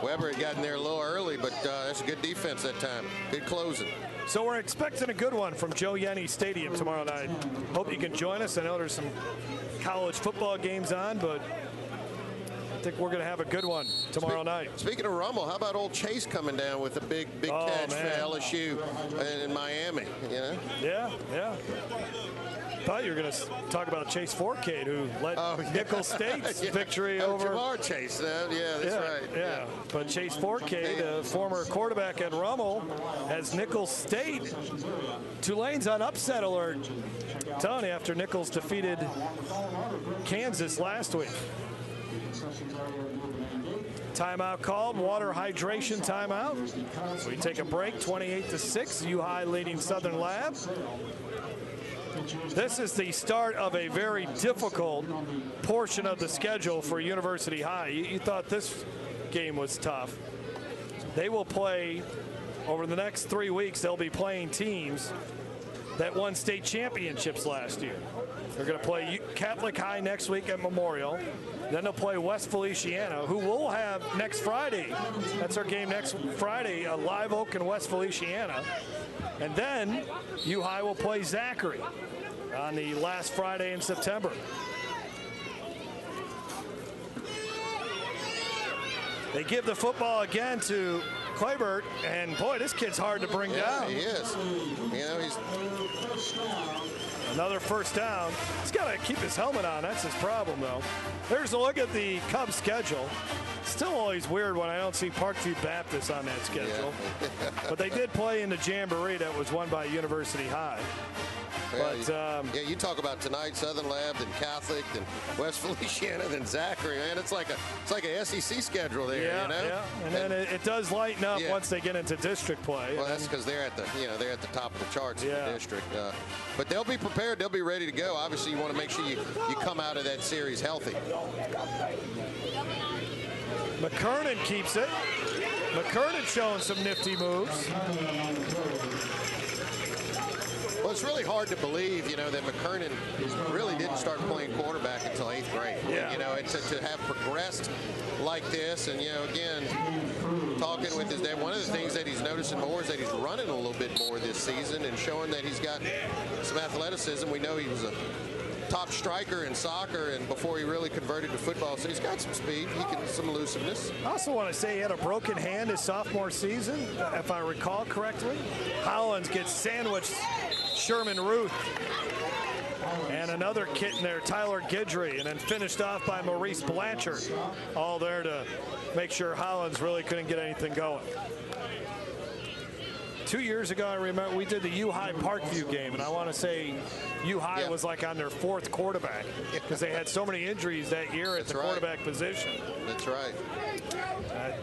Weber had gotten there a little early, but that's a good defense that time. Good closing. So we're expecting a good one from Joe Yenny Stadium tomorrow night. Hope you can join us. I know there's some college football games on, but I think we're going to have a good one tomorrow night. Speaking of Rummel, how about old Chase coming down with a big catch for LSU in Miami? Yeah. Thought you were going to talk about Chase Forcade, who led Nicholls State's victory over Jamar Chase. That's right. Yeah, but Chase Forcade, a former quarterback at Rummel, has Nicholls State. Tulane's on upset alert. I'm telling you, after Nicholls defeated Kansas last week. Timeout called, water hydration timeout. We take a break, 28-6, U-High leading Southern Lab. This is the start of a very difficult portion of the schedule for University High. You thought this game was tough. They will play, over the next 3 weeks, they'll be playing teams that won state championships last year. They're going to play Catholic High next week at Memorial. Then they'll play West Feliciana, who will have next Friday. That's our game next Friday, Live Oak and West Feliciana. And then U-High will play Zachary on the last Friday in September. They give the football again to Claybert, and boy, this kid's hard to bring down. He is. You know, he's another first down. He's got to keep his helmet on. That's his problem, though. There's a look at the Cubs schedule. Still always weird when I don't see Parkview Baptist on that schedule. Yeah. But they did play in the Jamboree that was won by University High. But, yeah, you talk about tonight, Southern Lab, then Catholic, then West Feliciana, then Zachary. Man, it's like a SEC schedule there. Yeah, you know? Yeah. And then it does lighten up once they get into district play. Well, that's because they're at the top of the charts in the district. But they'll be prepared. They'll be ready to go. Obviously, you want to make sure you come out of that series healthy. McKernan keeps it. McKernan showing some nifty moves. Well, it's really hard to believe, you know, that McKernan really didn't start playing quarterback until 8th grade. Yeah. You know, to have progressed like this, and, you know, again, talking with his dad, one of the things that he's noticing more is that he's running a little bit more this season and showing that he's got some athleticism. We know he was a top striker in soccer, and before he really converted to football, so he's got some speed, some elusiveness. I also want to say he had a broken hand his sophomore season, if I recall correctly. Hollins gets sandwiched Sherman Ruth. And another kid in there, Tyler Guidry, and then finished off by Maurice Blanchard. All there to make sure Hollins really couldn't get anything going. 2 years ago, I remember we did the U-High Parkview game, and I want to say U-High was like on their 4th quarterback because they had so many injuries that year at the quarterback position. That's right. I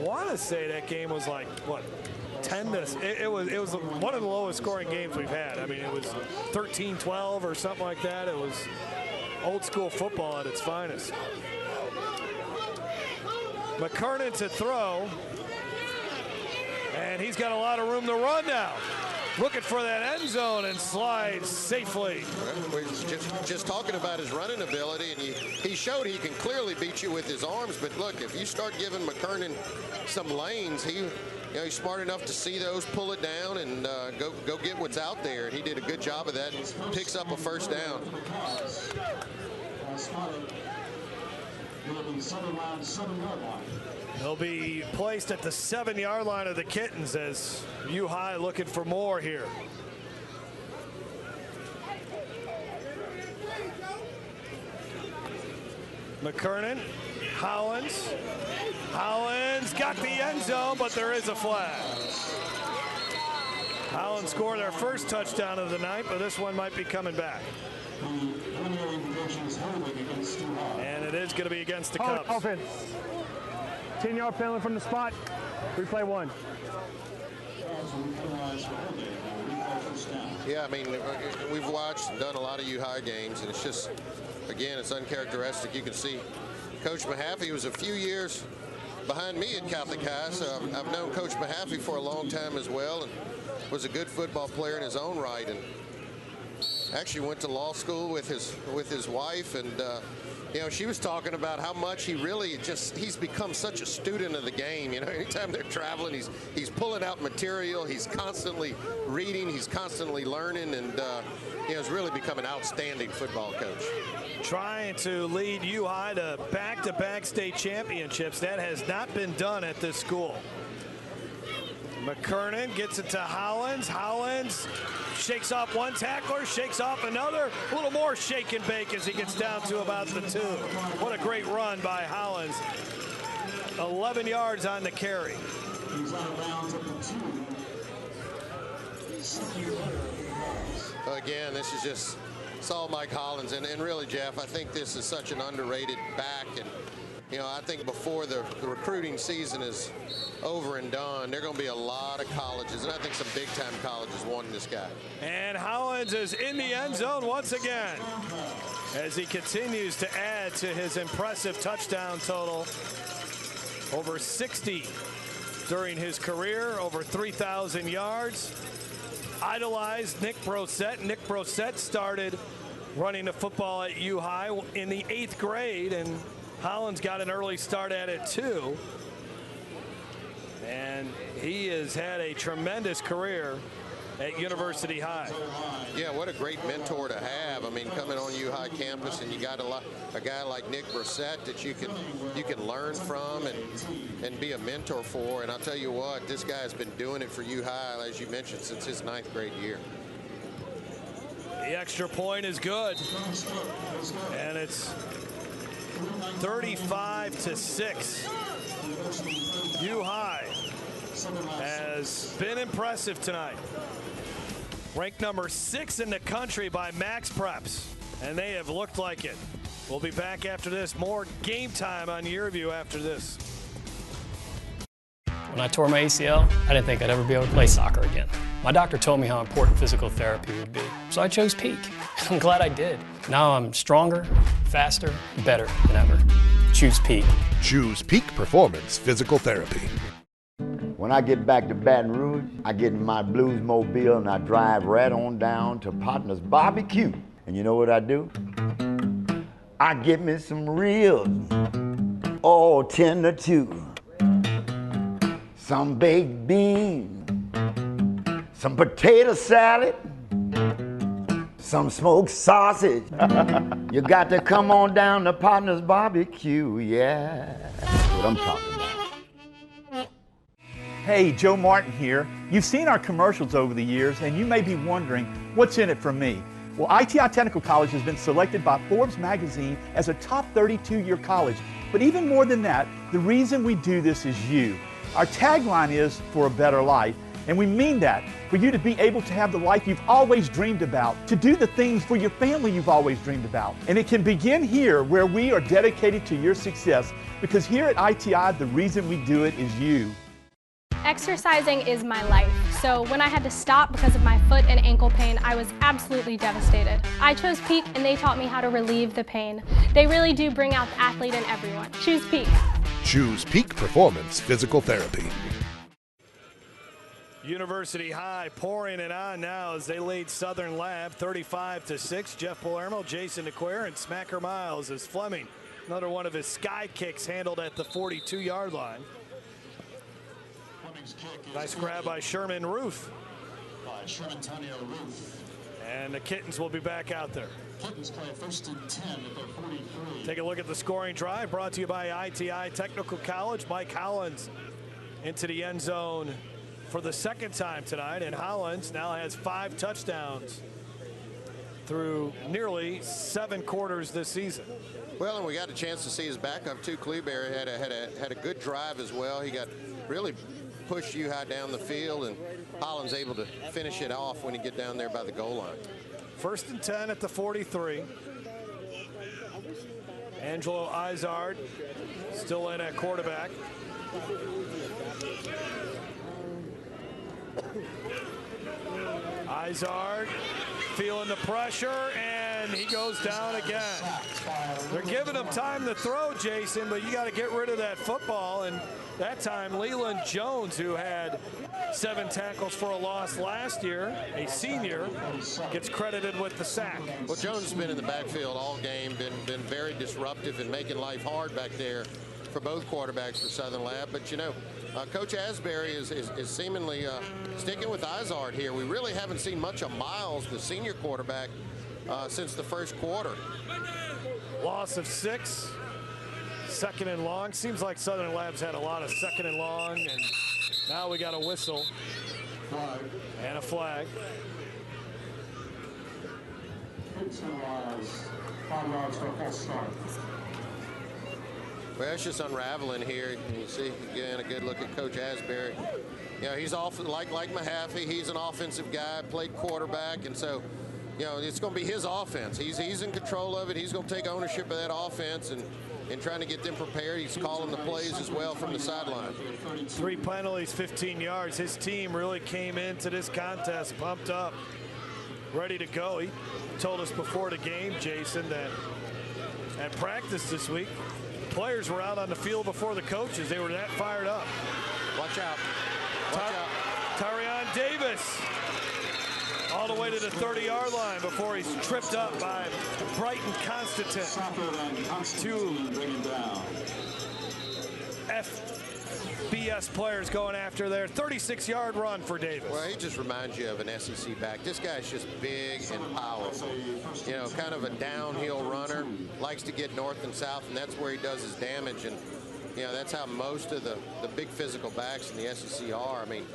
want to say that game was like, what, 10 to, it was one of the lowest scoring games we've had. I mean, it was 13-12 or something like that. It was old school football at its finest. McKernan to throw. And he's got a lot of room to run now. Looking for that end zone and slides safely. We're just talking about his running ability, and he showed he can clearly beat you with his arms. But look, if you start giving McKernan some lanes, he's smart enough to see those, pull it down, and go get what's out there. And he did a good job of that. Picks up a first down. He'll be placed at the 7-yard line of the Kittens as U-High looking for more here. McKernan, Hollins got the end zone, but there is a flag. Hollins scored their first touchdown of the night, but this one might be coming back. And it is going to be against the Cubs. Offense. 10-yard penalty from the spot. Replay 1. Yeah, I mean, we've watched and done a lot of U-High games, and it's just, again, it's uncharacteristic. You can see Coach Mahaffey was a few years behind me at Catholic High, so I've known Coach Mahaffey for a long time as well, and was a good football player in his own right, and actually went to law school with his wife, and you know, she was talking about how much he's become such a student of the game. You know, anytime they're traveling, he's pulling out material, he's constantly reading, he's constantly learning, and has really become an outstanding football coach. Trying to lead U-High to back-to-back state championships. That has not been done at this school. McKernan gets it to Hollins. Hollins shakes off one tackler, shakes off another. A little more shake and bake as he gets down to about the 2. What a great run by Hollins. 11 yards on the carry. Again, this is just all Mike Hollins. And really, Jeff, I think this is such an underrated back. And, you know, I think before the recruiting season is over and done, there are going to be a lot of colleges, and I think some big-time colleges wanting this guy. And Hollins is in the end zone once again as he continues to add to his impressive touchdown total. Over 60 during his career, over 3,000 yards. idolized Nick Brosette. Nick Brosette started running the football at U-High in the 8th grade, and Hollins got an early start at it too. And he has had a tremendous career at University High. Yeah, what a great mentor to have. I mean, coming on U-High campus, and you got a guy like Nick Brosette that you can learn from and be a mentor for. And I'll tell you what, this guy's been doing it for U-High, as you mentioned, since his 9th grade year. The extra point is good, and it's 35-6. U-High has been impressive tonight. Ranked number 6 in the country by Max Preps, and they have looked like it. We'll be back after this. More Game Time on Yearview after this. When I tore my ACL, I didn't think I'd ever be able to play soccer again. My doctor told me how important physical therapy would be, so I chose Peak. I'm glad I did. Now I'm stronger, faster, better than ever. Choose Peak. Choose Peak Performance Physical Therapy. When I get back to Baton Rouge, I get in my Blues Mobile and I drive right on down to Partner's Barbecue. And you know what I do? I get me some ribs, all tender too. Some baked beans, some potato salad, some smoked sausage. You got to come on down to Partner's Barbecue, yeah. That's what I'm talking about. Hey, Joe Martin here. You've seen our commercials over the years, and you may be wondering, what's in it for me? Well, ITI Technical College has been selected by Forbes magazine as a top 32-year college. But even more than that, the reason we do this is you. Our tagline is for a better life, and we mean that, for you to be able to have the life you've always dreamed about, to do the things for your family you've always dreamed about. And it can begin here, where we are dedicated to your success, because here at ITI, the reason we do it is you. Exercising is my life, so when I had to stop because of my foot and ankle pain, I was absolutely devastated. I chose Peak, and they taught me how to relieve the pain. They really do bring out the athlete in everyone. Choose Peak. Choose Peak Performance Physical Therapy. University High pouring it on now as they lead Southern Lab 35-6. Jeff Palermo, Jason DeQuare, and Smacker Miles as Fleming. Another one of his sky kicks handled at the 42-yard line. Nice grab by Sherman Ruth. And the Kittens will be back out there. Kittens play first and 10 at their 43. Take a look at the scoring drive brought to you by ITI Technical College. Mike Hollins into the end zone for the 2nd time tonight, and Hollins now has 5 touchdowns through nearly 7 quarters this season. Well, and we got a chance to see his backup too. Kleberry had a good drive as well. He got really pushed U-High down the field, and Hollins able to finish it off when he get down there by the goal line. First and 10 at the 43. Angelo Izard still in at quarterback. Izard feeling the pressure, and he goes down again. They're giving him time to throw, Jason, but you got to get rid of that football. And that time, Leland Jones, who had 7 tackles for a loss last year, a senior, gets credited with the sack. Well, Jones has been in the backfield all game, been very disruptive and making life hard back there for both quarterbacks for Southern Lab. But, you know, Coach Asbury is seemingly sticking with Izard here. We really haven't seen much of Myles, the senior quarterback, since the first quarter. Loss of 6. 2nd and long. Seems like Southern Lab's had a lot of 2nd and long, and now we got a whistle and a flag. Well, it's just unraveling here. You see, again, a good look at Coach Asbury. You know, he's off like Mahaffey. He's an offensive guy, played quarterback, and so, you know, it's going to be his offense. He's in control of it. He's going to take ownership of that offense and trying to get them prepared. He's calling the plays as well from the sideline. 3 penalties, 15 yards. His team really came into this contest pumped up, ready to go. He told us before the game, Jason, that at practice this week, the players were out on the field before the coaches. They were that fired up. Watch out. Watch out. Tyrion Davis all the way to the 30-yard line before he's tripped up by Brighton Constantine. Two FBS players going after their 36-yard run for Davis. Well, he just reminds you of an SEC back. This guy's just big and powerful. You know, kind of a downhill runner, likes to get north and south, and that's where he does his damage. And, you know, that's how most of the big physical backs in the SEC are. I mean,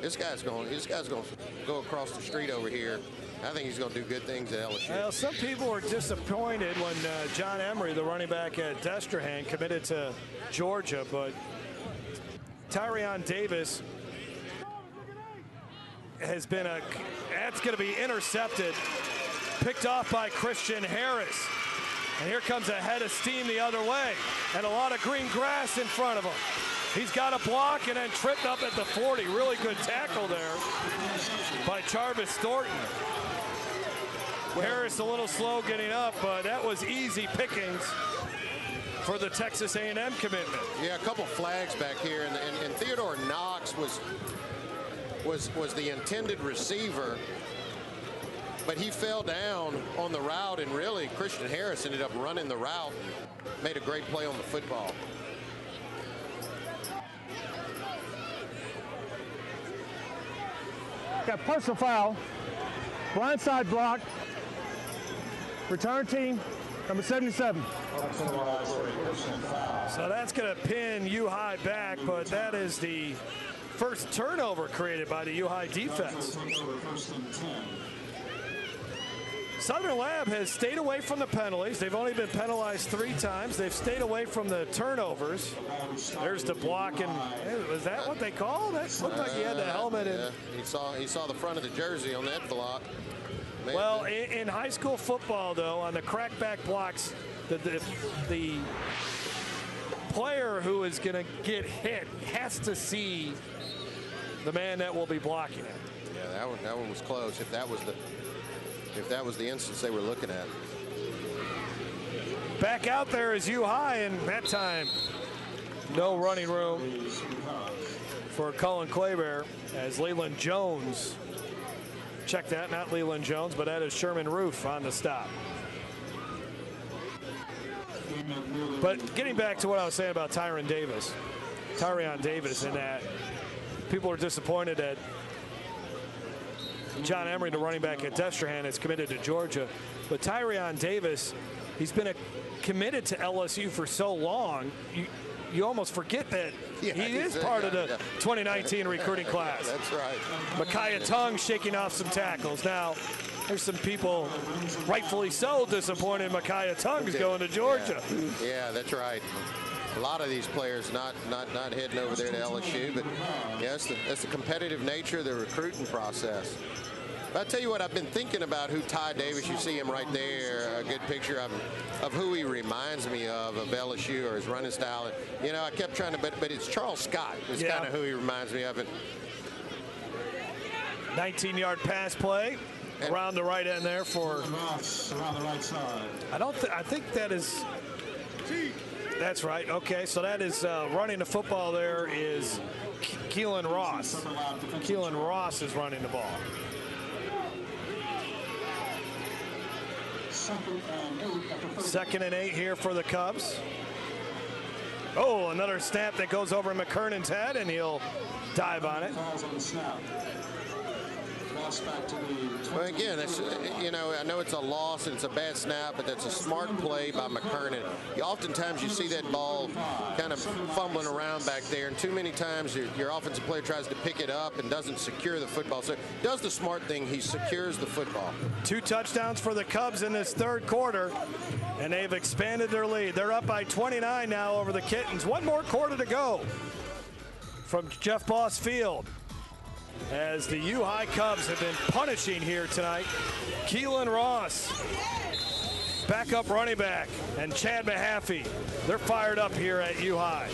this guy's going to go across the street over here. I think he's going to do good things at LSU. Well, some people were disappointed when John Emery, the running back at Destrehan, committed to Georgia, but Tyrion Davis has been that's going to be intercepted, picked off by Christian Harris. And here comes a head of steam the other way, and a lot of green grass in front of him. He's got a block and then tripped up at the 40. Really good tackle there by Charvis Thornton. Harris a little slow getting up, but that was easy pickings for the Texas A&M commitment. Yeah, a couple flags back here, and Theodore Knox was the intended receiver, but he fell down on the route, and really Christian Harris ended up running the route, made a great play on the football. Got personal foul, blindside block, return team, number 77. So that's going to pin U-High back, but that is the first turnover created by the U-High defense. Southern Lab has stayed away from the penalties. They've only been penalized 3 times. They've stayed away from the turnovers. There's the block, and was that what they called? That looked like he had the helmet. Yeah. He saw the front of the jersey on that block. Well, in high school football, though, on the crackback blocks, the player who is going to get hit has to see the man that will be blocking it. Yeah, that one was close. If that was the instance they were looking at. Back out there is U-High, and that time no running room for Cullen Claiborne as Leland Jones. Check that, not Leland Jones, but that is Sherman Roof on the stop. But getting back to what I was saying about Tyrion Davis, in that people are disappointed that John Emery, the running back at Destrehan, is committed to Georgia. But Tyrion Davis, he's been committed to LSU for so long, you almost forget that he is part of the 2019 recruiting class. That's right. Makiya Tongue shaking off some tackles. Now, there's some people, rightfully so, disappointed Makiya Tongue is going to Georgia. Yeah, that's right. A lot of these players not heading over there to LSU, but yes, that's the competitive nature of the recruiting process. But I'll tell you what, I've been thinking about who Ty Davis, you see him right there, a good picture of who he reminds me of LSU or his running style. And, you know, I kept trying to, but it's Charles Scott is kind of who he reminds me of. And 19-yard pass play around the right end there for around the right side. I think that is. That's right. Okay, so that is running the football there is Keelan Ross. Keelan Ross is running the ball. Second and 8 here for the Cubs. Oh, another snap that goes over McKernan's head, and he'll dive on it. Well, again, it's, you know, I know it's a loss and it's a bad snap, but that's a smart play by McKernan. Oftentimes you see that ball kind of fumbling around back there, and too many times your offensive player tries to pick it up and doesn't secure the football. So does the smart thing, he secures the football. 2 touchdowns for the Cubs in this third quarter, and they've expanded their lead. They're up by 29 now over the Kittens. 1 more quarter to go from Jeff Boss Field, as the U-High Cubs have been punishing here tonight. Keelan Ross, backup running back, and Chad Mahaffey. They're fired up here at U-High.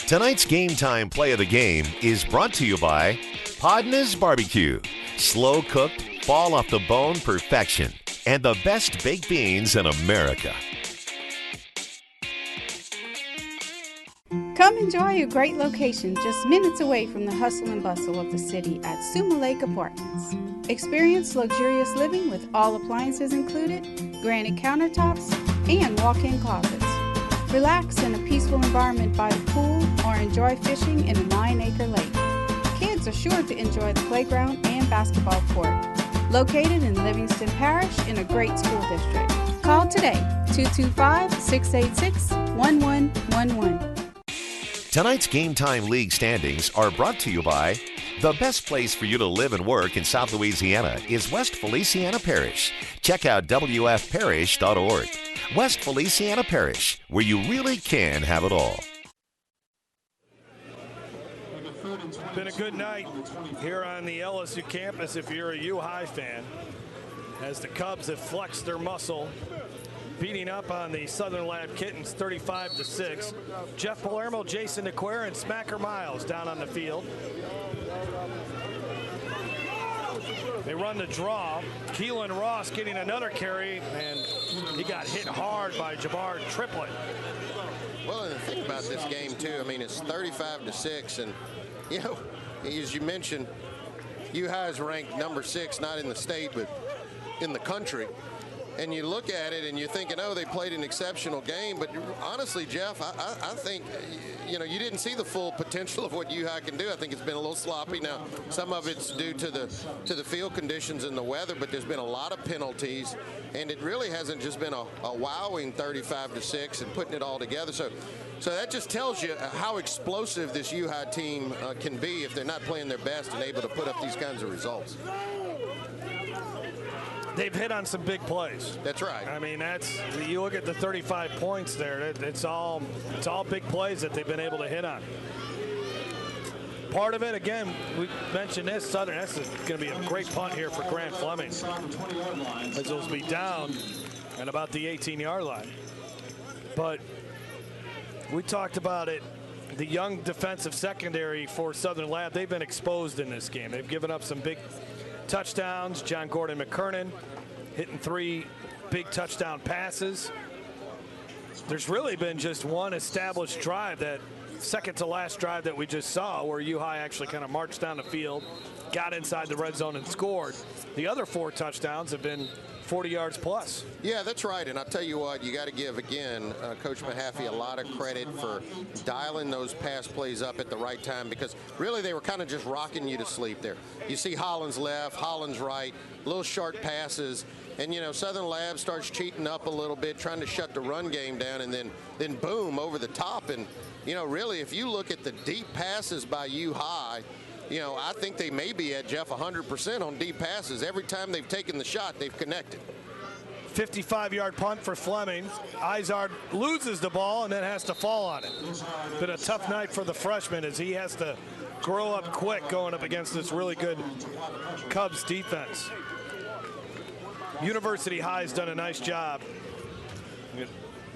Tonight's Game Time Play of the Game is brought to you by Podna's Barbecue. Slow cooked, fall off the bone perfection, and the best baked beans in America. Come enjoy a great location just minutes away from the hustle and bustle of the city at Suma Lake Apartments. Experience luxurious living with all appliances included, granite countertops, and walk-in closets. Relax in a peaceful environment by the pool or enjoy fishing in a 9-acre lake. Kids are sure to enjoy the playground and basketball court. Located in Livingston Parish in a great school district. Call today, 225-686-1111. Tonight's Game Time League standings are brought to you by the best place for you to live and work in South Louisiana is West Feliciana Parish. Check out wfparish.org. West Feliciana Parish, where you really can have it all. Been a good night here on the LSU campus if you're a U-High fan, as the Cubs have flexed their muscle, beating up on the Southern Lab Kittens 35-6. Jeff Palermo, Jason DeQuare, and Travon Myles down on the field. They run the draw. Keelan Ross getting another carry, and he got hit hard by Jabbar Triplett. Well, and the thing about this game, too, I mean, it's 35-6, and, you know, as you mentioned, U-High is ranked number 6, not in the state, but in the country. And you look at it and you're thinking, oh, they played an exceptional game. But honestly, Jeff, I think, you know, you didn't see the full potential of what U-High can do. I think it's been a little sloppy. Now, some of it's due to the field conditions and the weather, but there's been a lot of penalties. And it really hasn't just been a wowing 35-6 and putting it all together. So that just tells you how explosive this U-High team can be if they're not playing their best and able to put up these kinds of results. They've hit on some big plays. That's right. I mean, you look at the 35 points there. It's all big plays that they've been able to hit on. Part of it, again, we mentioned this, Southern, that's going to be a great punt here for Grant Fleming, as they'll be down at about the 18-yard line. But we talked about it, the young defensive secondary for Southern Lab, they've been exposed in this game. They've given up some big touchdowns. John Gordon McKernan hitting 3 big touchdown passes. There's really been just one established drive, that second to last drive that we just saw, where U-High actually kind of marched down the field, got inside the red zone and scored. The other 4 touchdowns have been 40 yards plus. Yeah, that's right. And I'll tell you what, you got to give, again, Coach Mahaffey a lot of credit for dialing those pass plays up at the right time, because really they were kind of just rocking you to sleep there. You see Hollins left, Hollins right, little short passes. And, you know, Southern Lab starts cheating up a little bit, trying to shut the run game down, and then boom, over the top. And, you know, really, if you look at the deep passes by U-High, you know, I think they may be at, Jeff, 100% on deep passes. Every time they've taken the shot, they've connected. 55-yard punt for Fleming. Izard loses the ball and then has to fall on it. Been a tough night for the freshman, as he has to grow up quick going up against this really good Cubs defense. University High's done a nice job.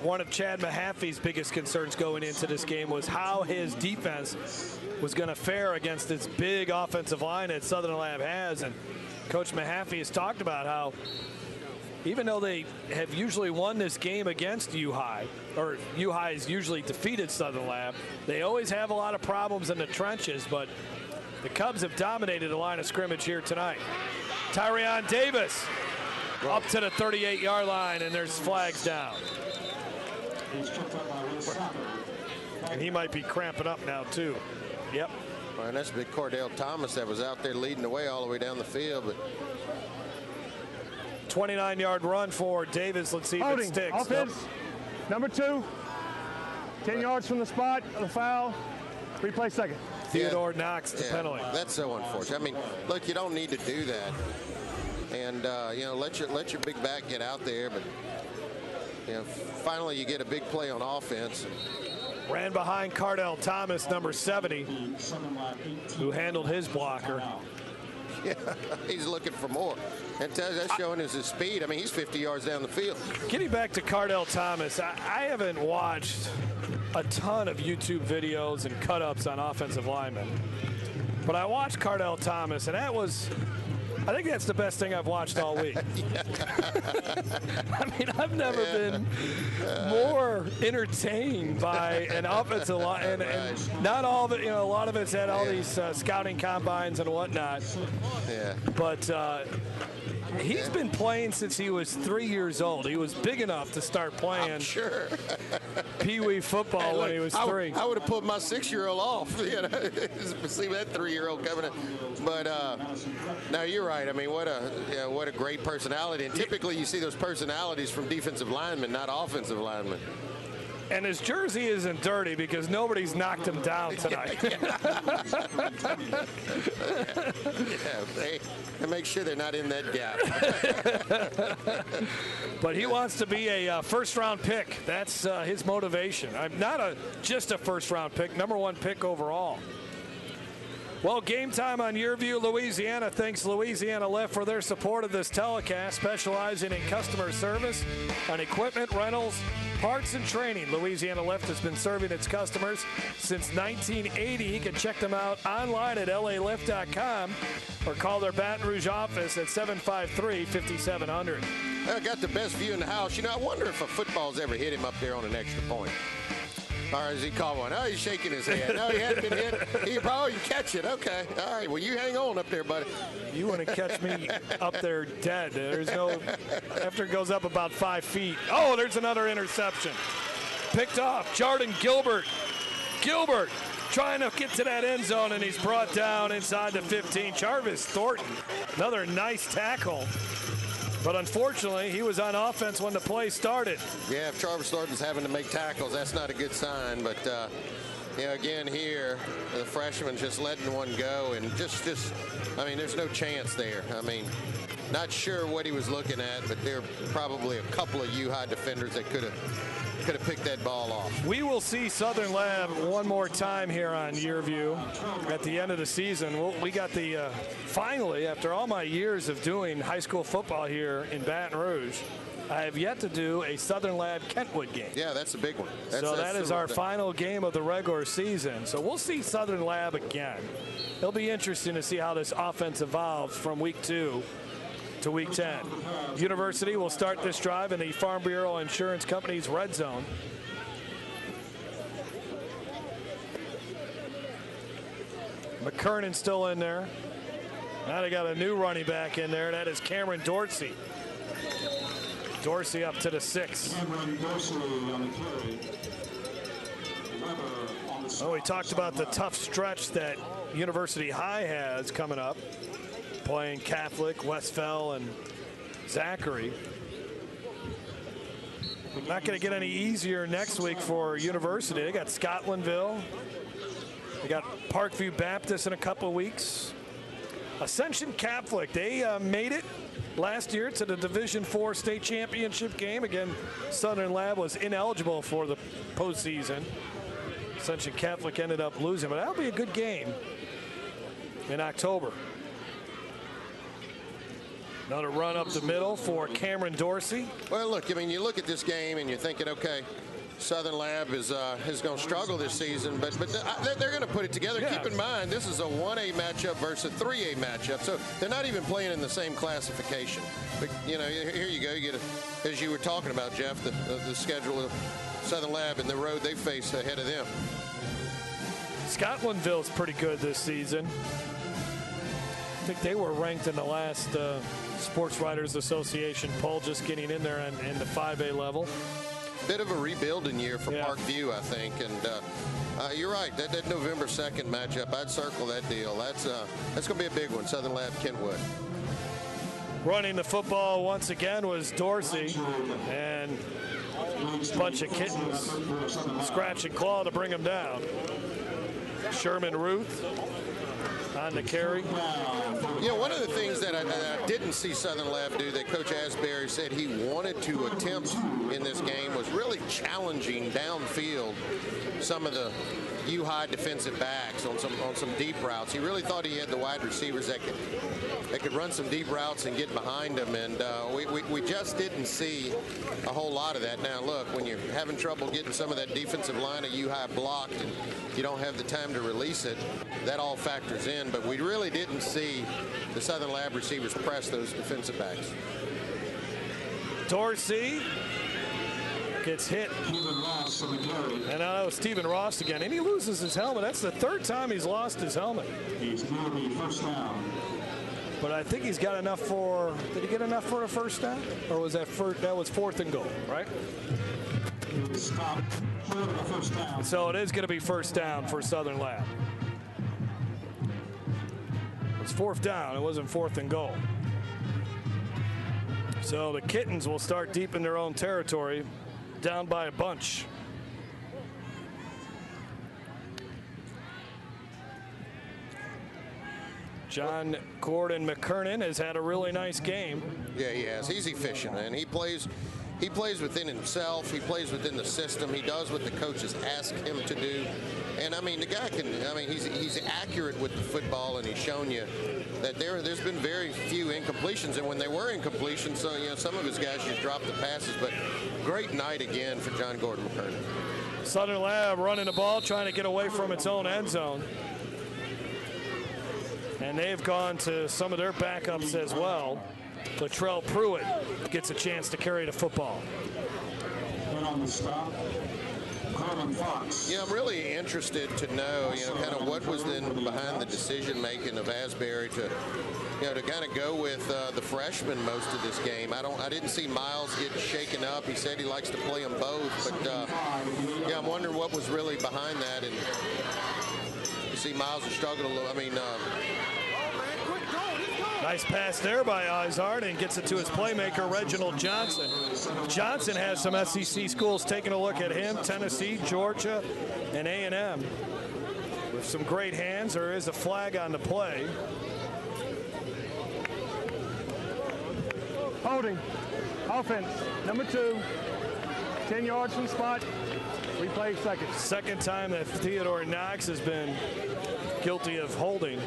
One of Chad Mahaffey's biggest concerns going into this game was how his defense was going to fare against this big offensive line that Southern Lab has. And Coach Mahaffey has talked about how, even though they have usually won this game against U-High, or U-High has usually defeated Southern Lab, they always have a lot of problems in the trenches, but the Cubs have dominated the line of scrimmage here tonight. Tyrion Davis up to the 38-yard line, and there's flags down. And he might be cramping up now, too. Yep. Well, and that's big Cordell Thomas that was out there leading the way all the way down the field. But 29-yard run for Davis. Let's see if it sticks. Offense, number 2, 10 yards from the spot of the foul. Replay second. Theodore Knox the penalty. That's so unfortunate. I mean, look, you don't need to do that. And, you know, let your big back get out there. But, you know, finally you get a big play on offense. Ran behind Cordell Thomas, number 70, who handled his blocker. Yeah, he's looking for more. And that's showing his speed. I mean, he's 50 yards down the field. Getting back to Cordell Thomas, I haven't watched a ton of YouTube videos and cut-ups on offensive linemen. But I watched Cordell Thomas, and that was I think that's the best thing I've watched all week. I mean, I've never been more entertained by an offensive line, and not all of it. You know, a lot of it's had all these scouting combines and whatnot. Yeah. But he's been playing since he was 3 years old. He was big enough to start playing Pee-wee football when he was 3. I would have put my 6-year-old off. You know, see that 3-year-old coming in. But no, you're right. I mean, what a great personality. And typically, you see those personalities from defensive linemen, not offensive linemen. And his jersey isn't dirty because nobody's knocked him down tonight. And make sure they're not in that gap. But he wants to be a first-round pick. That's his motivation. I'm not just a first-round pick, #1 pick overall. Well, Game Time on Your View, Louisiana. Thanks, Louisiana Left, for their support of this telecast, specializing in customer service on equipment rentals, parts, and training. Louisiana Left has been serving its customers since 1980. You can check them out online at lalift.com or call their Baton Rouge office at 753-5700. I got the best view in the house. You know, I wonder if a football's ever hit him up there on an extra point. Or has he caught one? Oh, he's shaking his head. No, he hadn't been hit. He probably catch it. Okay. All right. Well, you hang on up there, buddy. You want to catch me up there dead. There's no, after it goes up about 5 feet. Oh, there's another interception. Picked off. Jordan Gilbert. Gilbert trying to get to that end zone, and he's brought down inside the 15. Charvis Thornton, another nice tackle. But unfortunately, he was on offense when the play started. Yeah, if Charvis Thornton's having to make tackles, that's not a good sign. But, you know, again here, the freshman just letting one go. And just I mean, there's no chance there. I mean, not sure what he was looking at, but there are probably a couple of U-High defenders that could have picked that ball off. We will see Southern Lab one more time here on Your View at the end of the season. We got the, finally, after all my years of doing high school football here in Baton Rouge, I have yet to do a Southern Lab Kentwood game. Yeah, that's a big one. That is our final game of the regular season. So we'll see Southern Lab again. It'll be interesting to see how this offense evolves from week 2 to week 10. University will start this drive in the Farm Bureau Insurance Company's red zone. McKernan still in there. Now they got a new running back in there. That is Cameron Dorsey. Dorsey up to the 6. Oh, we talked about the tough stretch that University High has coming up, playing Catholic, Westphal, and Zachary. Not going to get any easier next week for University. They got Scotlandville. They got Parkview Baptist in a couple of weeks. Ascension Catholic, they made it last year to the Division IV state championship game. Again, Southern Lab was ineligible for the postseason. Ascension Catholic ended up losing, but that'll be a good game in October. Another run up the middle for Cameron Dorsey. Well, look, I mean, you look at this game and you're thinking, okay, Southern Lab is going to struggle this season, but they're going to put it together. Yeah. Keep in mind, this is a 1A matchup versus a 3A matchup, so they're not even playing in the same classification. But, you know, here you go. You get, as you were talking about, Jeff, the schedule of Southern Lab and the road they face ahead of them. Scotlandville's pretty good this season. I think they were ranked in the last Sports Writers Association poll, just getting in there in the 5A level. Bit of a rebuilding year for Parkview, I think, and you're right. That November 2nd matchup, I'd circle that deal. That's going to be a big one. Southern Lab Kentwood. Running the football once again was Dorsey, and a bunch of kittens scratch and claw to bring him down. Sherman Ruth on the carry. Yeah, one of the things that I didn't see Southern Lab do that Coach Asbury said he wanted to attempt in this game was really challenging downfield some of the U-High defensive backs on some deep routes. He really thought he had the wide receivers that could run some deep routes and get behind them, and we just didn't see a whole lot of that. Now, look, when you're having trouble getting some of that defensive line of U-High blocked and you don't have the time to release it, that all factors in, but we really didn't see the Southern Lab receivers press those defensive backs. Dorsey gets hit. And now it's Stephen Ross again, and he loses his helmet. That's the third time he's lost his helmet. He's going to be first down. But I think he's got enough for, did he get enough for a first down? Or was that that was 4th and goal, right? Stop. First down. So it is going to be first down for Southern Lab. It's 4th down, it wasn't 4th and goal. So the Kittens will start deep in their own territory, down by a bunch. John Gordon McKernan has had a really nice game. Yeah, he has. He's efficient, and he plays within himself. He plays within the system. He does what the coaches ask him to do. And I mean, the guy can. I mean, he's accurate with the football, and he's shown you that there's been very few incompletions. And when they were incompletions, so some of his guys just dropped the passes. But great night again for John Gordon McKernan. Southern Lab running the ball, trying to get away from its own end zone. And they've gone to some of their backups as well. Latrell Pruitt gets a chance to carry the football. And on the stop, Carlin Fox. Yeah, I'm really interested to know, kind of what was then behind the decision making of Asbury to, to kind of go with the freshman most of this game. I didn't see Myles get shaken up. He said he likes to play them both, but I'm wondering what was really behind that. And you see Myles has struggled a little. I mean. Nice pass there by Izard, and gets it to his playmaker, Reginald Johnson. Johnson has some SEC schools taking a look at him, Tennessee, Georgia, and A&M. With some great hands, there is a flag on the play. Holding. Offense. Number 2. 10 yards from the spot. Replay second. Second time that Theodore Knox has been guilty of holding.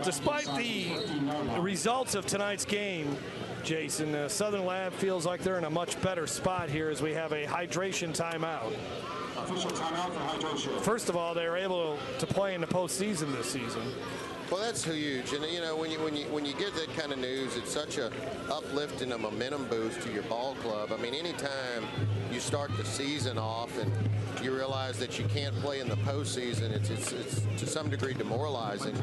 Despite the results of tonight's game, Jason, Southern Lab feels like they're in a much better spot here as we have a hydration timeout. Official timeout for hydration. First of all, they were able to play in the postseason this season. Well, that's huge, and when you get that kind of news, it's such a uplift and a momentum boost to your ball club. I mean, anytime you start the season off and you realize that you can't play in the postseason, it's to some degree demoralizing.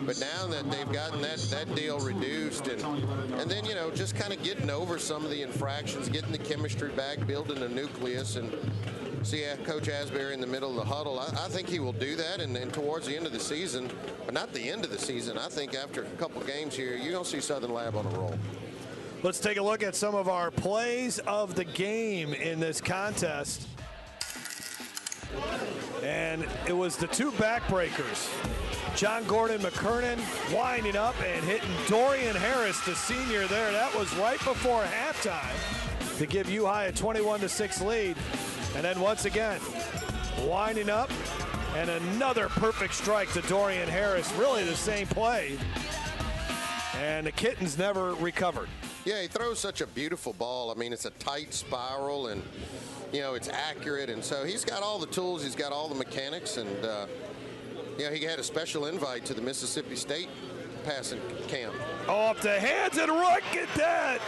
But now that they've gotten that deal reduced, and then just kind of getting over some of the infractions, getting the chemistry back, building a nucleus, and see Coach Asbury in the middle of the huddle. I think he will do that, and towards the end of the season, but not the end of the season, I think after a couple games here, you're going to see Southern Lab on a roll. Let's take a look at some of our plays of the game in this contest. And it was the 2 backbreakers. John Gordon McKernan winding up and hitting Dorian Harris, the senior there. That was right before halftime to give U-High a 21-6 lead. And then once again, winding up, and another perfect strike to Dorian Harris. Really the same play. And the Kittens never recovered. Yeah, he throws such a beautiful ball. I mean, it's a tight spiral, and, it's accurate. And so he's got all the tools. He's got all the mechanics. And, he had a special invite to the Mississippi State passing camp. Oh, up the hands, and look at that.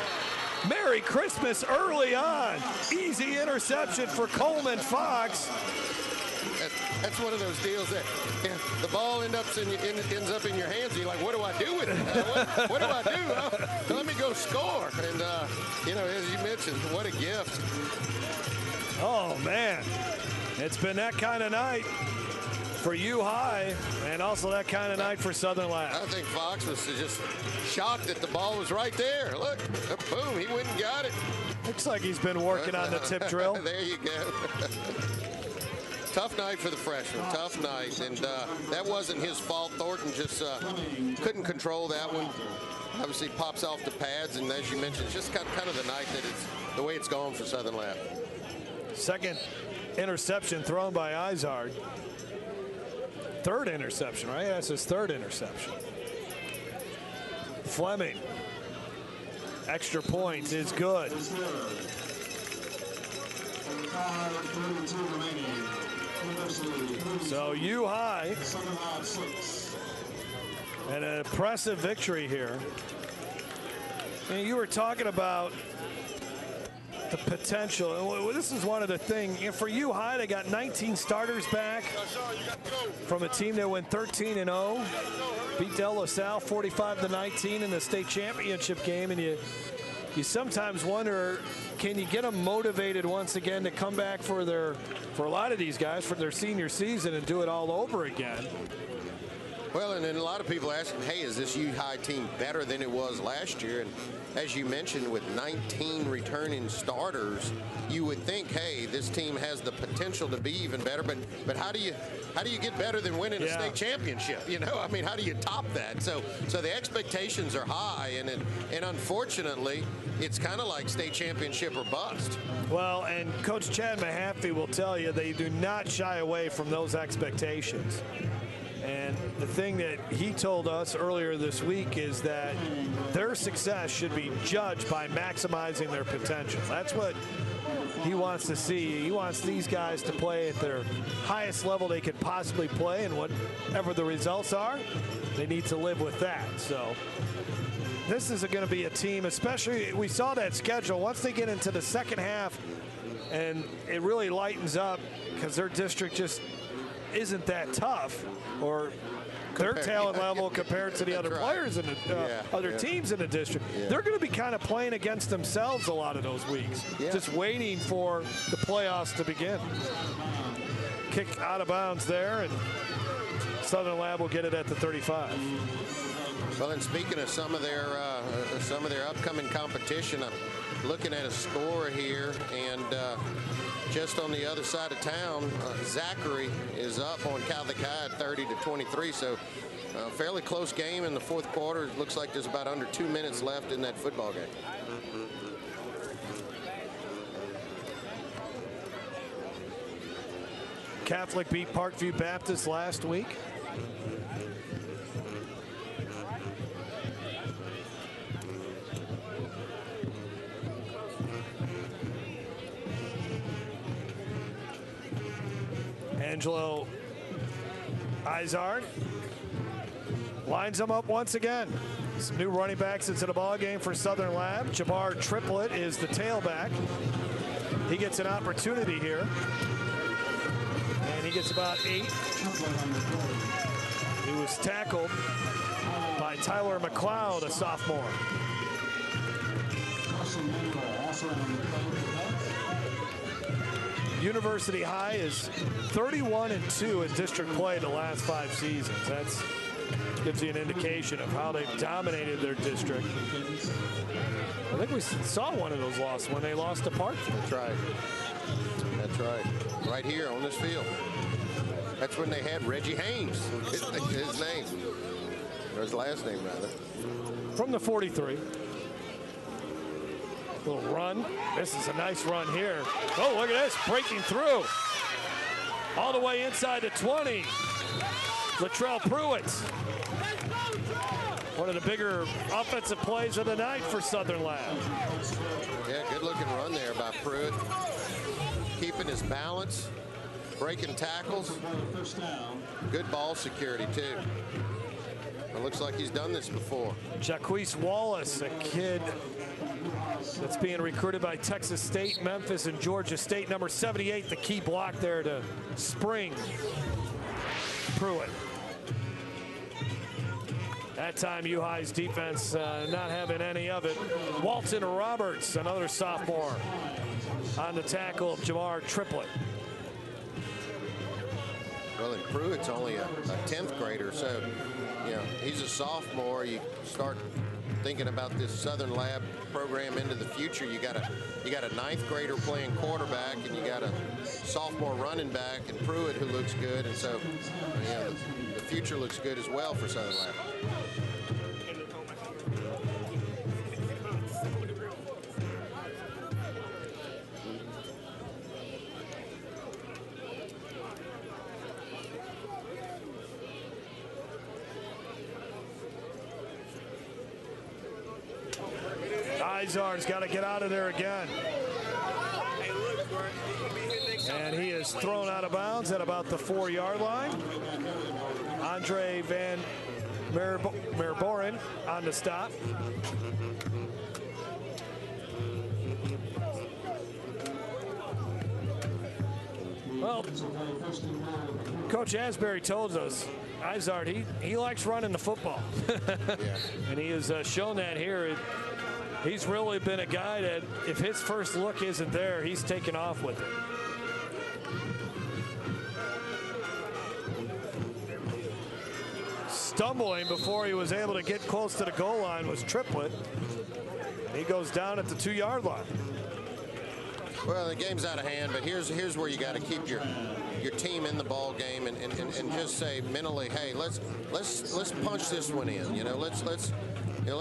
Merry Christmas early on. Easy interception for Coleman Fox. That's one of those deals that the ball ends up in your hands. And you're like, what do I do with it? What do I do? Let me go score. And, as you mentioned, what a gift. Oh, man. It's been that kind of night for U-High, and also that kind of night for Southern Lab. I think Fox was just shocked that the ball was right there. Look, boom, he went and got it. Looks like he's been working on the tip drill. There you go. Tough night for the freshman, tough night, and that wasn't his fault. Thornton just couldn't control that one. Obviously pops off the pads, and as you mentioned, it's just kind of the night that it's the way it's going for Southern Lab. Second interception thrown by Izard. Third interception, right? That's his third interception. Fleming. Extra point is good. 5:32 remaining. So U High, an impressive victory here. And you were talking about the potential. This is one of the things. For U High, they got 19 starters back from a team that went 13-0, beat Del LaSalle 45-19 in the state championship game, and you sometimes wonder, can you get them motivated once again to come back for a lot of these guys for their senior season and do it all over again? Well, and then a lot of people asking, hey, is this U High team better than it was last year? And as you mentioned, with 19 returning starters, you would think, hey, this team has the potential to be even better. But how do you get better than winning a state championship? You know, I mean, how do you top that? So the expectations are high, and unfortunately, it's kind of like state championship or bust. Well, and Coach Chad Mahaffey will tell you they do not shy away from those expectations. And the thing that he told us earlier this week is that their success should be judged by maximizing their potential. That's what he wants to see. He wants these guys to play at their highest level they could possibly play, and whatever the results are, they need to live with that. So this is going to be a team, especially we saw that schedule. Once they get into the second half and it really lightens up because their district just isn't that tough, or their talent level compared to the other players and other teams in the district. They're going to be kind of playing against themselves a lot of those weeks, just waiting for the playoffs to begin. Kick out of bounds there, and Southern Lab will get it at the 35. Well, and speaking of some of their upcoming competition, I'm looking at a score here, and just on the other side of town, Zachary is up on Catholic High at 30-23. So fairly close game in the fourth quarter. It looks like there's about under 2 minutes left in that football game. Catholic beat Parkview Baptist last week. Angelo Izard lines them up once again. Some new running backs into the ball game for Southern Lab. Jabbar Triplett is the tailback. He gets an opportunity here, and he gets about 8. He was tackled by Tyler McLeod, a sophomore. University High is 31-2 in district play the last 5 seasons. That gives you an indication of how they've dominated their district. I think we saw one of those losses when they lost to Parkview. That's right. That's right. Right here on this field. That's when they had Reggie Haynes, his name, or his last name rather. From the 43. Little run. This is a nice run here. Oh, look at this, breaking through. All the way inside the 20. Latrell Pruitt. One of the bigger offensive plays of the night for Southern Lab. Yeah, good looking run there by Pruitt. Keeping his balance, breaking tackles. Good ball security too. It looks like he's done this before. Jaquise Wallace, a kid that's being recruited by Texas State, Memphis, and Georgia State. Number 78, the key block there to spring Pruitt. That time, U-High's defense not having any of it. Walton Roberts, another sophomore, on the tackle of Jamar Triplett. Well, and Pruitt's only a 10th grader, so you know he's a sophomore. You start thinking about this Southern Lab program into the future. You got a 9th grader playing quarterback, and you got a sophomore running back, and Pruitt who looks good, and so yeah, the future looks good as well for Southern Lab. Izard's got to get out of there again. is thrown out of bounds at about the 4-yard line. Andre Van Merboren on the stop. Well, Coach Asbury told us, Izard, he likes running the football. And he has shown that here. He's really been a guy that if his first look isn't there, he's taken off with it. Stumbling before he was able to get close to the goal line was Triplett. He goes down at the 2-yard line. Well, the game's out of hand, but here's where you got to keep your team in the ball game and just say mentally, hey, let's punch this one in. You know, let's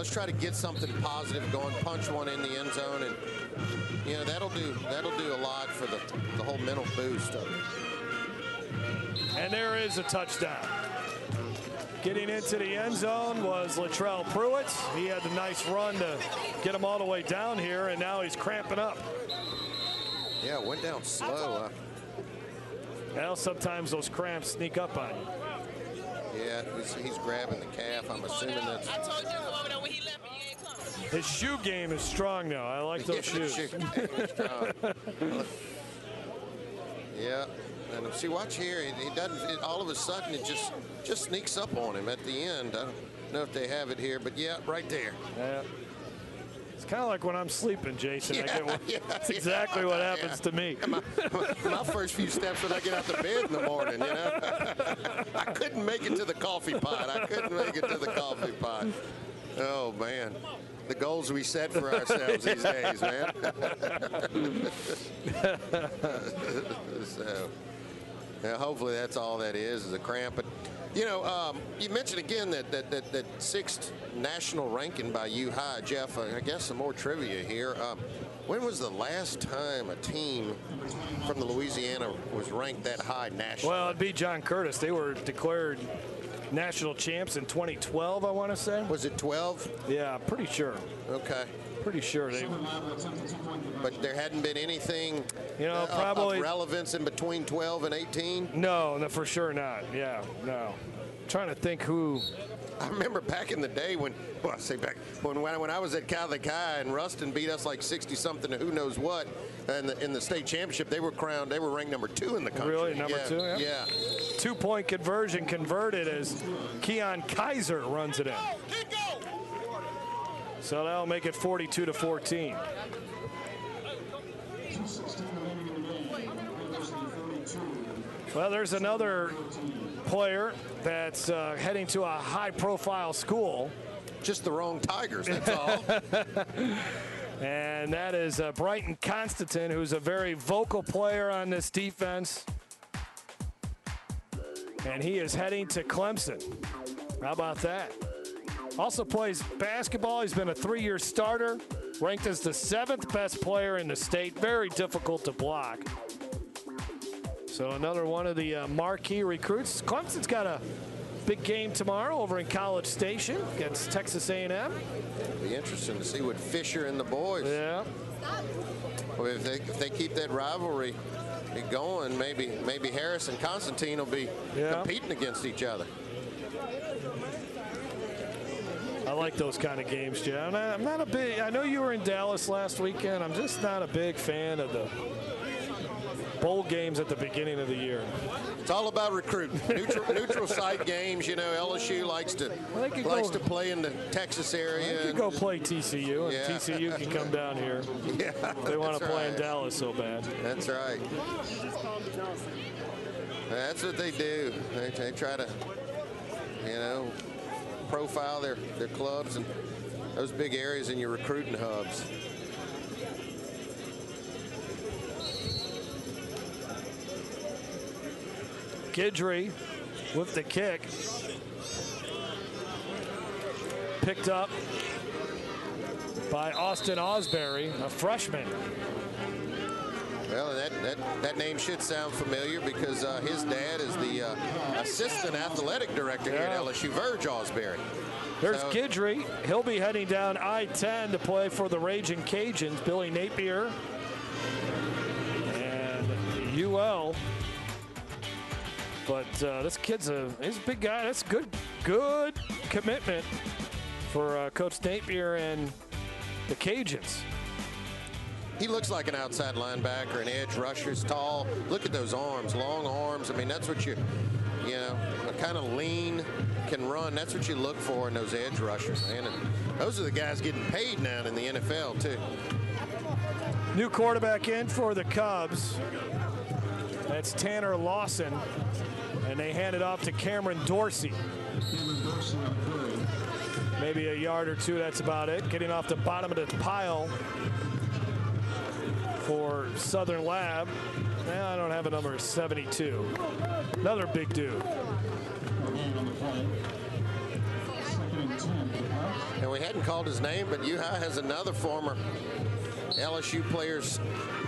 try to get something positive going, punch one in the end zone, and you know that'll do a lot for the whole mental boost of it. And there is a touchdown. Getting into the end zone was Latrell Pruitt. He had a nice run to get him all the way down here, and now he's cramping up. Yeah, went down slow. Well, sometimes those cramps sneak up on you. Yeah, he's grabbing the calf. I'm assuming that's. I told you to come over there when he left, but you ain't come. His shoe game is strong now. I like those shoes. Yeah, and see, watch here. He doesn't. All of a sudden, it just sneaks up on him at the end. I don't know if they have it here, but yeah, right there. Yeah. It's kind of like when I'm sleeping, Jason. That's exactly what happens to me. My first few steps when I get out of bed in the morning, you know. I couldn't make it to the coffee pot. Oh, man. The goals we set for ourselves these days, man. So, yeah, hopefully that's all that is a cramp. But, you know, you mentioned again that sixth national ranking by U High. Jeff, I guess some more trivia here. When was the last time a team from the Louisiana was ranked that high nationally? Well, it'd be John Curtis. They were declared national champs in 2012, I want to say. Was it 12? Yeah, pretty sure. Okay. Pretty sure they. But there hadn't been anything, you know, probably of relevance in between 12 and 18. No, for sure not. Yeah, no. I'm trying to think who. I remember back in the day when I was at Catholic High and Ruston beat us like 60-something to who knows what, and in the state championship they were ranked number 2 in the country. Really, number 2? Yeah. 2-point conversion converted as Keon Kaiser runs it in. So that'll make it 42-14. Well, there's another player that's heading to a high-profile school. Just the wrong Tigers, that's all. And that is Brighton Constantin, who's a very vocal player on this defense. And he is heading to Clemson. How about that? Also plays basketball. He's been a 3-year starter, ranked as the 7th best player in the state. Very difficult to block. So another one of the marquee recruits. Clemson's got a big game tomorrow over in College Station against Texas A&M. It'll be interesting to see what Fisher and the boys. Yeah. Well, if they keep that rivalry going, maybe Harris and Constantine will be competing against each other. I like those kind of games, John. I'm not a big. I know you were in Dallas last weekend. I'm just not a big fan of the bowl games at the beginning of the year. It's all about recruiting. Neutral site games. You know, LSU likes to play in the Texas area. They could go play TCU, and TCU can come down here. Yeah, they want to play in Dallas so bad. That's right. That's what they do. They try to, you know, profile their clubs and those big areas in your recruiting hubs. Guidry with the kick. Picked up by Austin Osbury, a freshman. Well, that name should sound familiar because his dad is the assistant athletic director here at LSU, Verge Osbury. There's Guidry. He'll be heading down I-10 to play for the Raging Cajuns. Billy Napier and UL. But this kid's he's a big guy. That's good commitment for Coach Napier and the Cajuns. He looks like an outside linebacker, an edge rusher. He's tall. Look at those arms, long arms. I mean, that's what you know, kind of lean, can run. That's what you look for in those edge rushers, man. And those are the guys getting paid now in the NFL, too. New quarterback in for the Cubs. That's Tanner Lawson. And they hand it off to Cameron Dorsey. Maybe a yard or two, that's about it. Getting off the bottom of the pile for Southern Lab. I don't have a number, 72. Another big dude. And we hadn't called his name, but UHI has another former LSU player's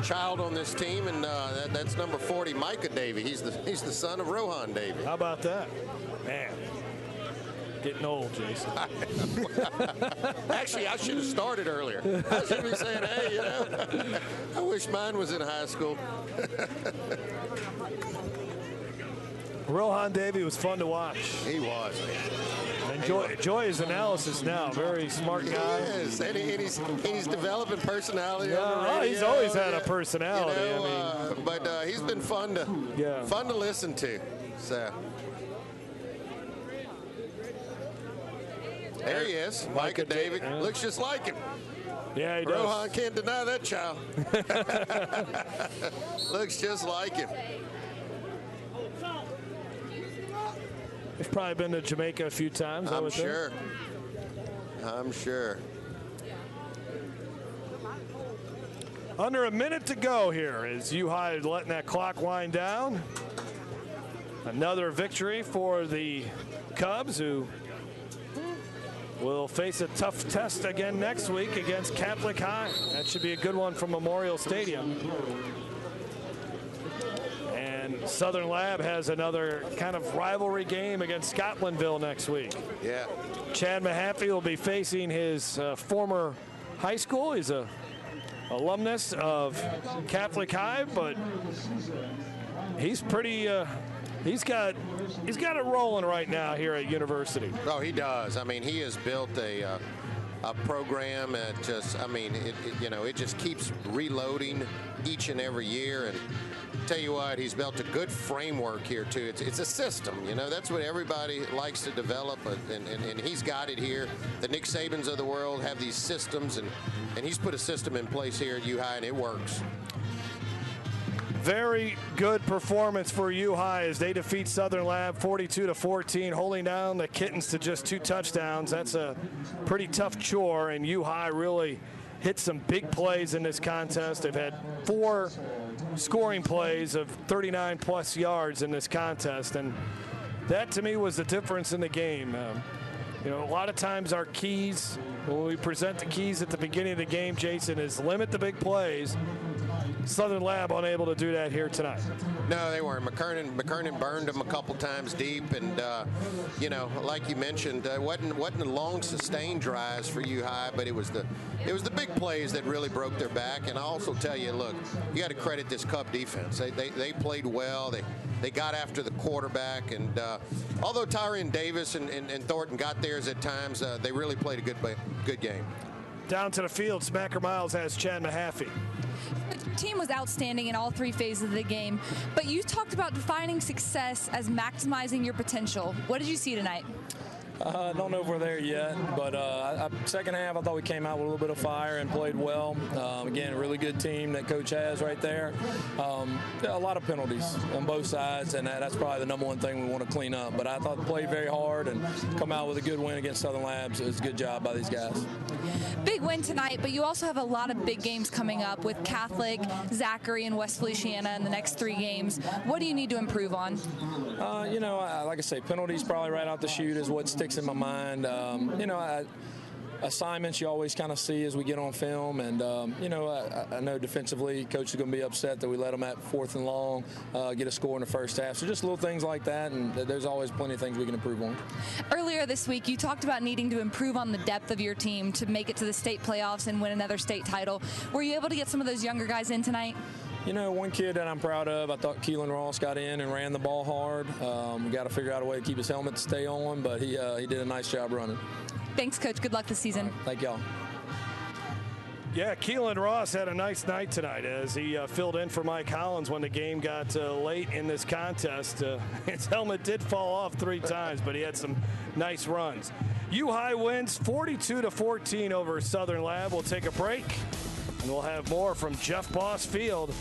child on this team, and that's number 40, Makiya Davey. He's the son of Rohan Davey. How about that? Man, getting old, Jason. Actually, I should have started earlier. I should be saying, hey, you know, I wish mine was in high school. Rohan Davey was fun to watch. He was, man. Enjoy his analysis now. Very smart guy. He is, and he's developing personality. Yeah, he's always had a personality. You know, but he's been fun to listen to. So there he is, Makiya Davey. Yeah. Looks just like him. Yeah, he does. Rohan can't deny that child. Looks just like him. He's probably been to Jamaica a few times. I'm sure. I'm sure. Under a minute to go here as UHI letting that clock wind down. Another victory for the Cubs, who will face a tough test again next week against Catholic High. That should be a good one from Memorial Stadium. And Southern Lab has another kind of rivalry game against Scotlandville next week. Yeah. Chad Mahaffey will be facing his former high school. He's a alumnus of Catholic High, but he's pretty he's got it rolling right now here at University. Oh, he does. I mean, he has built a program that just, I mean, it just keeps reloading each and every year. And tell you what, he's built a good framework here too. It's a system, you know. That's what everybody likes to develop, and he's got it here. The Nick Sabans of the world have these systems, and he's put a system in place here at UHI, and it works. Very good performance for UHI as they defeat Southern Lab 42-14, holding down the Kittens to just 2 touchdowns. That's a pretty tough chore, and UHI really hit some big plays in this contest. They've had 4 scoring plays of 39-plus yards in this contest, and that to me was the difference in the game. You know, a lot of times our keys, when we present the keys at the beginning of the game, Jason, is limit the big plays. Southern Lab unable to do that here tonight. No, they weren't. McKernan burned them a couple times deep, and you know, like you mentioned, wasn't the long sustained drives for UHI, but it was the big plays that really broke their back. And I also tell you, look, you got to credit this Cub defense. They played well. They got after the quarterback, and although Tyrion Davis and Thornton got theirs at times, they really played a good game. Down to the field, Travon Myles has Chad Mahaffey. The team was outstanding in all 3 phases of the game, but you talked about defining success as maximizing your potential. What did you see tonight? Don't know if we're there yet, but second half I thought we came out with a little bit of fire and played well. Again, a really good team that coach has right there. A lot of penalties on both sides, and that's probably the number one thing we want to clean up. But I thought they played very hard and come out with a good win against Southern Labs. It was a good job by these guys. Big win tonight, but you also have a lot of big games coming up with Catholic, Zachary, and West Feliciana in the next 3 games. What do you need to improve on? You know, like I say, penalties probably right out the chute is what sticks in my mind. You know, assignments you always kind of see as we get on film, and you know, I know defensively coach is going to be upset that we let them at 4th and long get a score in the first half. So just little things like that, and there's always plenty of things we can improve on. Earlier this week you talked about needing to improve on the depth of your team to make it to the state playoffs and win another state title. Were you able to get some of those younger guys in tonight? One kid that I'm proud of, I thought Keelan Ross got in and ran the ball hard. We got to figure out a way to keep his helmet to stay on, but he did a nice job running. Thanks, Coach. Good luck this season. Thank y'all. Yeah, Keelan Ross had a nice night tonight as he filled in for Mike Hollins when the game got late in this contest. His helmet did fall off 3 times, but he had some nice runs. U-High wins 42-14 over Southern Lab. We'll take a break, and we'll have more from Jeff Boss Field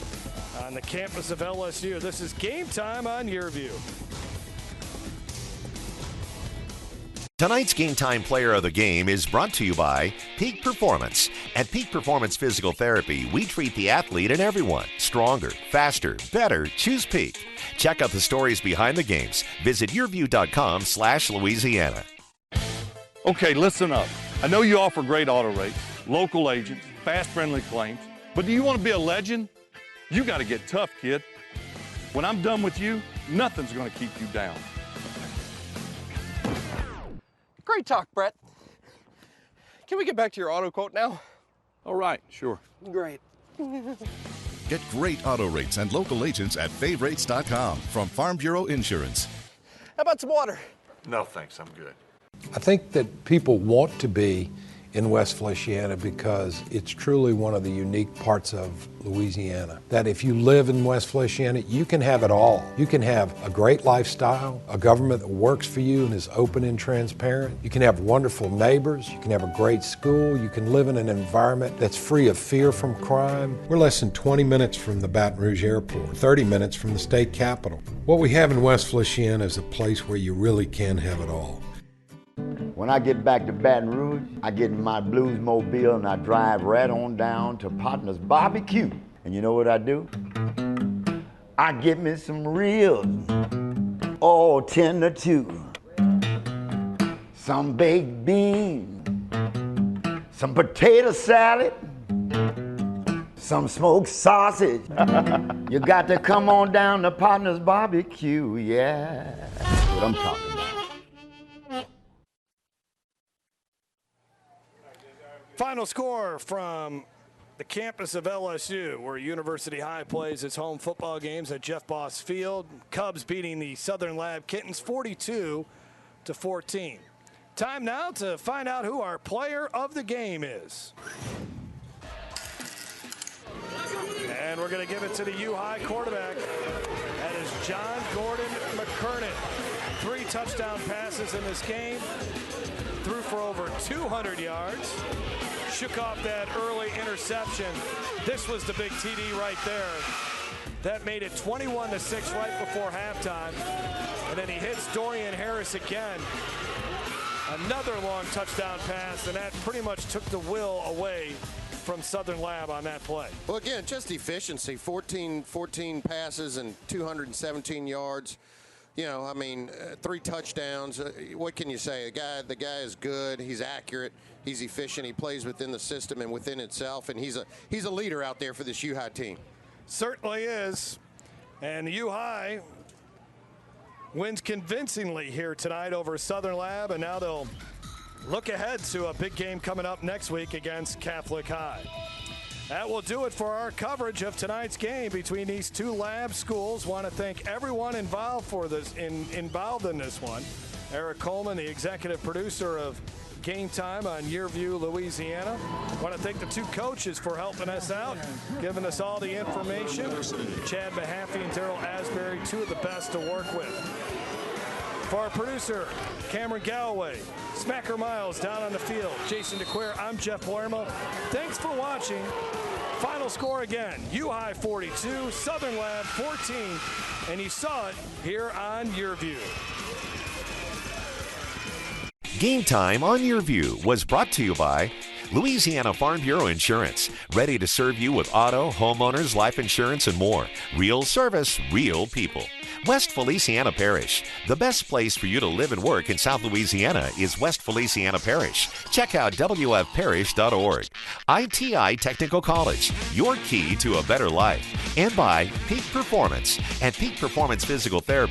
on the campus of LSU. This is Game Time on Your View. Tonight's Game Time Player of the Game is brought to you by Peak Performance. At Peak Performance Physical Therapy, we treat the athlete and everyone. Stronger, faster, better. Choose Peak. Check out the stories behind the games. Visit yourview.com/Louisiana. Okay, listen up. I know you offer great auto rates, local agents, fast, friendly claims, but do you want to be a legend? You got to get tough, kid. When I'm done with you, nothing's going to keep you down. Great talk, Brett. Can we get back to your auto quote now? All right, sure. Great. Get great auto rates and local agents at favrates.com from Farm Bureau Insurance. How about some water? No, thanks. I'm good. I think that people want to be in West Feliciana because it's truly one of the unique parts of Louisiana. That if you live in West Feliciana, you can have it all. You can have a great lifestyle, a government that works for you and is open and transparent. You can have wonderful neighbors. You can have a great school. You can live in an environment that's free of fear from crime. We're less than 20 minutes from the Baton Rouge Airport, 30 minutes from the state capitol. What we have in West Feliciana is a place where you really can have it all. When I get back to Baton Rouge, I get in my Blues Mobile and I drive right on down to Partner's Barbecue. And you know what I do? I get me some ribs, all tender too. Some baked beans, some potato salad, some smoked sausage. You got to come on down to Partner's Barbecue, yeah. That's what I'm talking about. Final score from the campus of LSU, where University High plays its home football games at Jeff Boss Field. Cubs beating the Southern Lab Kittens 42-14. Time now to find out who our player of the game is. And we're going to give it to the U-High quarterback. That is John Gordon McKernan. 3 touchdown passes in this game. Threw for over 200 yards. Shook off that early interception. This was the big TD right there. That made it 21-6 right before halftime. And then he hits Dorian Harris again. Another long touchdown pass, and that pretty much took the will away from Southern Lab on that play. Well, again, just efficiency. 14 passes and 217 yards. 3 touchdowns. What can you say? The guy is good. He's accurate. He's efficient. He plays within the system and within itself, and he's a leader out there for this U-High team. Certainly is. And U-High wins convincingly here tonight over Southern Lab, and now they'll look ahead to a big game coming up next week against Catholic High. That will do it for our coverage of tonight's game between these 2 lab schools. Want to thank everyone involved in this one. Eric Coleman, the executive producer of Game Time on Your View, Louisiana. Want to thank the 2 coaches for helping us out, giving us all the information. Chad Mahaffey and Daryl Asbury, 2 of the best to work with. For our producer, Cameron Galloway, Smacker Miles down on the field, Jason DeQuare, I'm Jeff Palermo. Thanks for watching. Final score again, U-High 42, Southern Lab 14, and you saw it here on Your View. Game Time on Your View was brought to you by Louisiana Farm Bureau Insurance, ready to serve you with auto, homeowners, life insurance, and more. Real service, real people. West Feliciana Parish. The best place for you to live and work in South Louisiana is West Feliciana Parish. Check out wfparish.org. ITI Technical College, your key to a better life. And by Peak Performance. At Peak Performance Physical Therapy,